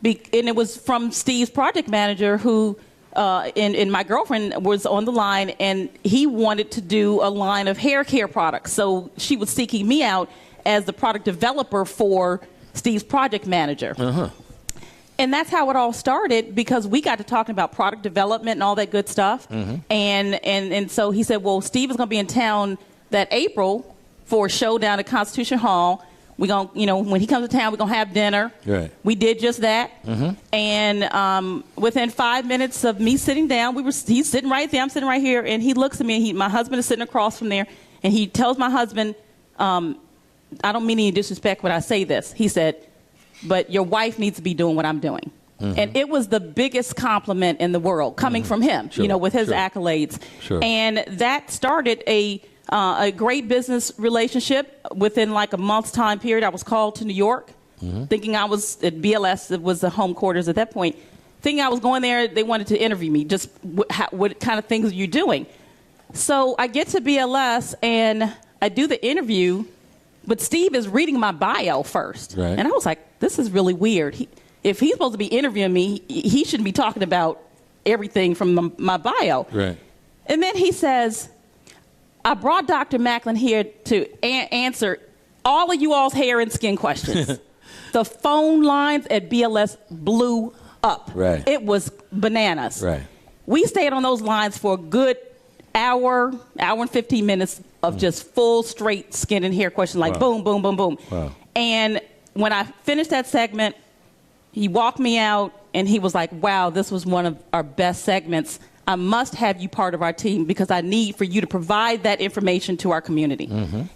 And it was from Steve's project manager who, and my girlfriend was on the line, and he wanted to do a line of hair care products. So she was seeking me out as the product developer for Steve's project manager. And that's how it all started, because we got to talking about product development and all that good stuff. And so he said, well, Steve is going to be in town that April for a show down at Constitution Hall. We're going to, when he comes to town, we're going to have dinner. Right. We did just that. And within 5 minutes of me sitting down, he's sitting right there, I'm sitting right here, and he looks at me, and my husband is sitting across from there, and he tells my husband, I don't mean any disrespect when I say this. He said, but your wife needs to be doing what I'm doing. And it was the biggest compliment in the world coming from him, with his accolades. And that started a great business relationship. Within like a month's time period, I was called to New York, thinking I was at BLS. It was the home quarters at that point. Thinking I was going there, they wanted to interview me. Just what kind of things are you doing? So I get to BLS and I do the interview, but Steve is reading my bio first. Right. And I was like, this is really weird. If he's supposed to be interviewing me, he shouldn't be talking about everything from my bio. Right. And then he says, I brought Dr. Maclin here to answer all of you all's hair and skin questions. The phone lines at BLS blew up. Right. It was bananas. Right. We stayed on those lines for a good hour and 15 minutes of just full straight skin and hair questions, like boom, boom, boom, boom. Wow. And when I finished that segment, he walked me out and he was like, wow, this was one of our best segments. I must have you part of our team because I need for you to provide that information to our community.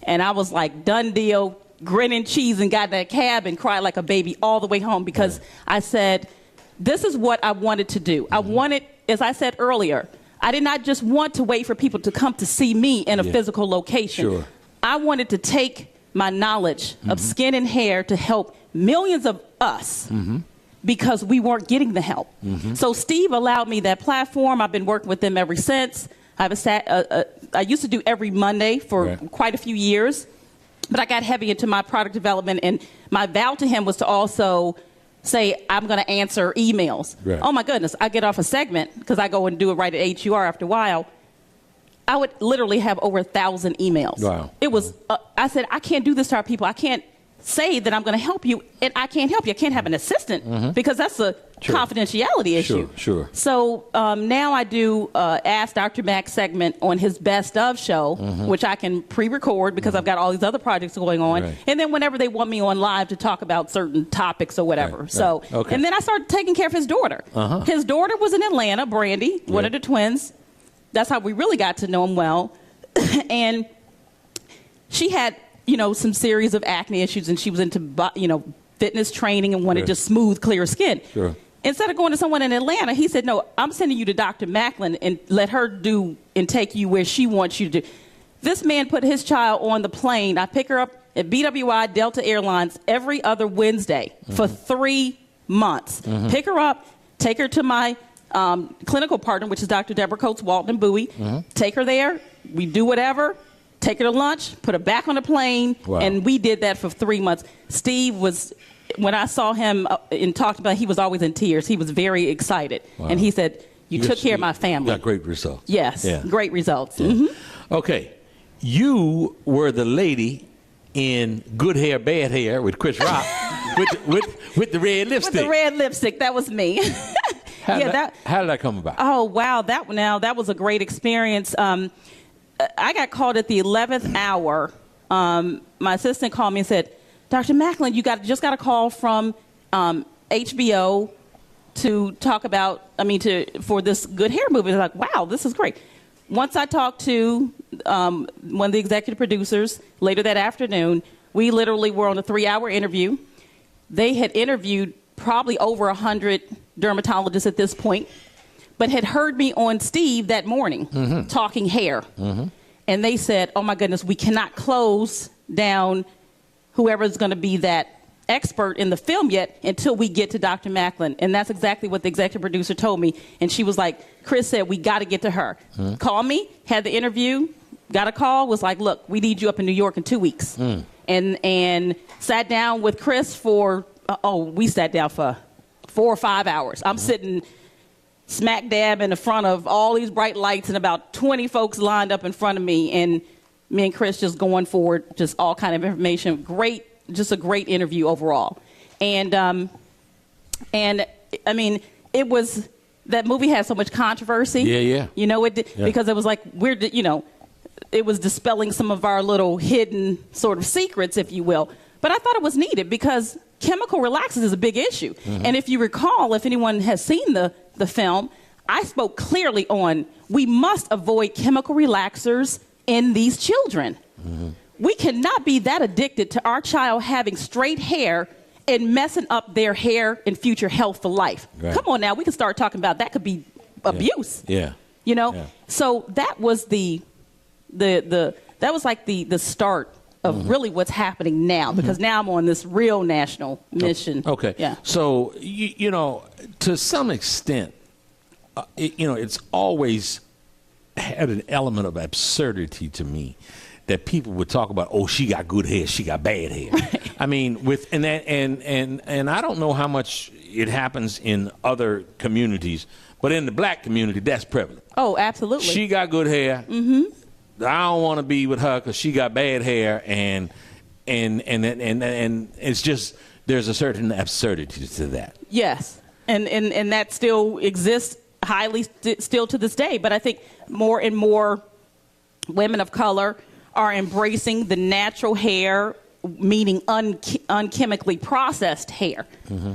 And I was like, done deal, grinning cheese, and got in that cab and cried like a baby all the way home because I said, this is what I wanted to do. I wanted, as I said earlier, I did not just want to wait for people to come to see me in a physical location. I wanted to take my knowledge of skin and hair to help millions of us because we weren't getting the help. So Steve allowed me that platform. I've been working with them ever since. I used to do every Monday for quite a few years, but I got heavy into my product development, and my vow to him was to also say, I'm going to answer emails. Oh my goodness, I get off a segment because I go and do it right at HUR after a while. I would literally have over 1,000 emails. Wow. It was, I said, I can't do this to our people. I can't say that I'm going to help you, and I can't help you. I can't have an assistant because that's a confidentiality issue. So now I do Ask Dr. Mac segment on his Best Of show, which I can pre-record because I've got all these other projects going on. And then whenever they want me on live to talk about certain topics or whatever. So, and then I started taking care of his daughter. His daughter was in Atlanta, Brandy, one of the twins. That's how we really got to know him well. And she had, some series of acne issues, and she was into, fitness training and wanted just smooth, clear skin. Instead of going to someone in Atlanta, he said, no, I'm sending you to Dr. Maclin and let her do and take you where she wants you to do. This man put his child on the plane. I pick her up at BWI Delta Airlines every other Wednesday for 3 months. Pick her up, take her to my clinical partner, which is Dr. Deborah Coates, Walton and Bowie. Take her there. We do whatever. take her to lunch, put her back on the plane, and we did that for 3 months. Steve was, when I saw him and talked about it, he was always in tears. He was very excited. And he said, you took care of my family. Got great results. Yes, great results. Yeah. Mm-hmm. Okay. You were the lady in Good Hair, Bad Hair with Chris Rock with the red lipstick. With the red lipstick. That was me. How did that come about? Oh, wow. That was a great experience. I got called at the 11th hour. My assistant called me and said, Dr. Maclin, you just got a call from HBO to talk about, for this Good Hair movie. I was like, wow, this is great. Once I talked to one of the executive producers later that afternoon, we literally were on a 3-hour interview. They had interviewed probably over 100 dermatologists at this point, but had heard me on Steve that morning talking hair. And they said, oh my goodness, we cannot close down whoever's going to be that expert in the film yet until we get to Dr. Maclin. And that's exactly what the executive producer told me. And she was like, Chris said, we got to get to her. Call me, had the interview, got a call, was like, look, we need you up in New York in 2 weeks. And sat down with Chris for, we sat down for 4 or 5 hours. I'm sitting smack dab in the front of all these bright lights and about 20 folks lined up in front of me. And me and Chris just going forward, just all kind of information. Just a great interview overall. And I mean, it was, that movie had so much controversy. Yeah. You know, it did, because it was like, it was dispelling some of our little hidden sort of secrets, if you will. But I thought it was needed because chemical relaxers is a big issue. And if you recall, if anyone has seen the film, I spoke clearly on, we must avoid chemical relaxers in these children. We cannot be that addicted to our child having straight hair and messing up their hair and future health for life. Right. Come on now, we can start talking about that. Could be abuse. You know, so that was that was like the start of really what's happening now, because now I'm on this real national mission. Okay. Yeah. So you know, to some extent, it's always had an element of absurdity to me that people would talk about, oh, she got good hair, she got bad hair. Right. I mean, and I don't know how much it happens in other communities, but in the black community, that's prevalent. Oh, absolutely. She got good hair. I don't want to be with her because she got bad hair, and it's just, there's a certain absurdity to that. Yes, and that still exists highly still to this day. But I think more and more women of color are embracing the natural hair, meaning unchemically processed hair.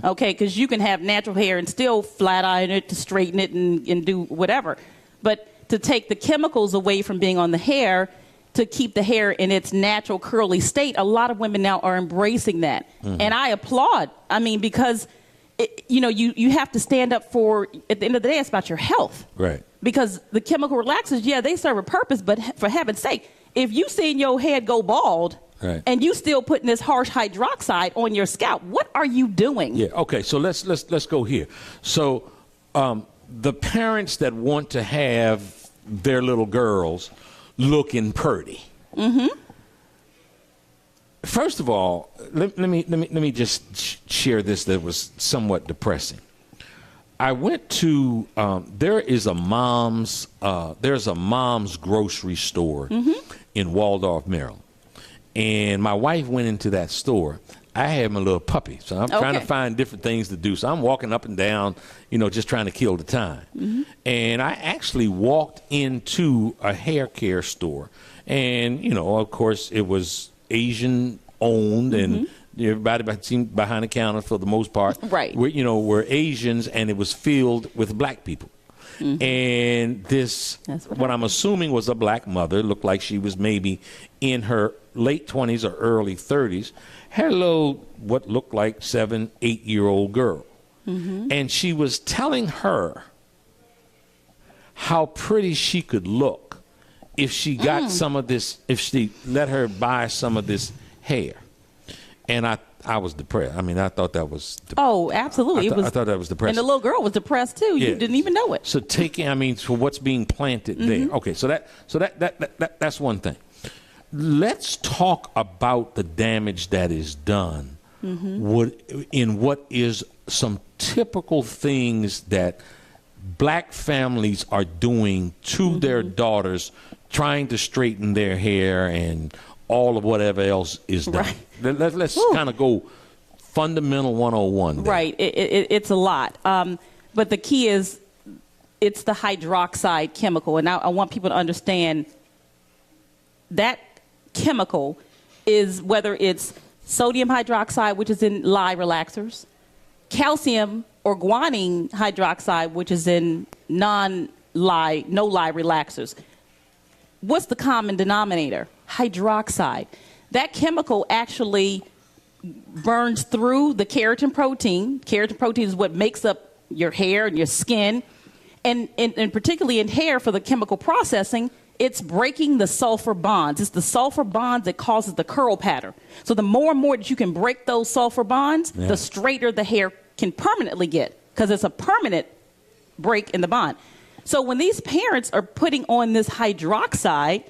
Okay, because you can have natural hair and still flat iron it to straighten it and do whatever. But to take the chemicals away from being on the hair to keep the hair in its natural curly state, a lot of women now are embracing that. And I applaud. I mean, because you have to stand up for, at the end of the day, it's about your health. Right. Because the chemical relaxers, they serve a purpose, but for heaven's sake, if you seen your head go bald, right, and you still putting this harsh hydroxide on your scalp, what are you doing? Yeah. Okay. So let's go here. So the parents that want to have their little girls looking pretty. First of all, let me just share this that was somewhat depressing. I went to there's a mom's grocery store in Waldorf, Maryland, and my wife went into that store. I had my little puppy, so I'm trying to find different things to do. So I'm walking up and down, just trying to kill the time. And I actually walked into a hair care store, and of course it was Asian owned, and everybody seemed behind the counter for the most part. Right. Were Asians, and it was filled with black people. And this, what I'm assuming was a black mother, looked like she was maybe in her late 20s or early 30s, had a little, what looked like 7-8-year-old girl. And she was telling her how pretty she could look if she got some of this, if she let her buy some of this hair. And I was depressed. I mean, I thought that was... Oh, absolutely. I thought that was depressing. And the little girl was depressed, too. You didn't even know it. So for what's being planted there. Okay, so that's one thing. let's talk about the damage that is done. What is some typical things that black families are doing to their daughters, trying to straighten their hair and all of whatever else is done. Right. Let's kind of go fundamental 101 there. Right. It's a lot. But the key is it's the hydroxide chemical. And I want people to understand that chemical is whether it's sodium hydroxide, which is in lye relaxers, calcium or guanine hydroxide, which is in no-lye relaxers. What's the common denominator? Hydroxide. That chemical actually burns through the keratin protein. Keratin protein is what makes up your hair and your skin. And particularly in hair for the chemical processing, it's breaking the sulfur bonds. It's the sulfur bonds that causes the curl pattern. So the more and more that you can break those sulfur bonds, the straighter the hair can permanently get, because it's a permanent break in the bond. So when these parents are putting on this hydroxide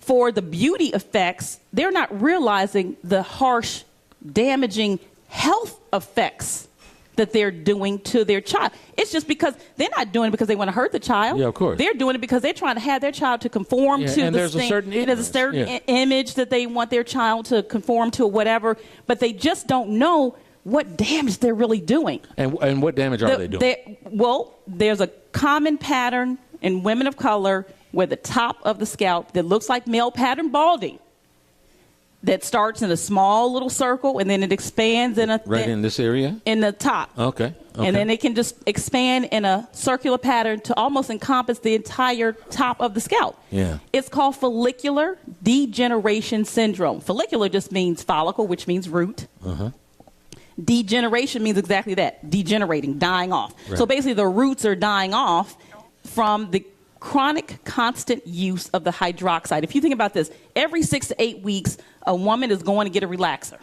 for the beauty effects, they're not realizing the harsh, damaging health effects that they're doing to their child. It's just because they're not doing it because they want to hurt the child. Yeah, of course. They're doing it because they're trying to have their child to conform to and there's a certain image that they want their child to conform to or whatever, but they just don't know what damage they're really doing. And what damage are they doing? Well, there's a common pattern in women of color where the top of the scalp that looks like male pattern balding, that starts in a small little circle and then it expands in a in this area in the top. Okay. And then it can just expand in a circular pattern to almost encompass the entire top of the scalp. Yeah. It's called follicular degeneration syndrome. Follicular just means follicle, which means root. Degeneration means exactly that, degenerating, dying off. Right. So basically the roots are dying off from the chronic constant use of the hydroxide. If you think about this, every 6 to 8 weeks, a woman is going to get a relaxer.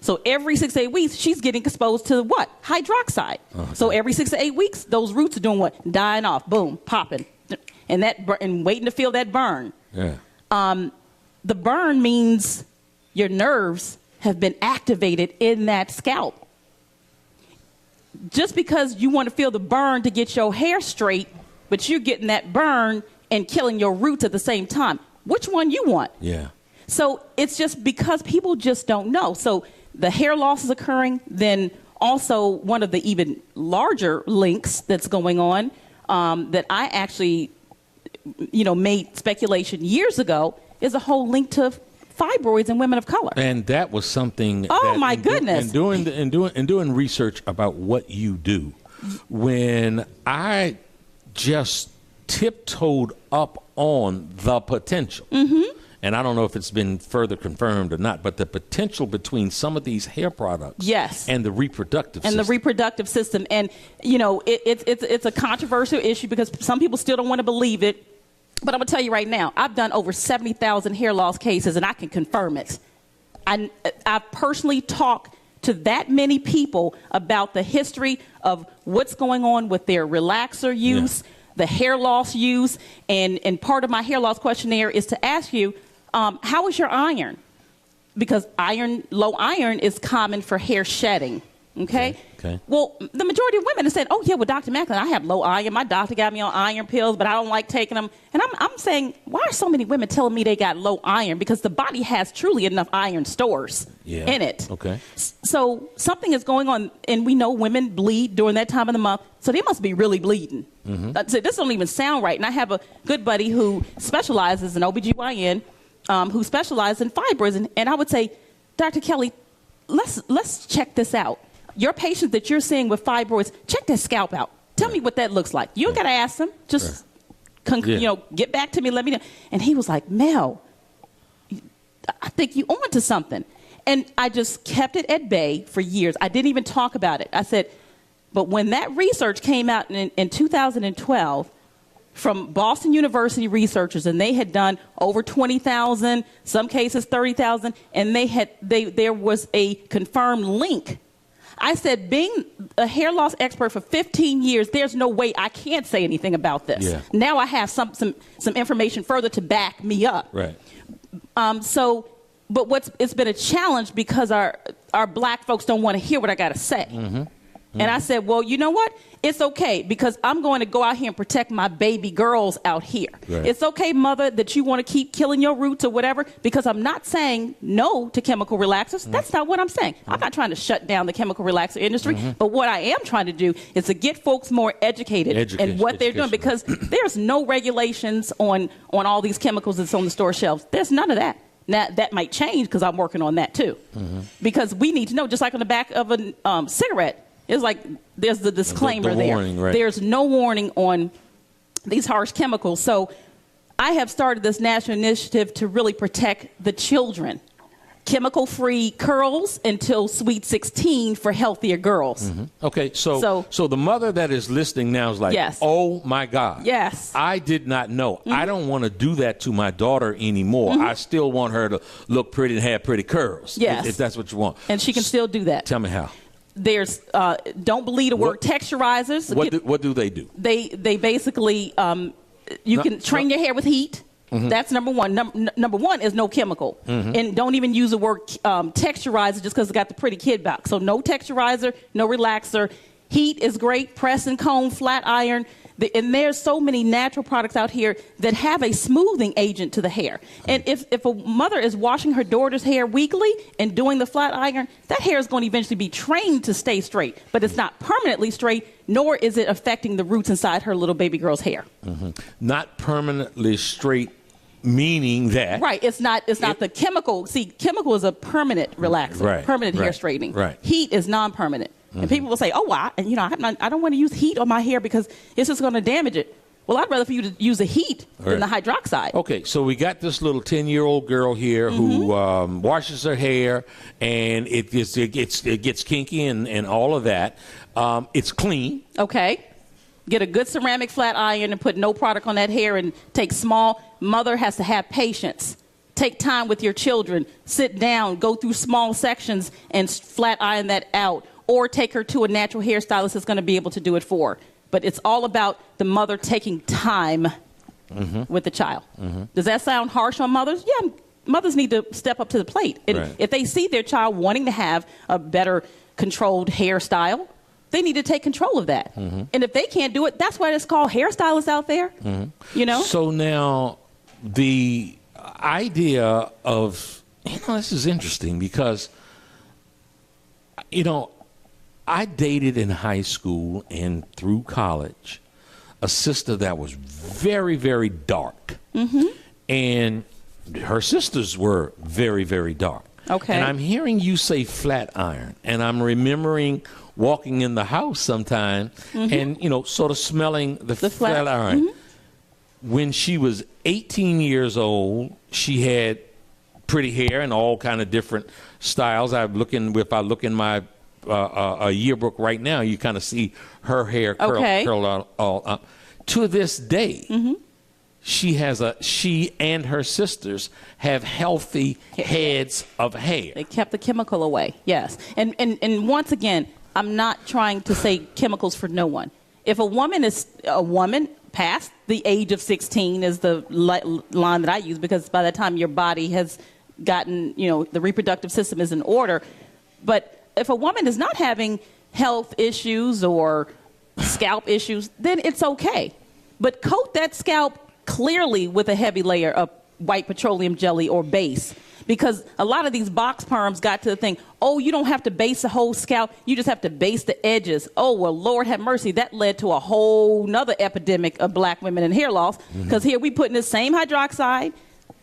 So every 6 to 8 weeks, she's getting exposed to what? Hydroxide. Okay. So every 6 to 8 weeks, those roots are doing what? Dying off, boom, popping, and waiting to feel that burn. Yeah. The burn means your nerves have been activated in that scalp. Just because you want to feel the burn to get your hair straight, but you're getting that burn and killing your roots at the same time. Which one you want? Yeah. So it's just because people just don't know. So the hair loss is occurring. Then also one of the even larger links that's going on that I actually, made speculation years ago is a whole link to fibroids in women of color. And that was something. Oh my goodness! And doing research about what you do, when I just tiptoed up on the potential. And I don't know if it's been further confirmed or not, but the potential between some of these hair products and the reproductive system. And, it's a controversial issue because some people still don't want to believe it. But I'm going to tell you right now, I've done over 70,000 hair loss cases, and I can confirm it. I've personally talked to that many people about the history of what's going on with their relaxer use, the hair loss use, and part of my hair loss questionnaire is to ask you, how is your iron? Because low iron is common for hair shedding. Okay. Well, the majority of women have said, "Oh yeah, well, Dr. Maclin, I have low iron. My doctor got me on iron pills, but I don't like taking them." And I'm saying, why are so many women telling me they got low iron? Because the body has truly enough iron stores in it. Okay. So something is going on, and we know women bleed during that time of the month, so they must be really bleeding. So this don't even sound right. And I have a good buddy who specializes in OBGYN, who specializes in fibroids, and I would say, Dr. Kelly, let's check this out. Your patient that you're seeing with fibroids, check their scalp out. Tell me what that looks like. You don't got to ask them. Just, get back to me. Let me know. And he was like, Mel, I think you on to something. And I just kept it at bay for years. I didn't even talk about it. I said, but when that research came out in 2012 from Boston University researchers, and they had done over 20,000, some cases 30,000, and there was a confirmed link. I said, being a hair loss expert for 15 years, there's no way I can't say anything about this. Now I have some information further to back me up. But it's been a challenge because our black folks don't want to hear what I got to say. And I said, well, you know what? It's okay because I'm going to go out here and protect my baby girls out here. Right. It's okay, mother, that you want to keep killing your roots or whatever, because I'm not saying no to chemical relaxers. That's not what I'm saying. I'm not trying to shut down the chemical relaxer industry. But what I am trying to do is to get folks more educated in what they're doing, because there's no regulations on all these chemicals that's on the store shelves. There's none of that. Now, that might change because I'm working on that too. Because we need to know, just like on the back of a cigarette, it's like there's the disclaimer the warning, there. right. There's no warning on these harsh chemicals. So I have started this national initiative to really protect the children. Chemical-free curls until Sweet 16 for healthier girls. Okay, so the mother that is listening now is like, Yes. oh, my God. Yes. I did not know. I don't want to do that to my daughter anymore. I still want her to look pretty and have pretty curls. Yes. If that's what you want. And she can still do that. Tell me how. There's don't believe the word texturizers. What do they do? They basically you can train your hair with heat. That's number one. Number one is no chemical. And don't even use the word texturizer just because it's got the pretty kid back. So no texturizer, no relaxer. Heat is great. Press and comb, flat iron. And there's so many natural products out here that have a smoothing agent to the hair. And if a mother is washing her daughter's hair weekly and doing the flat iron, that hair is going to eventually be trained to stay straight. But it's not permanently straight, nor is it affecting the roots inside her little baby girl's hair. Not permanently straight, meaning that. Right. It's not the chemical. See, chemical is a permanent relaxer, permanent hair straightening. Right. Heat is non-permanent. And people will say, oh, well, I don't want to use heat on my hair because it's just going to damage it. Well, I'd rather for you to use the heat than the hydroxide. Okay, so we got this little 10-year-old girl here who washes her hair, and it gets kinky and all of that. It's clean. Okay. Get a good ceramic flat iron and put no product on that hair and take small. Mother has to have patience. Take time with your children. Sit down, go through small sections and flat iron that out. Or take her to a natural hairstylist that's going to be able to do it for her. But it's all about the mother taking time with the child. Does that sound harsh on mothers? Yeah, mothers need to step up to the plate. And if they see their child wanting to have a better controlled hairstyle, they need to take control of that. And if they can't do it, that's why it's called hairstylists out there. You know? So now the idea of, this is interesting because, I dated in high school and through college a sister that was very, very dark. And her sisters were very, very dark. Okay. And I'm hearing you say flat iron, and I'm remembering walking in the house sometime and, sort of smelling the flat iron. When she was 18 years old, she had pretty hair and all kind of different styles. If I look in my a yearbook right now, you kind of see her hair curled all up. To this day, she and her sisters have healthy heads of hair. They kept the chemical away, yes. And once again, I'm not trying to say chemicals for no one. If a woman is a woman past the age of 16 is the line that I use, because by the time your body has gotten, the reproductive system is in order. But if a woman is not having health issues or scalp issues, then it's okay. But coat that scalp clearly with a heavy layer of white petroleum jelly or base. Because a lot of these box perms got to the thing, oh, you don't have to base the whole scalp. You just have to base the edges. Oh, well, Lord have mercy. That led to a whole nother epidemic of black women and hair loss. Because here we putting the same hydroxide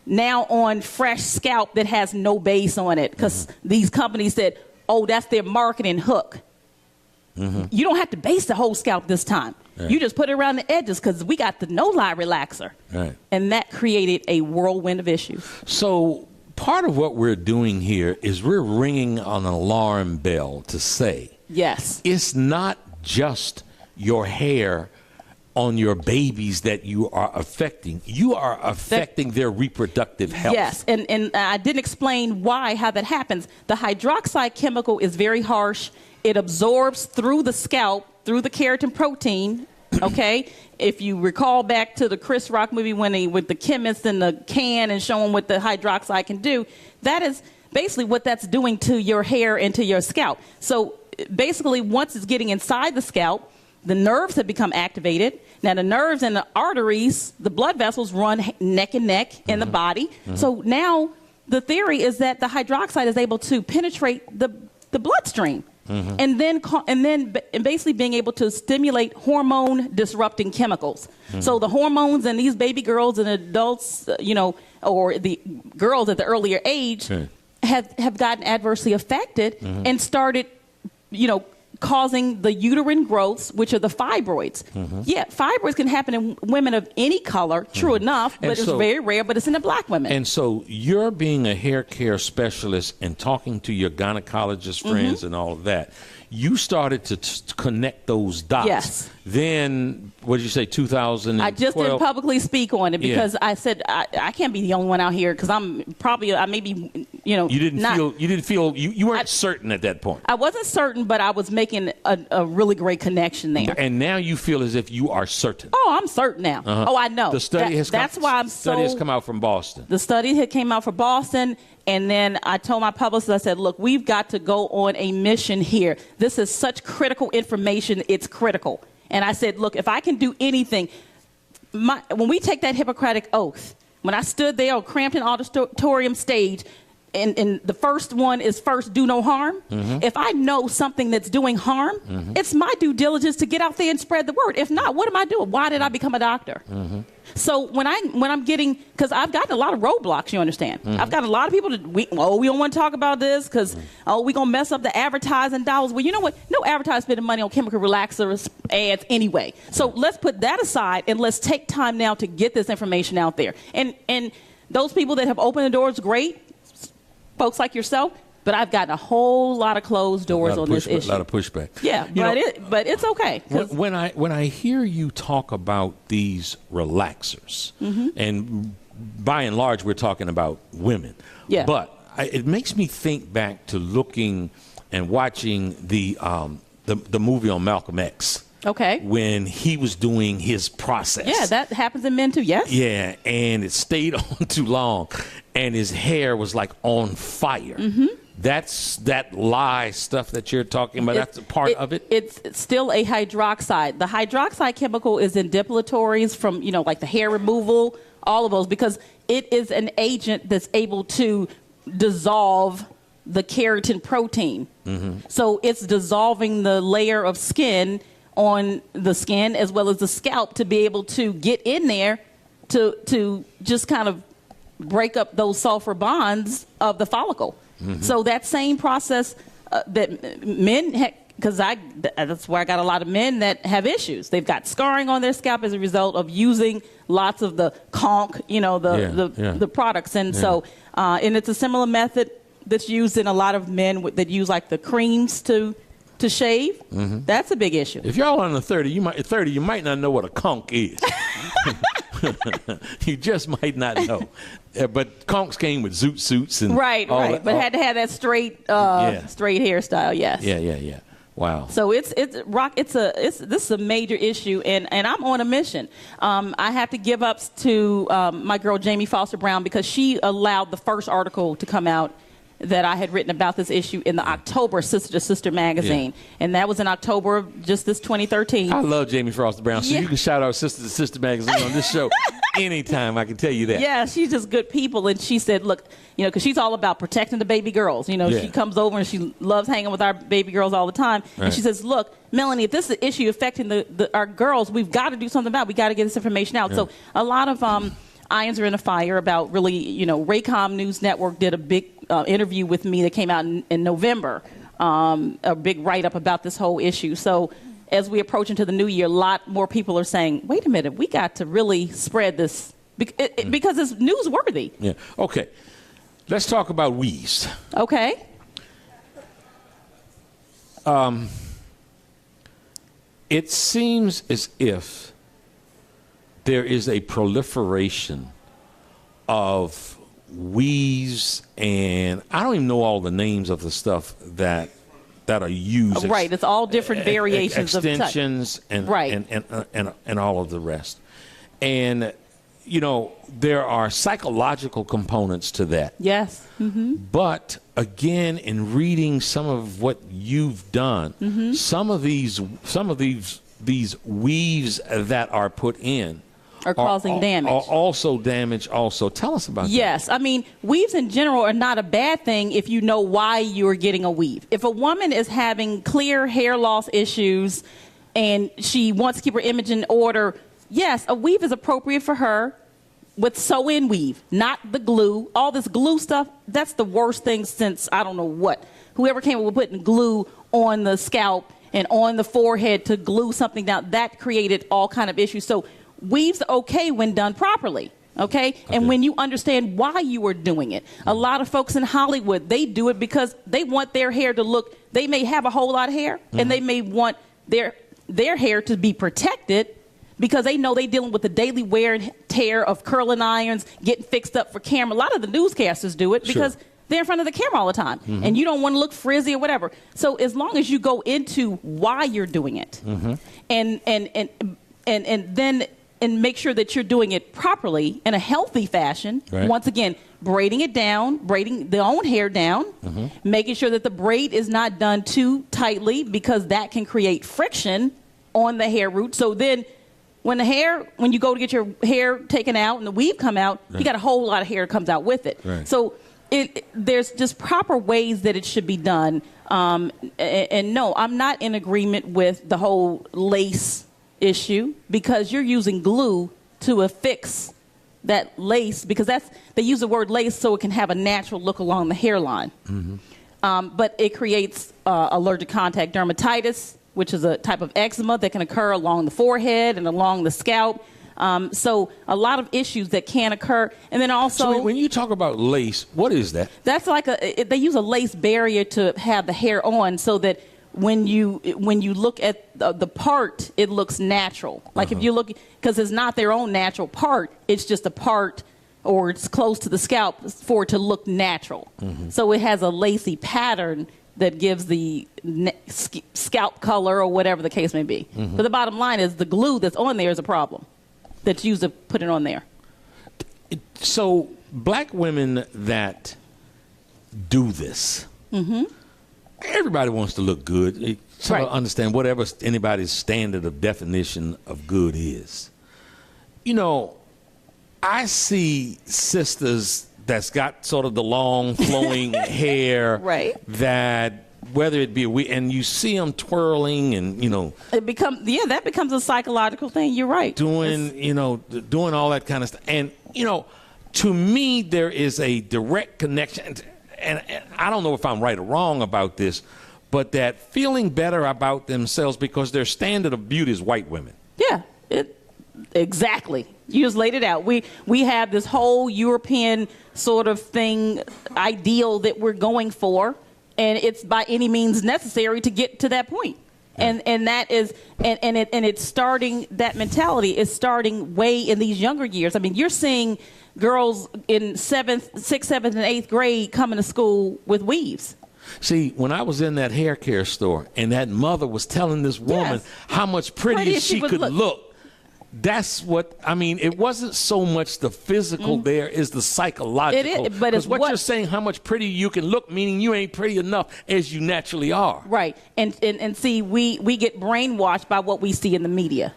now on fresh scalp that has no base on it. Because these companies said, oh, that's their marketing hook. You don't have to base the whole scalp this time. You just put it around the edges because we got the no-lie relaxer. And that created a whirlwind of issues. So part of what we're doing here is we're ringing an alarm bell to say, yes, it's not just your hair on your babies that you are affecting. You are affecting their reproductive health. Yes, and I didn't explain how that happens. The hydroxide chemical is very harsh. It absorbs through the scalp, through the keratin protein, Okay, if you recall back to the Chris Rock movie when with the chemist and the can and showing what the hydroxide can do, that is basically what that's doing to your hair and to your scalp. So basically, once it's getting inside the scalp, the nerves have become activated. Now, the nerves and the arteries, the blood vessels run neck and neck in the body. So now the theory is that the hydroxide is able to penetrate the bloodstream. And then basically being able to stimulate hormone disrupting chemicals. So the hormones in these baby girls and adults, or the girls at the earlier age have gotten adversely affected and started, causing the uterine growths, which are the fibroids. Yeah, fibroids can happen in women of any color, true enough, but it's very rare, but it's in the black women. And so you're being a hair care specialist and talking to your gynecologist friends and all of that. You started to connect those dots. Yes. Then, what did you say, 2012? I just didn't publicly speak on it because I said I can't be the only one out here because I may be, You didn't feel you weren't certain at that point. I wasn't certain, but I was making a really great connection there. And now you feel as if you are certain. Oh, I'm certain now. Oh, I know. The study has come out from Boston. The study had came out from Boston. And then I told my publicist, I said, look, we've got to go on a mission here. This is such critical information. It's critical. And I said, look, if I can do anything, when we take that Hippocratic oath, when I stood there on Crampton Auditorium stage, and the first one is first, do no harm. If I know something that's doing harm, it's my due diligence to get out there and spread the word. If not, what am I doing? Why did I become a doctor? So when I'm getting, because I've gotten a lot of roadblocks, you understand. I've got a lot of people we don't want to talk about this because, we're going to mess up the advertising dollars. Well, you know what? No advertising spending money on chemical relaxers ads anyway. So let's put that aside and let's take time now to get this information out there. And those people that have opened the doors, great. Folks like yourself, but I've gotten a whole lot of closed doors on this issue. A lot of pushback. Yeah, but it's okay. When I hear you talk about these relaxers, and by and large we're talking about women, but it makes me think back to looking and watching the movie on Malcolm X. Okay. When he was doing his process. Yeah, that happens in men too, yes? Yeah, and it stayed on too long, and his hair was like on fire. That's that lye stuff that you're talking about. That's a part of it? It's still a hydroxide. The hydroxide chemical is in depilatories from, like the hair removal, all of those, because it is an agent that's able to dissolve the keratin protein. So it's dissolving the layer of skin on the skin as well as the scalp to be able to get in there to just kind of break up those sulfur bonds of the follicle. So that same process that men, because that's where I got a lot of men that have issues. They've got scarring on their scalp as a result of using lots of the conch, the products. And so, and it's a similar method that's used in a lot of men that use like the creams to shave. That's a big issue. If y'all under 30, you might not know what a conch is. You just might not know. But conchs came with zoot suits and right. But had to have that straight hairstyle. Yes. Yeah. Wow. So this is a major issue, and I'm on a mission. I have to give up to my girl Jamie Foster Brown because she allowed the first article to come out that I had written about this issue in the October Sister to Sister magazine. And that was in October of just this 2013. I love Jamie Foster Brown, so you can shout out Sister to Sister magazine on this show anytime, I can tell you that. Yeah, she's just good people. And she said, look, because she's all about protecting the baby girls. She comes over and she loves hanging with our baby girls all the time. Right. And she says, look, Melanie, if this is an issue affecting our girls, we've got to do something about it. We've got to get this information out. Yeah. So a lot of irons are in a fire about really, Raycom News Network did a big interview with me that came out in November, a big write-up about this whole issue. So as we approach into the new year, a lot more people are saying, wait a minute, we got to really spread this because it's newsworthy. Yeah. Okay. Let's talk about weaves. Okay. It seems as if there is a proliferation of weaves, and I don't even know all the names of the stuff that that are used. Right. It's all different variations of touch. Extensions and all of the rest. And, you know, there are psychological components to that. Yes. Mm-hmm. But again, in reading some of what you've done, some of these weaves that are put in are causing damage. Are also damage also. Tell us about that. Yes. I mean, weaves in general are not a bad thing if you know why you're getting a weave. If a woman is having clear hair loss issues and she wants to keep her image in order, yes, a weave is appropriate for her with sew-in weave, not the glue. All this glue stuff, that's the worst thing since I don't know what. Whoever came up with putting glue on the scalp and on the forehead to glue something down, that created all kind of issues. So weaves are okay when done properly, okay? And when you understand why you are doing it. A lot of folks in Hollywood, they do it because they want their hair to look, they may have a whole lot of hair, and they may want their hair to be protected because they know they're dealing with the daily wear and tear of curling irons, getting fixed up for camera. A lot of the newscasters do it because they're in front of the camera all the time, and you don't want to look frizzy or whatever. So as long as you go into why you're doing it, and then make sure that you're doing it properly in a healthy fashion. Right. Once again, braiding it down, braiding the own hair down, making sure that the braid is not done too tightly because that can create friction on the hair root. So then when you go to get your hair taken out and the weave come out, you got a whole lot of hair comes out with it. Right. So there's just proper ways that it should be done. And no, I'm not in agreement with the whole lace issue because you're using glue to affix that lace because they use the word lace so it can have a natural look along the hairline. But it creates allergic contact dermatitis, which is a type of eczema that can occur along the forehead and along the scalp. So a lot of issues that can occur. And then also... So when you talk about lace, what is that? That's like they use a lace barrier to have the hair on so that when you look at the part, it looks natural. Like if you look, because it's not their own natural part, it's just a part or it's close to the scalp for it to look natural. So it has a lacy pattern that gives the scalp color or whatever the case may be. But the bottom line is the glue that's on there is a problem that's used to put it on there. So black women that do this, everybody wants to look good. They sort of understand whatever anybody's standard of definition of good is. You know, I see sisters that's got sort of the long flowing hair that whether it be and you see them twirling and, you know. That becomes a psychological thing. You're right. Doing all that kind of stuff. And, you know, to me, there is a direct connection. And I don't know if I'm right or wrong about this, but that feeling better about themselves because their standard of beauty is white women. Yeah, exactly. You just laid it out. We have this whole European sort of thing, ideal that we're going for, and it's by any means necessary to get to that point. And that is it's starting, that mentality is starting way in these younger years. I mean, you're seeing girls in 6th, 7th, and 8th grade coming to school with weaves. See, when I was in that hair care store and that mother was telling this woman how much prettier she could look, that's what, I mean, it wasn't so much the physical there, is the psychological. It is, but it's what you're saying, how much prettier you can look, meaning you ain't pretty enough as you naturally are. Right. And see, we get brainwashed by what we see in the media.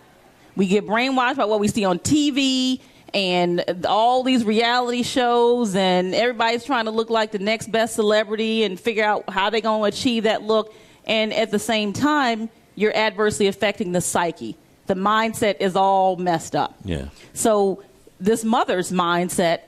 We get brainwashed by what we see on TV and all these reality shows, and everybody's trying to look like the next best celebrity and figure out how they're going to achieve that look. And at the same time, you're adversely affecting the psyche. The mindset is all messed up. Yeah. So this mother's mindset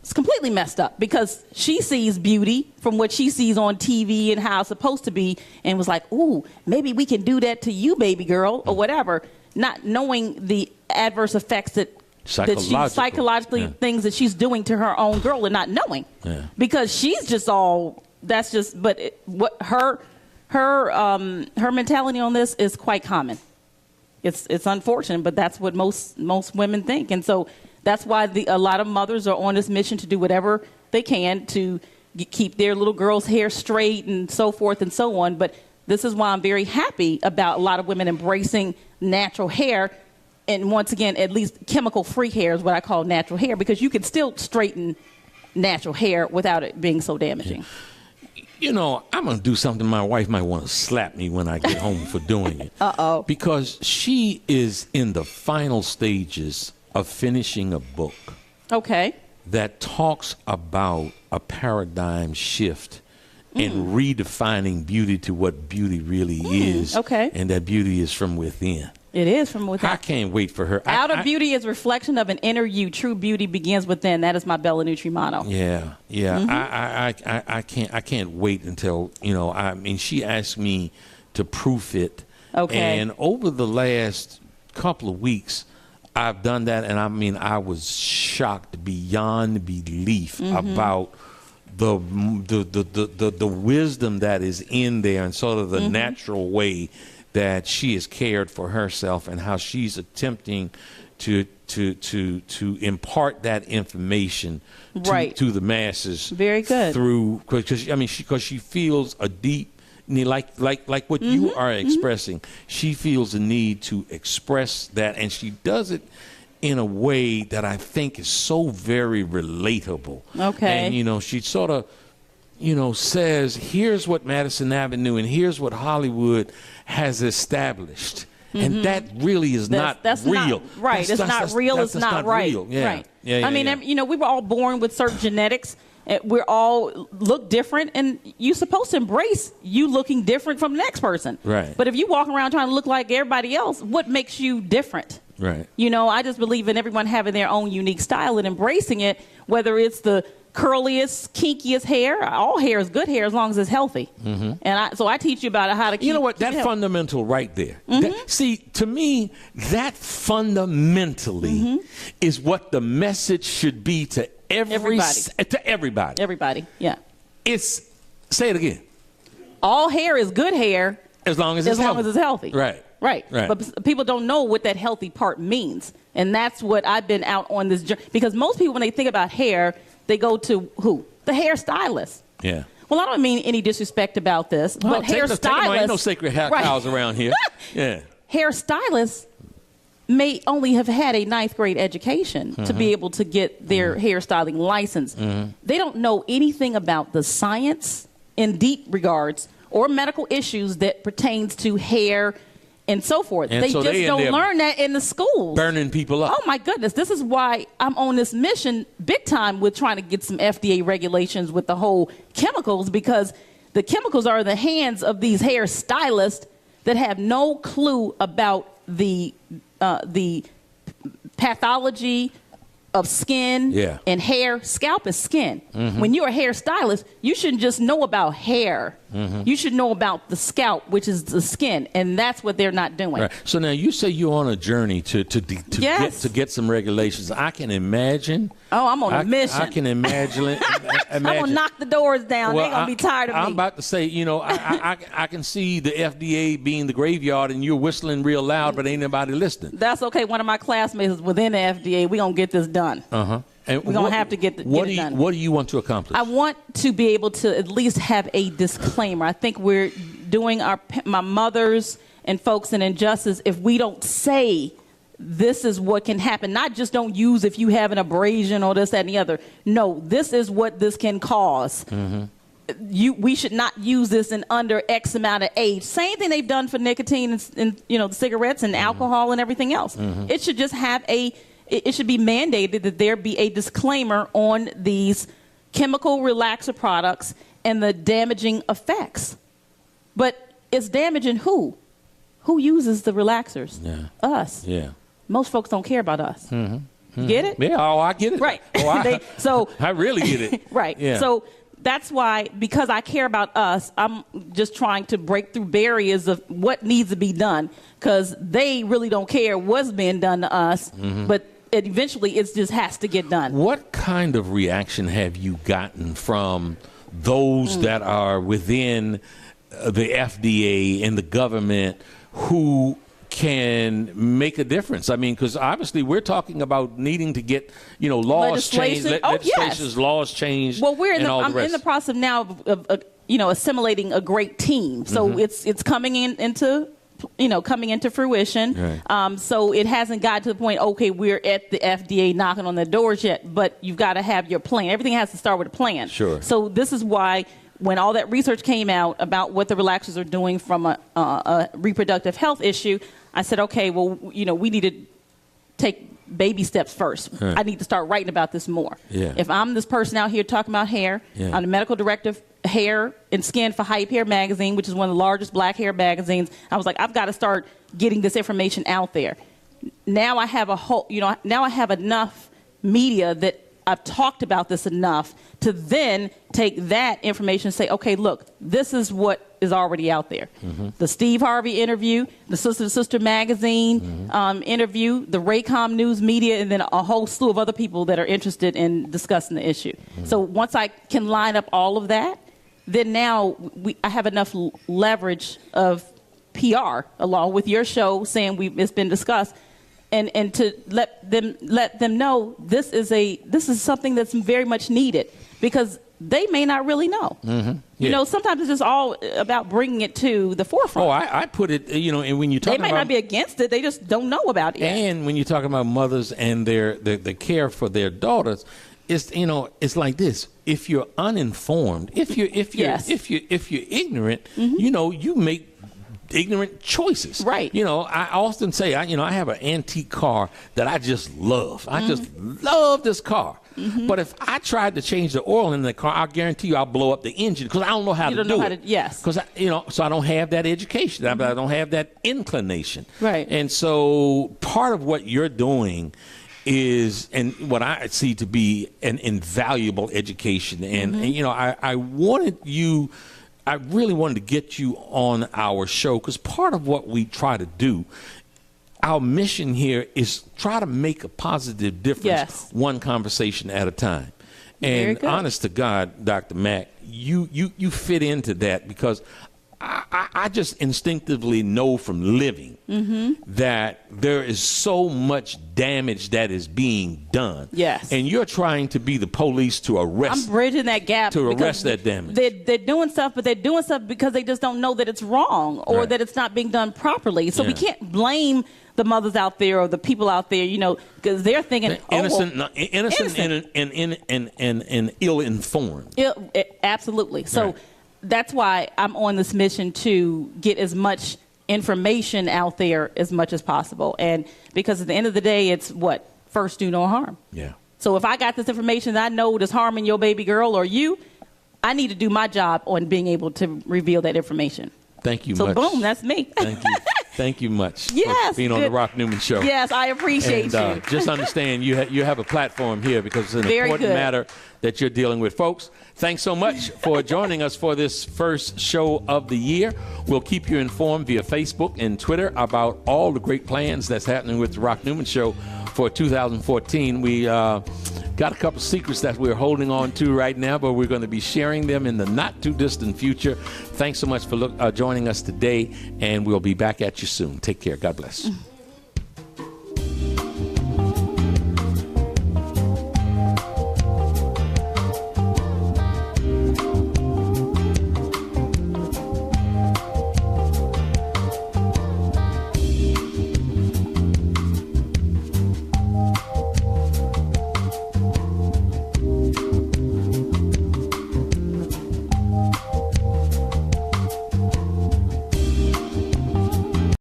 is completely messed up because she sees beauty from what she sees on TV and how it's supposed to be, and was like, ooh, maybe we can do that to you, baby girl, or whatever, not knowing the adverse effects that psychologically things that she's doing to her own girl and not knowing. Yeah. Because she's just all, that's just, but what her mentality on this is quite common. It's unfortunate, but that's what most women think. And so that's why a lot of mothers are on this mission to do whatever they can to keep their little girls' hair straight and so forth and so on. But This is why I'm very happy about a lot of women embracing natural hair. And once again, at least chemical-free hair is what I call natural hair, because you can still straighten natural hair without it being so damaging. You know, I'm going to do something my wife might want to slap me when I get home for doing it. Uh-oh. Because she is in the final stages of finishing a book. Okay. That talks about a paradigm shift in redefining beauty to what beauty really is. Okay. And that beauty is from within. It is from within. I can't wait for her. Outer beauty is reflection of an inner you. True beauty begins within. That is my Bella Nutri motto. Yeah, yeah. I can't wait until, you know, I mean, she asked me to proof it. Okay. And over the last couple of weeks, I've done that, and I mean, I was shocked beyond belief about the wisdom that is in there, and sort of the natural way that she has cared for herself, and how she's attempting to impart that information to the masses. Very good. Through, because she feels a deep need, like what you are expressing. She feels the need to express that, and she does it in a way that I think is so very relatable. Okay. And, you know, she sort of, you know, says, here's what Madison Avenue and here's what Hollywood has established. And that really is that's real. Not, right. It's not real. It's not right. Real. Yeah. Right. Yeah, I mean, you know, we were all born with certain genetics. We're all look different, and you're supposed to embrace you looking different from the next person. Right. But if you walk around trying to look like everybody else, what makes you different? Right. You know, I just believe in everyone having their own unique style and embracing it, whether it's the curliest, kinkiest hair. All hair is good hair as long as it's healthy. And so I teach you about how to keep. You know what? That fundamental right there. See, to me, that fundamentally is what the message should be to everybody. Everybody, yeah. It's, say it again. All hair is good hair as long as it's healthy. Right. Right. But people don't know what that healthy part means. And that's what I've been out on this journey. Because most people, when they think about hair, they go to who? The hairstylist. Yeah. Well, I don't mean any disrespect about this, but hairstylists. Ain't no sacred cows around here. Yeah. Hairstylists may only have had a 9th grade education to be able to get their hairstyling license. They don't know anything about the science in deep regards or medical issues that pertains to hair and so forth. And they so just don't learn that in the schools. Burning people up. Oh, my goodness. This is why I'm on this mission big time with trying to get some FDA regulations with the whole chemicals, because the chemicals are in the hands of these hairstylists that have no clue about the pathology of skin and hair. Scalp is skin. When you're a hairstylist, you shouldn't just know about hair. You should know about the scalp, which is the skin, and that's what they're not doing. Right. So now you say you're on a journey to get some regulations. I can imagine. Oh, I'm on a mission. I can imagine. I'm going to knock the doors down. They're going to be tired of me. I'm about to say, you know, I can see the FDA being the graveyard and you're whistling real loud, but ain't nobody listening. That's okay. One of my classmates is within the FDA. We're going to get this done. And we're going to have to get it done. What do you want to accomplish? I want to be able to at least have a disclaimer. I think we're doing my mothers and folks an injustice if we don't say this is what can happen. Not just don't use if you have an abrasion or this, that, and the other. No, this is what this can cause. We should not use this in under X amount of age. Same thing they've done for nicotine and you know, cigarettes and alcohol and everything else. It should just have it should be mandated that there be a disclaimer on these chemical relaxer products and the damaging effects. But it's damaging who? Who uses the relaxers? Yeah. Us. Yeah. Most folks don't care about us. Get it? Yeah, I get it. Right. Oh, I really get it. Right. Yeah. So that's why, because I care about us, I'm just trying to break through barriers of what needs to be done, because they really don't care what's being done to us, but eventually it just has to get done. What kind of reaction have you gotten from those that are within the FDA and the government who can make a difference? I mean, because obviously we're talking about needing to get, you know, laws changed, Legislations, laws changed. Well, I'm in the process now of assimilating a great team. So it's coming into fruition. Right. So it hasn't got to the point, okay, we're at the FDA knocking on the doors yet, but you've got to have your plan. Everything has to start with a plan. Sure. So this is why when all that research came out about what the relaxers are doing from a reproductive health issue, I said, okay, well, we need to take baby steps first. Right. I need to start writing about this more. Yeah. If I'm this person out here talking about hair, Yeah. I'm the medical director of hair and skin for Hype Hair Magazine, which is one of the largest black hair magazines. I was like, I've got to start getting this information out there. Now I have now I have enough media that I've talked about this enough to then take that information and say, okay, look, this is what is already out there. The Steve Harvey interview, the Sister to Sister magazine interview, the Raycom News Media, and then a whole slew of other people that are interested in discussing the issue. So once I can line up all of that, then now I have enough leverage of PR along with your show saying it's been discussed. And to let them know this is something that's very much needed, because they may not really know. Yeah. Sometimes it's just all about bringing it to the forefront. Oh, I put it, and when you talk they about... may not be against it, they just don't know about it. And when you're talking about mothers and the care for their daughters, it's like this. If you're uninformed, if you're ignorant, you make ignorant choices. Right. I often say, I have an antique car that I just love. I just love this car. But if I tried to change the oil in the car, I guarantee you I'll blow up the engine because I don't know how to do it. Yes. Because so I don't have that education. I don't have that inclination. Right. And so part of what you're doing is, and what I see to be an invaluable education. And I really wanted to get you on our show because part of what we try to do, our mission here is try to make a positive difference one conversation at a time. And honest to God, Dr. Mack, you fit into that because I just instinctively know from living that there is so much damage that is being done. Yes. And you're trying to be the police to arrest. I'm bridging that gap. To arrest that damage. They're doing stuff, but they're doing stuff because they just don't know that it's wrong or that it's not being done properly. So we can't blame the mothers out there or the people out there, because they're thinking innocent and ill-informed. Absolutely. So that's why I'm on this mission to get as much information out there as much as possible. And because at the end of the day, it's first do no harm. Yeah. So if I got this information that I know is harming your baby girl or you, I need to do my job on being able to reveal that information. Thank you much. So boom, that's me. Thank you. Thank you much for being on the Rock Newman Show. Yes, I appreciate you. Just understand you have a platform here because it's an important matter that you're dealing with. Folks, thanks so much for joining us for this first show of the year. We'll keep you informed via Facebook and Twitter about all the great plans that's happening with the Rock Newman Show for 2014. We got a couple secrets that we're holding on to right now, but we're going to be sharing them in the not-too-distant future. Thanks so much for joining us today, and we'll be back at you soon. Take care. God bless.